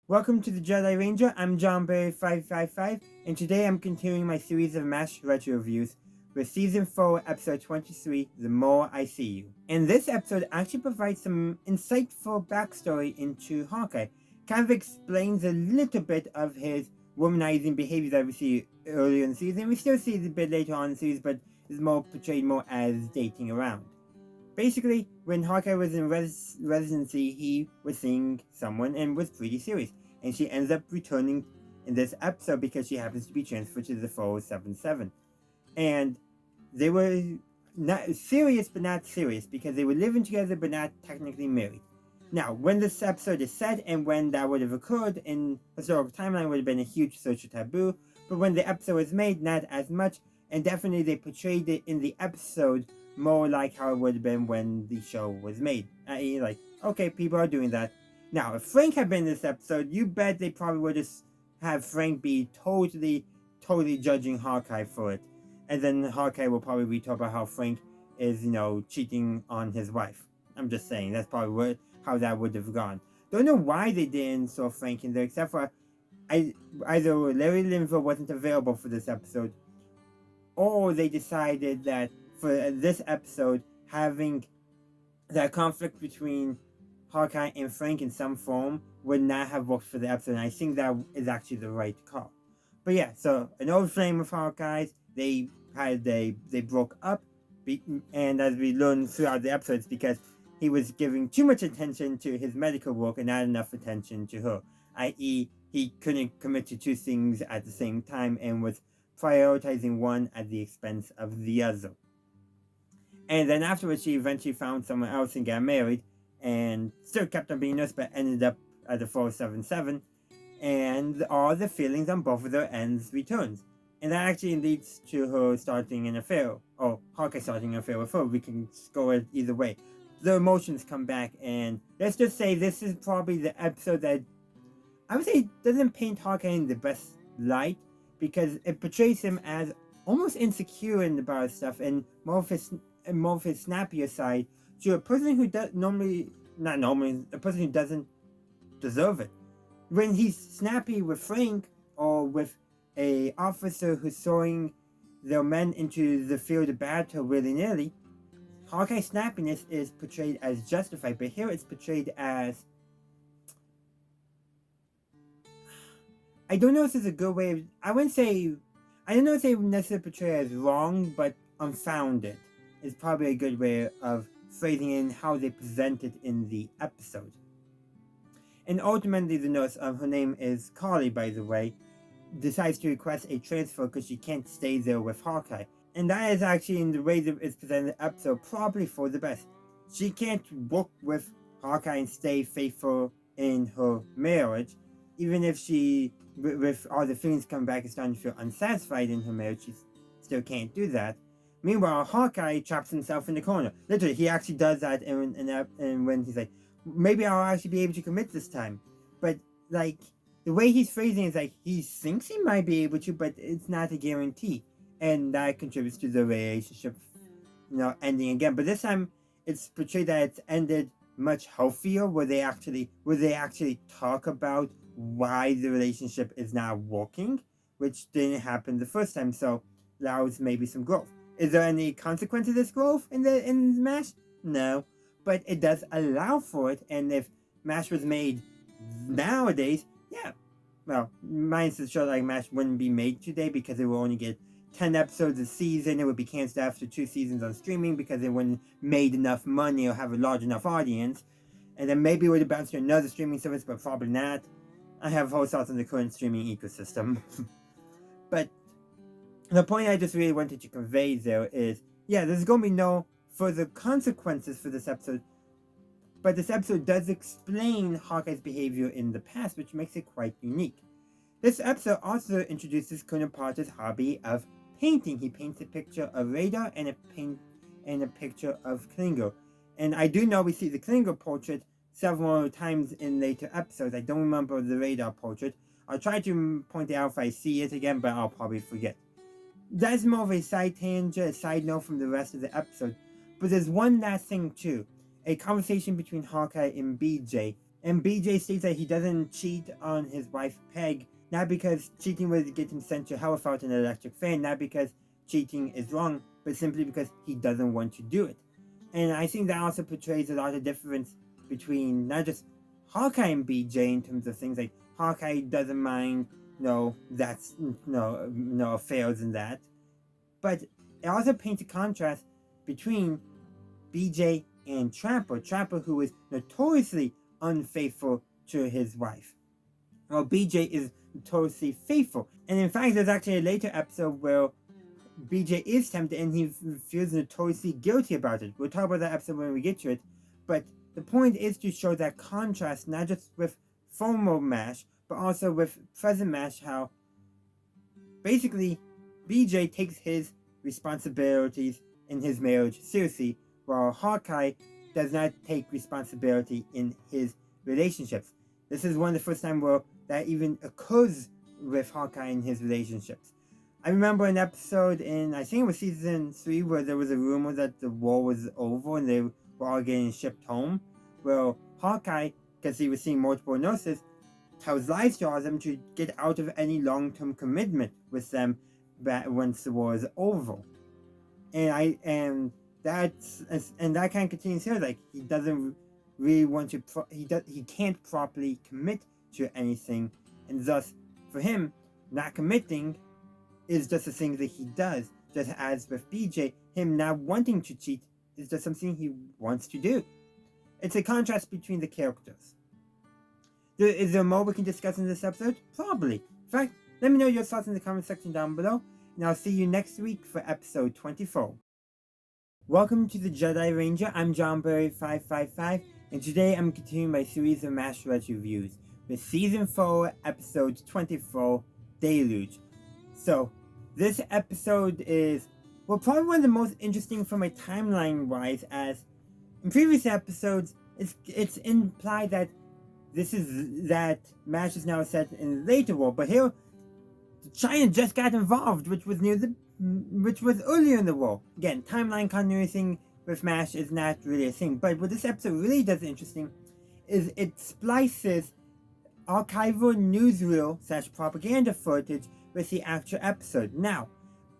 Welcome to the Jedi Ranger. I'm JohnBerry555, and today I'm continuing my series of MASH retro reviews with season 4, episode 23, The More I See You. And this episode actually provides some insightful backstory into Hawkeye. Kind of explains a little bit of his womanizing behavior that we see earlier in the season. We still see it a bit later on in the series, but it's more portrayed more as dating around. Basically, when Hawkeye was in residency, he was seeing someone and was pretty serious. And she ends up returning in this episode because she happens to be transferred to the 477. And they were not serious, but not serious, because they were living together, but not technically married. Now, when this episode is set, and when that would have occurred in historical timeline, would have been a huge social taboo. But when the episode was made, not as much, and definitely they portrayed it in the episode more like how it would have been when the show was made. I.e., like, okay, people are doing that. Now, if Frank had been in this episode, you bet they probably would just have Frank be totally judging Hawkeye for it. And then Hawkeye will probably be talking about how Frank is, cheating on his wife. I'm just saying, that's probably how that would have gone. Don't know why they didn't show Frank in there, except for either Larry Linville wasn't available for this episode, or they decided that for this episode, having that conflict between Hawkeye and Frank in some form would not have worked for the episode, and I think that is actually the right call. But yeah, so an old flame of Hawkeyes, they broke up, and as we learned throughout the episodes, because he was giving too much attention to his medical work and not enough attention to her, i.e. he couldn't commit to two things at the same time and was prioritizing one at the expense of the other. And then afterwards, she eventually found someone else and got married, and still kept on being nurse, but ended up at the 477, and all the feelings on both of their ends returns. And that actually leads to her starting an affair, or Hawkeye starting an affair with her. We can score it either way. The emotions come back, and let's just say this is probably the episode that I would say doesn't paint Hawkeye in the best light, because it portrays him as almost insecure about stuff, and more of his snappier side to a person who a person who doesn't deserve it. When he's snappy with Frank, or with a officer who's throwing their men into the field of battle willy-nilly, Hawkeye's snappiness is portrayed as justified, but here it's portrayed as, I don't know if this is a good way of, I don't know if they necessarily portray it as wrong, but unfounded is probably a good way of phrasing in how they present it in the episode. And ultimately the nurse, her name is Carly, by the way, decides to request a transfer because she can't stay there with Hawkeye. And that is actually, in the way that it's presented in the episode, probably for the best. She can't work with Hawkeye and stay faithful in her marriage, even if she, with all the feelings coming back and starting to feel unsatisfied in her marriage, she still can't do that. Meanwhile, Hawkeye traps himself in the corner. Literally, he actually does that in when he's like, maybe I'll actually be able to commit this time. But, like, the way he's phrasing it is like, he thinks he might be able to, but it's not a guarantee. And that contributes to the relationship, ending again. But this time, it's portrayed that it's ended much healthier, where they actually talk about why the relationship is not working, which didn't happen the first time. So allows maybe some growth. Is there any consequence of this growth in MASH? No, but it does allow for it. And if MASH was made nowadays, yeah, well, minus the show like MASH wouldn't be made today because it will only get 10 episodes a season. It would be canceled after 2 seasons on streaming because it wouldn't made enough money or have a large enough audience. And then maybe it would have bounced to another streaming service, but probably not. I have whole thoughts on the current streaming ecosystem. But the point I just really wanted to convey there is, yeah, there's going to be no further consequences for this episode. But this episode does explain Hawkeye's behavior in the past, which makes it quite unique. This episode also introduces Colonel Parker's hobby of painting. He paints a picture of Radar and a picture of Klinger. And I do know we see the Klinger portrait several times in later episodes. I don't remember the Radar portrait. I'll try to point it out if I see it again, but I'll probably forget. That's more of a side tangent, a side note from the rest of the episode. But there's one last thing too. A conversation between Hawkeye and BJ. And BJ states that he doesn't cheat on his wife Peg, not because cheating would get him sent to hell without an electric fan, not because cheating is wrong, but simply because he doesn't want to do it. And I think that also portrays a lot of difference between not just Hawkeye and BJ in terms of things like Hawkeye doesn't mind, affairs and that. But it also paints a contrast between BJ and Trapper who is notoriously unfaithful to his wife. Well, BJ is notoriously faithful. And in fact, there's actually a later episode where BJ is tempted and he feels notoriously guilty about it. We'll talk about that episode when we get to it. But the point is to show that contrast, not just with former MASH, but also with present MASH, how basically BJ takes his responsibilities in his marriage seriously, while Hawkeye does not take responsibility in his relationships. This is one of the first times where that even occurs with Hawkeye in his relationships. I remember an episode in, I think it was season 3, where there was a rumor that the war was over and they were all getting shipped home. Well, Hawkeye, because he was seeing multiple nurses, tells lies to all of them to get out of any long-term commitment with them once the war is over. And that kind of continues here. Like, he doesn't really want to. He can't properly commit to anything, and thus, for him, not committing is just a thing that he does. Just as with BJ, him not wanting to cheat is just something he wants to do. It's a contrast between the characters. Is there more we can discuss in this episode? Probably. In fact, let me know your thoughts in the comment section down below, and I'll see you next week for episode 24. Welcome to the Jedi Ranger. I'm JohnBerry555, and today I'm continuing my series of MASH reviews with Season 4, Episode 24, Deluge. So, this episode is, probably one of the most interesting from a timeline-wise, as in previous episodes, it's implied that MASH is now set in the later war, but here, China just got involved, which was earlier in the war. Again, timeline continuity thing with MASH is not really a thing, but what this episode really does interesting is it splices archival newsreel / propaganda footage with the actual episode. Now,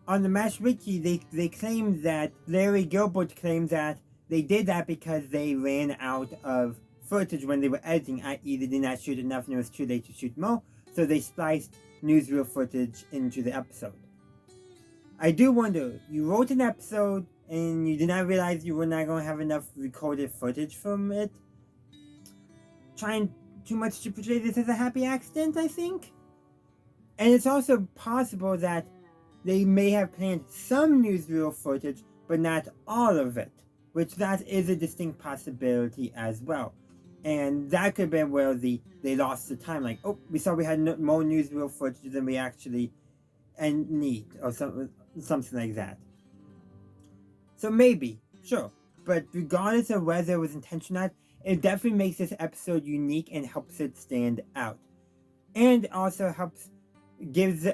on the MASH wiki, they claim that Larry Gilbert claimed that they did that because they ran out of footage when they were editing, i.e. they did not shoot enough and it was too late to shoot more, so they spliced newsreel footage into the episode. I do wonder, you wrote an episode and you did not realize you were not going to have enough recorded footage from it? Trying too much to portray this as a happy accident, I think? And it's also possible that they may have planned some newsreel footage, but not all of it, which that is a distinct possibility as well. And that could be where they lost the time. Like, oh, we saw we had more newsreel footage than we actually need, or something like that. So maybe, sure. But regardless of whether it was intentional or not, it definitely makes this episode unique and helps it stand out. And also helps gives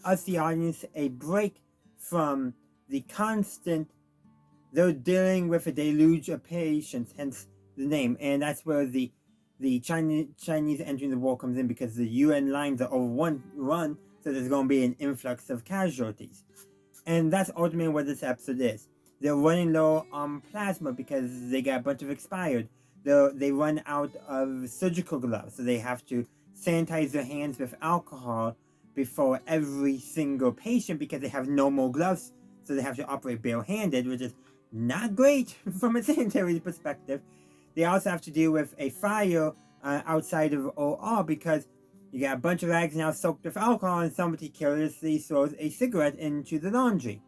us the audience a break from the constant they're dealing with a deluge of patients, hence the name. And that's where the Chinese entering the war comes in, because the UN lines are overrun, so there's going to be an influx of casualties. And that's ultimately what this episode is. They're running low on plasma because they got a bunch of expired. They run out of surgical gloves, so they have to sanitize their hands with alcohol before every single patient because they have no more gloves, so they have to operate barehanded, which is not great from a sanitary perspective. They also have to deal with a fire outside of OR because you got a bunch of rags now soaked with alcohol and somebody carelessly throws a cigarette into the laundry.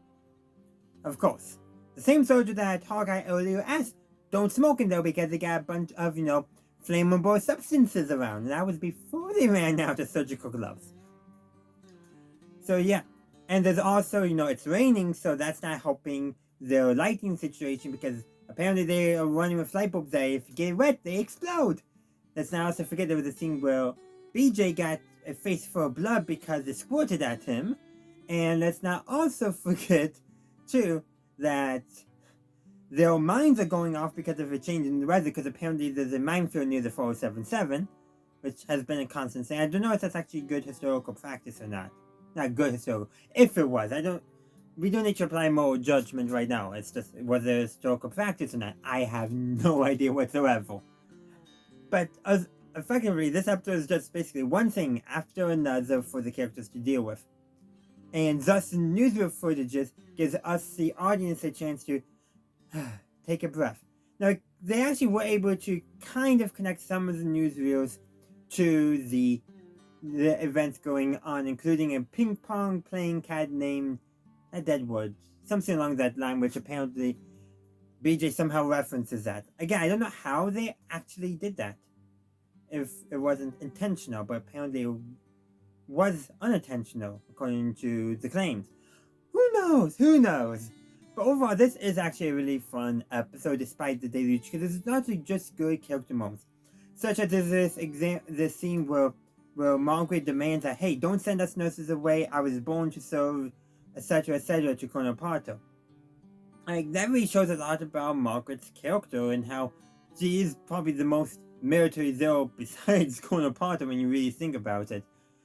Of course, the same soldier that Hawkeye earlier asked, don't smoke in there because they got a bunch of, flammable substances around. And that was before they ran out of surgical gloves. So yeah, and there's also, it's raining, so that's not helping their lighting situation because apparently they are running with light bulbs that if you get wet, they explode. Let's not also forget there was a scene where BJ got a face full of blood because it squirted at him. And let's not also forget, too, that their mines are going off because of a change in the weather, because apparently there's a minefield near the 4077, which has been a constant thing. I don't know if that's actually good historical practice or not. Not good historical. If it was, we don't need to apply moral judgment right now. It's just, was it historical practice or not? I have no idea whatsoever. But effectively, this episode is just basically one thing after another for the characters to deal with. And thus, the newsreel footages gives us, the audience, a chance to take a breath. Now, they actually were able to kind of connect some of the newsreels to the events going on, including a ping pong playing cat named Deadwood, something along that line, which apparently BJ somehow references that. Again, I don't know how they actually did that, if it wasn't intentional, but apparently it was unintentional, according to the claims. Who knows? But overall, this is actually a really fun episode, despite the deluge, because it's not just good character moments, such as this scene where Margaret demands that, hey, don't send us nurses away, I was born to serve, etc., to Colonel Potter. Like, that really shows a lot about Margaret's character and how she is probably the most military zero besides Colonel Potter when you really think about it.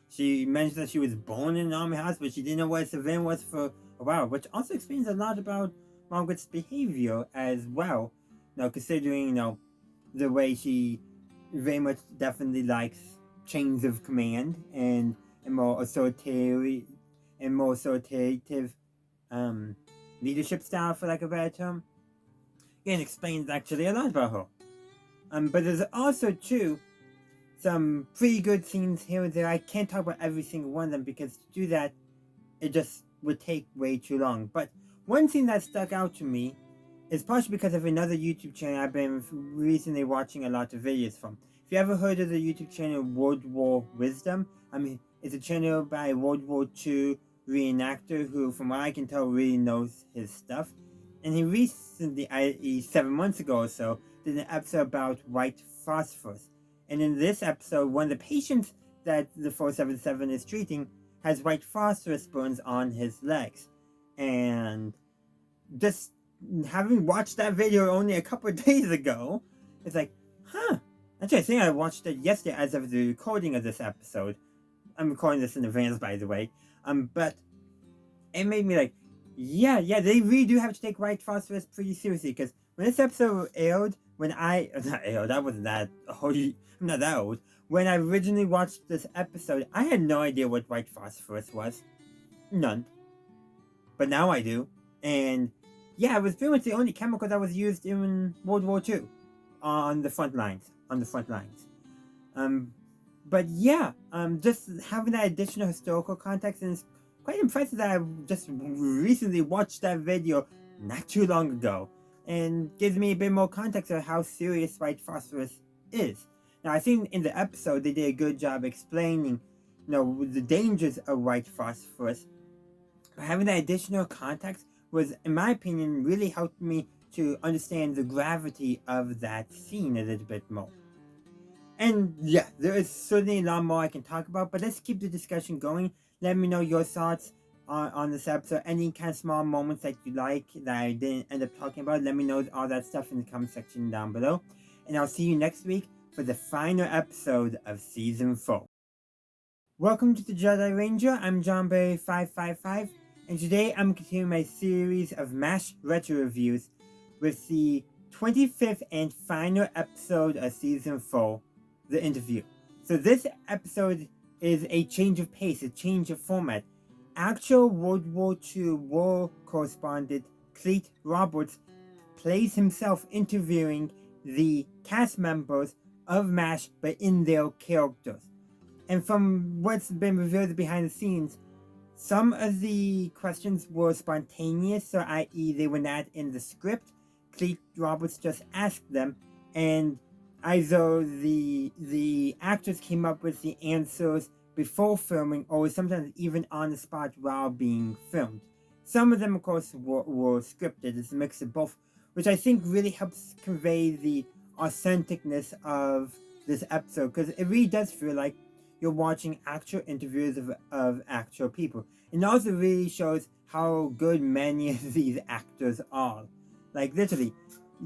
She mentioned that she was born in an army house, but she didn't know what a civilian was for a while, which also explains a lot about Margaret's behavior as well. Considering, the way she very much definitely likes chains of command and more authoritative leadership style, for lack of a better term. Again, explains actually a lot about her. But there's also, too, some pretty good scenes here and there. I can't talk about every single one of them because to do that, it just would take way too long. But one scene that stuck out to me is partially because of another YouTube channel I've been recently watching a lot of videos from. If you ever heard of the YouTube channel World War Wisdom, it's a channel by a World War II reenactor who, from what I can tell, really knows his stuff. And he recently, 7 months ago or so, did an episode about white phosphorus. And in this episode, one of the patients that the 477 is treating has white phosphorus burns on his legs. And just having watched that video only a couple of days ago, it's like, Actually, I think I watched it yesterday as of the recording of this episode. I'm recording this in advance, by the way. But it made me like, yeah, they really do have to take white phosphorus pretty seriously. Because when this episode aired, I wasn't that old. I'm not that old. When I originally watched this episode, I had no idea what white phosphorus was. None. But now I do. And yeah, it was pretty much the only chemical that was used in World War II on the front lines. But yeah, just having that additional historical context, and it's quite impressive that I just recently watched that video not too long ago, and gives me a bit more context of how serious white phosphorus is. Now, I think in the episode they did a good job explaining, the dangers of white phosphorus. But having that additional context was, in my opinion, really helped me to understand the gravity of that scene a little bit more. And yeah, there is certainly a lot more I can talk about, but let's keep the discussion going. Let me know your thoughts on this episode. Any kind of small moments that you like that I didn't end up talking about, let me know all that stuff in the comment section down below. And I'll see you next week for the final episode of Season 4. Welcome to the Jedi Ranger. I'm JohnBerry555, and today I'm continuing my series of MASH retro reviews with the 25th and final episode of Season 4, The Interview. So this episode is a change of pace, a change of format. Actual World War II war correspondent Cleet Roberts plays himself interviewing the cast members of MASH, but in their characters. And from what's been revealed behind the scenes, some of the questions were spontaneous, so i.e. they were not in the script. Cleet Roberts just asked them, and either the actors came up with the answers before filming, or sometimes even on the spot while being filmed. Some of them, of course, were scripted. It's a mix of both, which I think really helps convey the authenticness of this episode, because it really does feel like you're watching actual interviews of actual people. And it also really shows how good many of these actors are. Like, literally,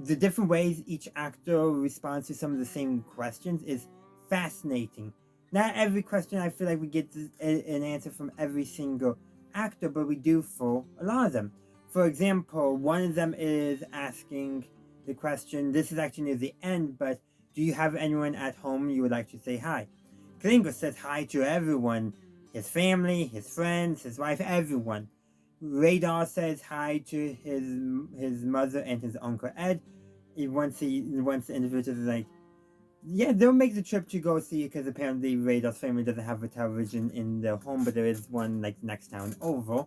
the different ways each actor responds to some of the same questions is fascinating. Not every question I feel like we get an answer from every single actor, but we do for a lot of them. For example, one of them is asking the question, this is actually near the end, but do you have anyone at home you would like to say hi? Klingo says hi to everyone, his family, his friends, his wife, everyone. Radar says hi to his mother and his uncle Ed. Once the individual is like, yeah, they'll make the trip to go see it because apparently Radar's family doesn't have a television in their home, but there is one like next town over.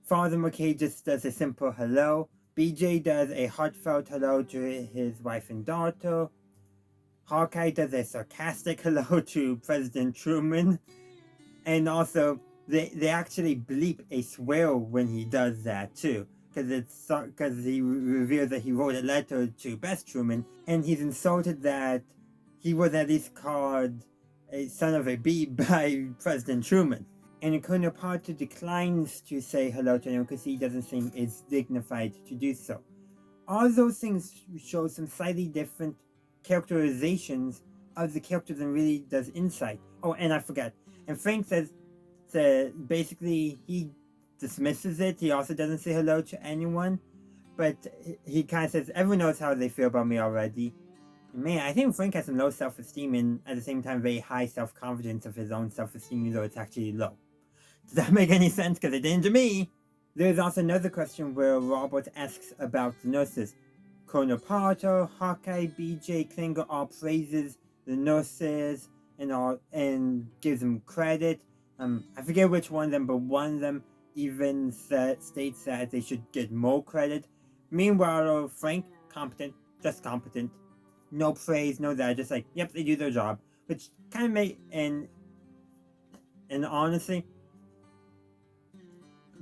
Father McKay just does a simple hello. BJ does a heartfelt hello to his wife and daughter. Hawkeye does a sarcastic hello to President Truman, and also they actually bleep a swear when he does that too, because he reveals that he wrote a letter to Best Truman, and he's insulted that he was at least called a son of a bee by President Truman. And Colonel Potter declines to say hello to him because he doesn't think it's dignified to do so. All those things show some slightly different characterizations of the characters and really does insight. Oh, and I forgot. And Frank says basically he dismisses it. He also doesn't say hello to anyone, but he kind of says everyone knows how they feel about me already. Man, I think Frank has some low self-esteem and at the same time very high self-confidence of his own self-esteem, even though it's actually low. Does that make any sense? Because it didn't to me. There's also another question where Robert asks about the nurses. Colonel Potter, Hawkeye, BJ, Klinger all praises the nurses and gives them credit. I forget which one of them, but one of them even states that they should get more credit. Meanwhile, Frank, competent, just competent. No praise, no that, just like, yep, they do their job. Which kind of made, and honestly,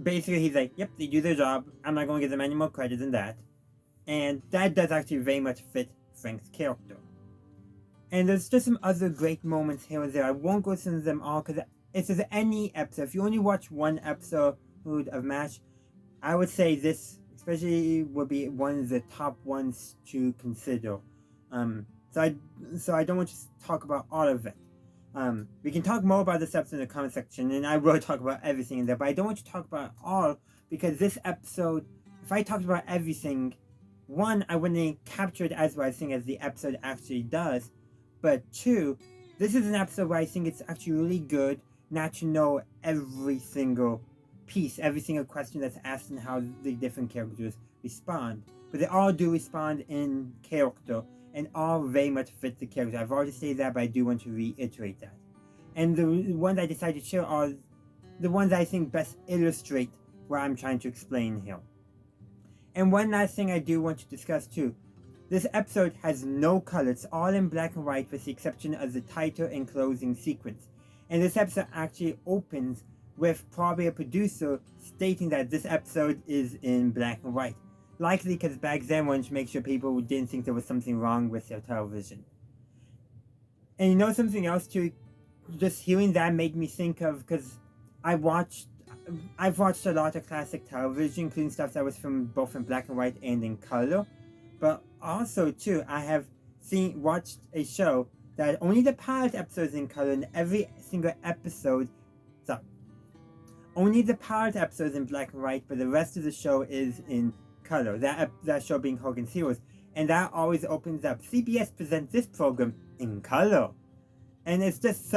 basically he's like, yep, they do their job. I'm not going to give them any more credit than that. And that does actually very much fit Frank's character. And there's just some other great moments here and there. I won't go through them all because if there's any episode, if you only watch one episode of MASH, I would say this especially would be one of the top ones to consider. So I don't want to talk about all of it. We can talk more about this episode in the comment section, and I will talk about everything in there, but I don't want to talk about it all because this episode, if I talked about everything, one, I wouldn't capture it as well I think as the episode actually does, but two, this is an episode where I think it's actually really good not to know every single piece, every single question that's asked and how the different characters respond. But they all do respond in character, and all very much fit the character. I've already stated that, but I do want to reiterate that. And the ones I decided to share are the ones I think best illustrate what I'm trying to explain here. And one last thing I do want to discuss too. This episode has no color. It's all in black and white with the exception of the title and closing sequence. And this episode actually opens with probably a producer stating that this episode is in black and white. Likely because back then wanted to make sure people didn't think there was something wrong with their television. And you know something else too? Just hearing that made me think of, because I've watched a lot of classic television, including stuff that was from both in black and white and in color. But also too, I have watched a show that only the pilot episodes in color, and every single episode, only the pilot episodes in black and white, but the rest of the show is in color. That show being Hogan's Heroes, and that always opens up. CBS presents this program in color, and it's just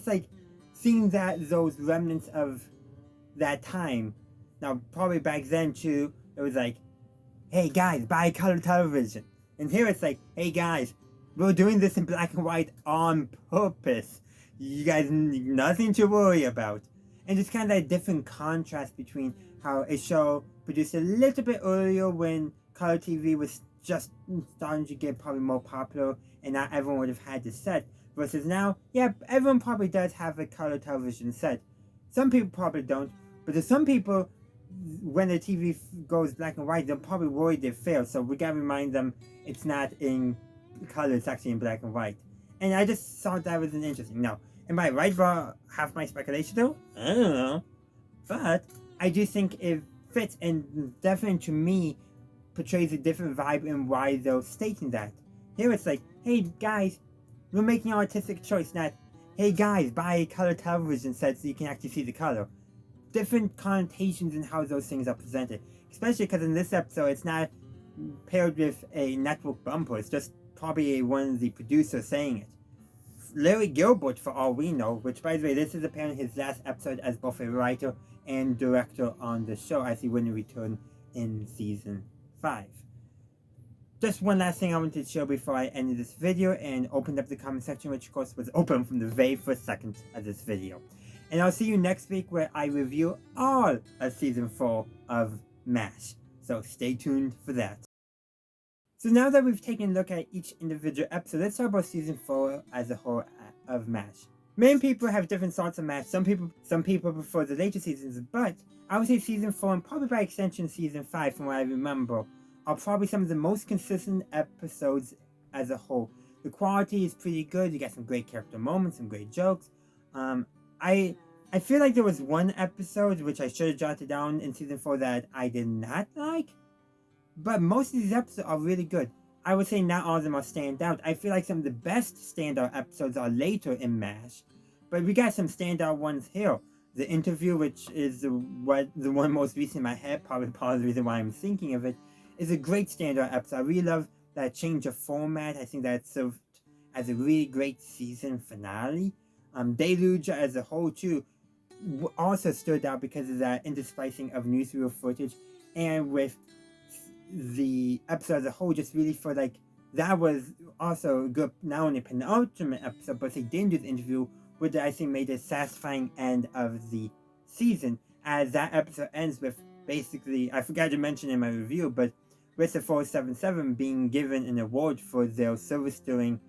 like seeing those remnants of that time. Now, probably back then too, it was like, hey guys, buy color television. And here it's like, hey guys, we're doing this in black and white on purpose. You guys need nothing to worry about. And it's kind of that different contrast between how a show produced a little bit earlier when color TV was just starting to get probably more popular and not everyone would have had the set, versus now, yeah, everyone probably does have a color television set. Some people probably don't, but there's some people, when the TV goes black and white, they're probably worried they failed, so we gotta remind them it's not in color, it's actually in black and white. And I just thought that was an interesting. Now, am I right about half my speculation though? I don't know. But I do think it fits, and definitely to me portrays a different vibe in why they're stating that. Here it's like, hey guys, we're making an artistic choice, not, hey guys, buy a color television set so you can actually see the color. Different connotations in how those things are presented. Especially because in this episode, it's not paired with a network bumper. It's just probably one of the producers saying it. Larry Gilbert, for all we know, which by the way, this is apparently his last episode as both a writer and director on the show, as he wouldn't return in season 5. Just one last thing I wanted to show before I ended this video and opened up the comment section, which of course was open from the very first second of this video. And I'll see you next week where I review all of season 4 of MASH. So stay tuned for that. So now that we've taken a look at each individual episode, let's talk about season 4 as a whole of MASH. Many people have different thoughts on MASH. Some people prefer the later seasons, but I would say season 4 and probably by extension season 5 from what I remember are probably some of the most consistent episodes as a whole. The quality is pretty good. You got some great character moments, some great jokes. I feel like there was one episode which I should have jotted down in season 4 that I did not like, but most of these episodes are really good. I would say not all of them are standout. I feel like some of the best standout episodes are later in MASH, but we got some standout ones here. The interview, which is the one most recent in my head, probably part of the reason why I'm thinking of it, is a great standout episode. I really love that change of format. I think that served as a really great season finale. Deluge as a whole too also stood out because of that intersplicing of newsreel footage, and with the episode as a whole just really felt like that was also a good, not only penultimate episode, but they didn't do the interview, which I think made a satisfying end of the season, as that episode ends with basically, I forgot to mention in my review, but with the 477 being given an award for their service during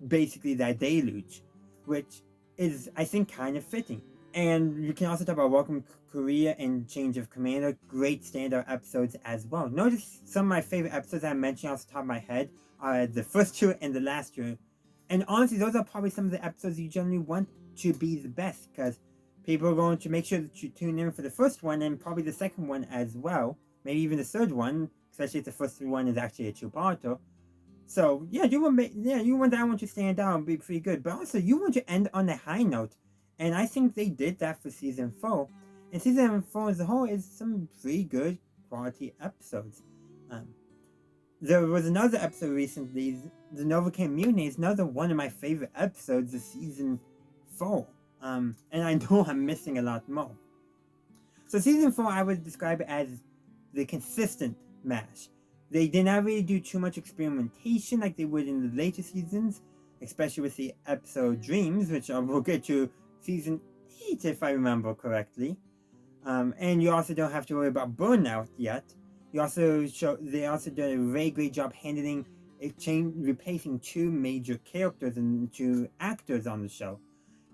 basically that deluge, which is, I think, kind of fitting. And you can also talk about Welcome Korea and Change of Commander, great standout episodes as well. Notice some of my favorite episodes I mentioned off the top of my head are the first two and the last two. And honestly, those are probably some of the episodes you generally want to be the best, because people are going to make sure that you tune in for the first one and probably the second one as well. Maybe even the third one, especially if the first one is actually a two-parter. So yeah, you want that one to stand out and be pretty good, but also you want to end on a high note, and I think they did that for season 4. And season 4 as a whole is some pretty good quality episodes. There was another episode recently, the Novocaine Mutiny is another one of my favorite episodes of season 4. And I know I'm missing a lot more. So season 4 I would describe it as the consistent MASH. They did not really do too much experimentation like they would in the later seasons, especially with the episode Dreams, which we'll get to season 8 if I remember correctly. And you also don't have to worry about burnout yet. They also did a very great job handling replacing two major characters and two actors on the show.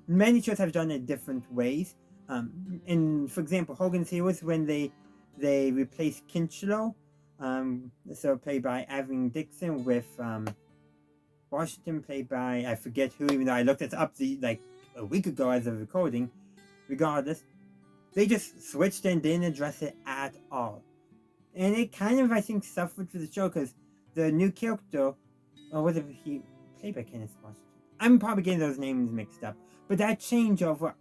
Many shows have done it different ways. And for example, Hogan's Heroes, when they replaced Kinchlow, so played by Avon Dixon, with Washington, played by I forget who, even though I looked this up like a week ago as of recording. Regardless, they just switched and didn't address it at all. And it kind of, I think, suffered for the show because the new character, or was it he played by Kenneth Washington? I'm probably getting those names mixed up. But that changeover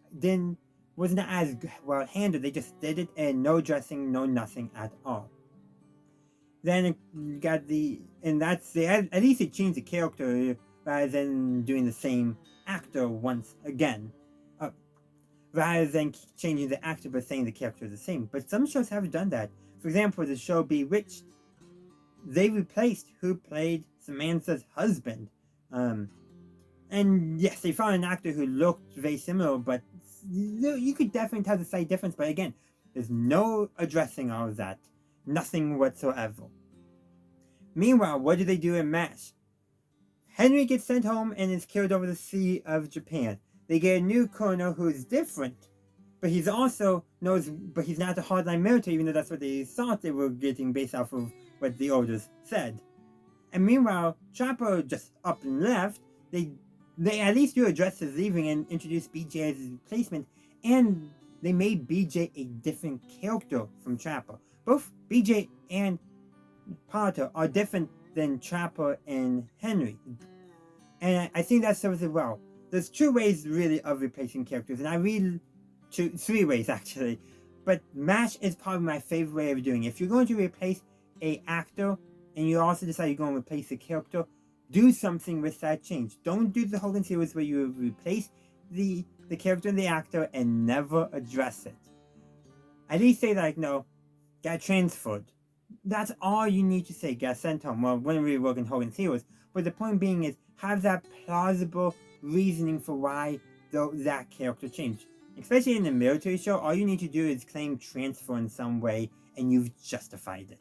wasn't as well handled. They just did it and no dressing, no nothing at all. Then you got at least it changed the character rather than doing the same actor once again. Rather than changing the actor but saying the character is the same. But some shows have done that. For example, the show Bewitched, they replaced who played Samantha's husband. And yes, they found an actor who looked very similar, but you could definitely tell the slight difference. But again, there's no addressing all of that. Nothing whatsoever. Meanwhile, what do they do in MASH? Henry gets sent home and is killed over the Sea of Japan. They get a new colonel who is different, but he's not the hardline military, even though that's what they thought they were getting based off of what the orders said. And meanwhile, Trapper just up and left. They at least do address his leaving and introduce BJ as his replacement, and they made BJ a different character from Trapper. Both BJ and Potter are different than Trapper and Henry. And I think that serves it well. There's two ways really of replacing characters, and I read three ways actually. But MASH is probably my favorite way of doing it. If you're going to replace an actor and you also decide you're going to replace the character, do something with that change. Don't do the Hogan series where you replace the character and the actor and never address it. At least say like, no, got transferred. That's all you need to say, got sent home. Well, when we work in Hogan heroes. But the point being is, have that plausible reasoning for why that character changed. Especially in a military show, all you need to do is claim transfer in some way and you've justified it.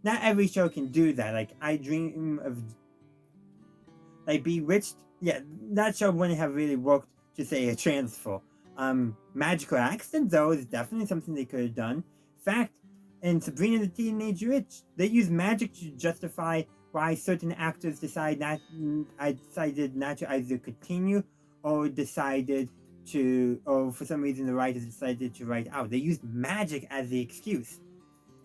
Not every show can do that. Like, I dream of like Bewitched. Yeah, that show wouldn't have really worked to say a transfer. Magical Accident, though, is definitely something they could have done. In fact, in Sabrina the Teenage Witch, they use magic to justify why certain actors decided not to either continue or for some reason the writers decided to write out. They used magic as the excuse.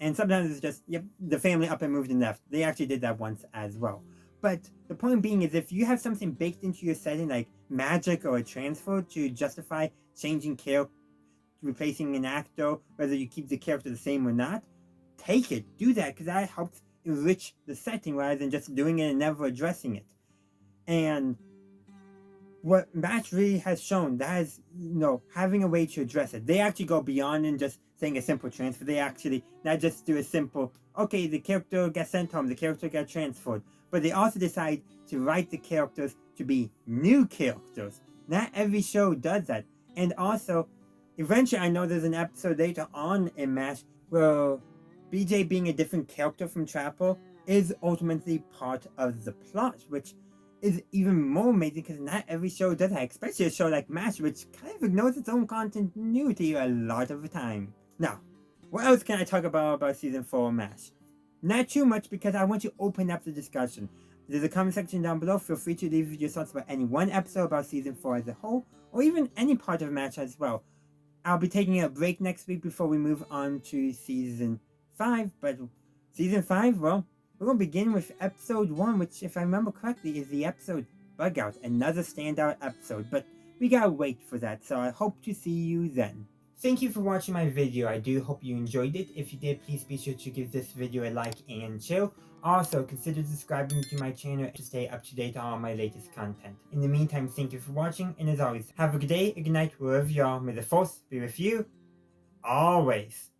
And sometimes it's just, yep, the family up and moved and left. They actually did that once as well. But the point being is, if you have something baked into your setting like magic or a transfer to justify changing character, replacing an actor, whether you keep the character the same or not, take it. Do that, because that helps enrich the setting rather than just doing it and never addressing it. And what MASH really has shown, that is, having a way to address it. They actually go beyond than just saying a simple transfer. They actually not just do a simple, okay, the character got sent home, the character got transferred. But they also decide to write the characters to be new characters. Not every show does that. And also, eventually I know there's an episode later on in MASH where BJ being a different character from Trapper is ultimately part of the plot, which is even more amazing because not every show does that, especially a show like MASH, which kind of ignores its own continuity a lot of the time. Now, what else can I talk about Season 4 of MASH? Not too much, because I want to open up the discussion. There's a comment section down below. Feel free to leave your thoughts about any one episode about Season 4 as a whole, or even any part of MASH as well. I'll be taking a break next week before we move on to Season 5, but Season 5, well, we're going to begin with Episode 1, which, if I remember correctly, is the episode Bug Out, another standout episode, but we gotta wait for that, so I hope to see you then. Thank you for watching my video. I do hope you enjoyed it. If you did, please be sure to give this video a like and share. Also, consider subscribing to my channel to stay up to date on all my latest content. In the meantime, thank you for watching, and as always, have a good day, a good night, wherever you are. May the force be with you, always.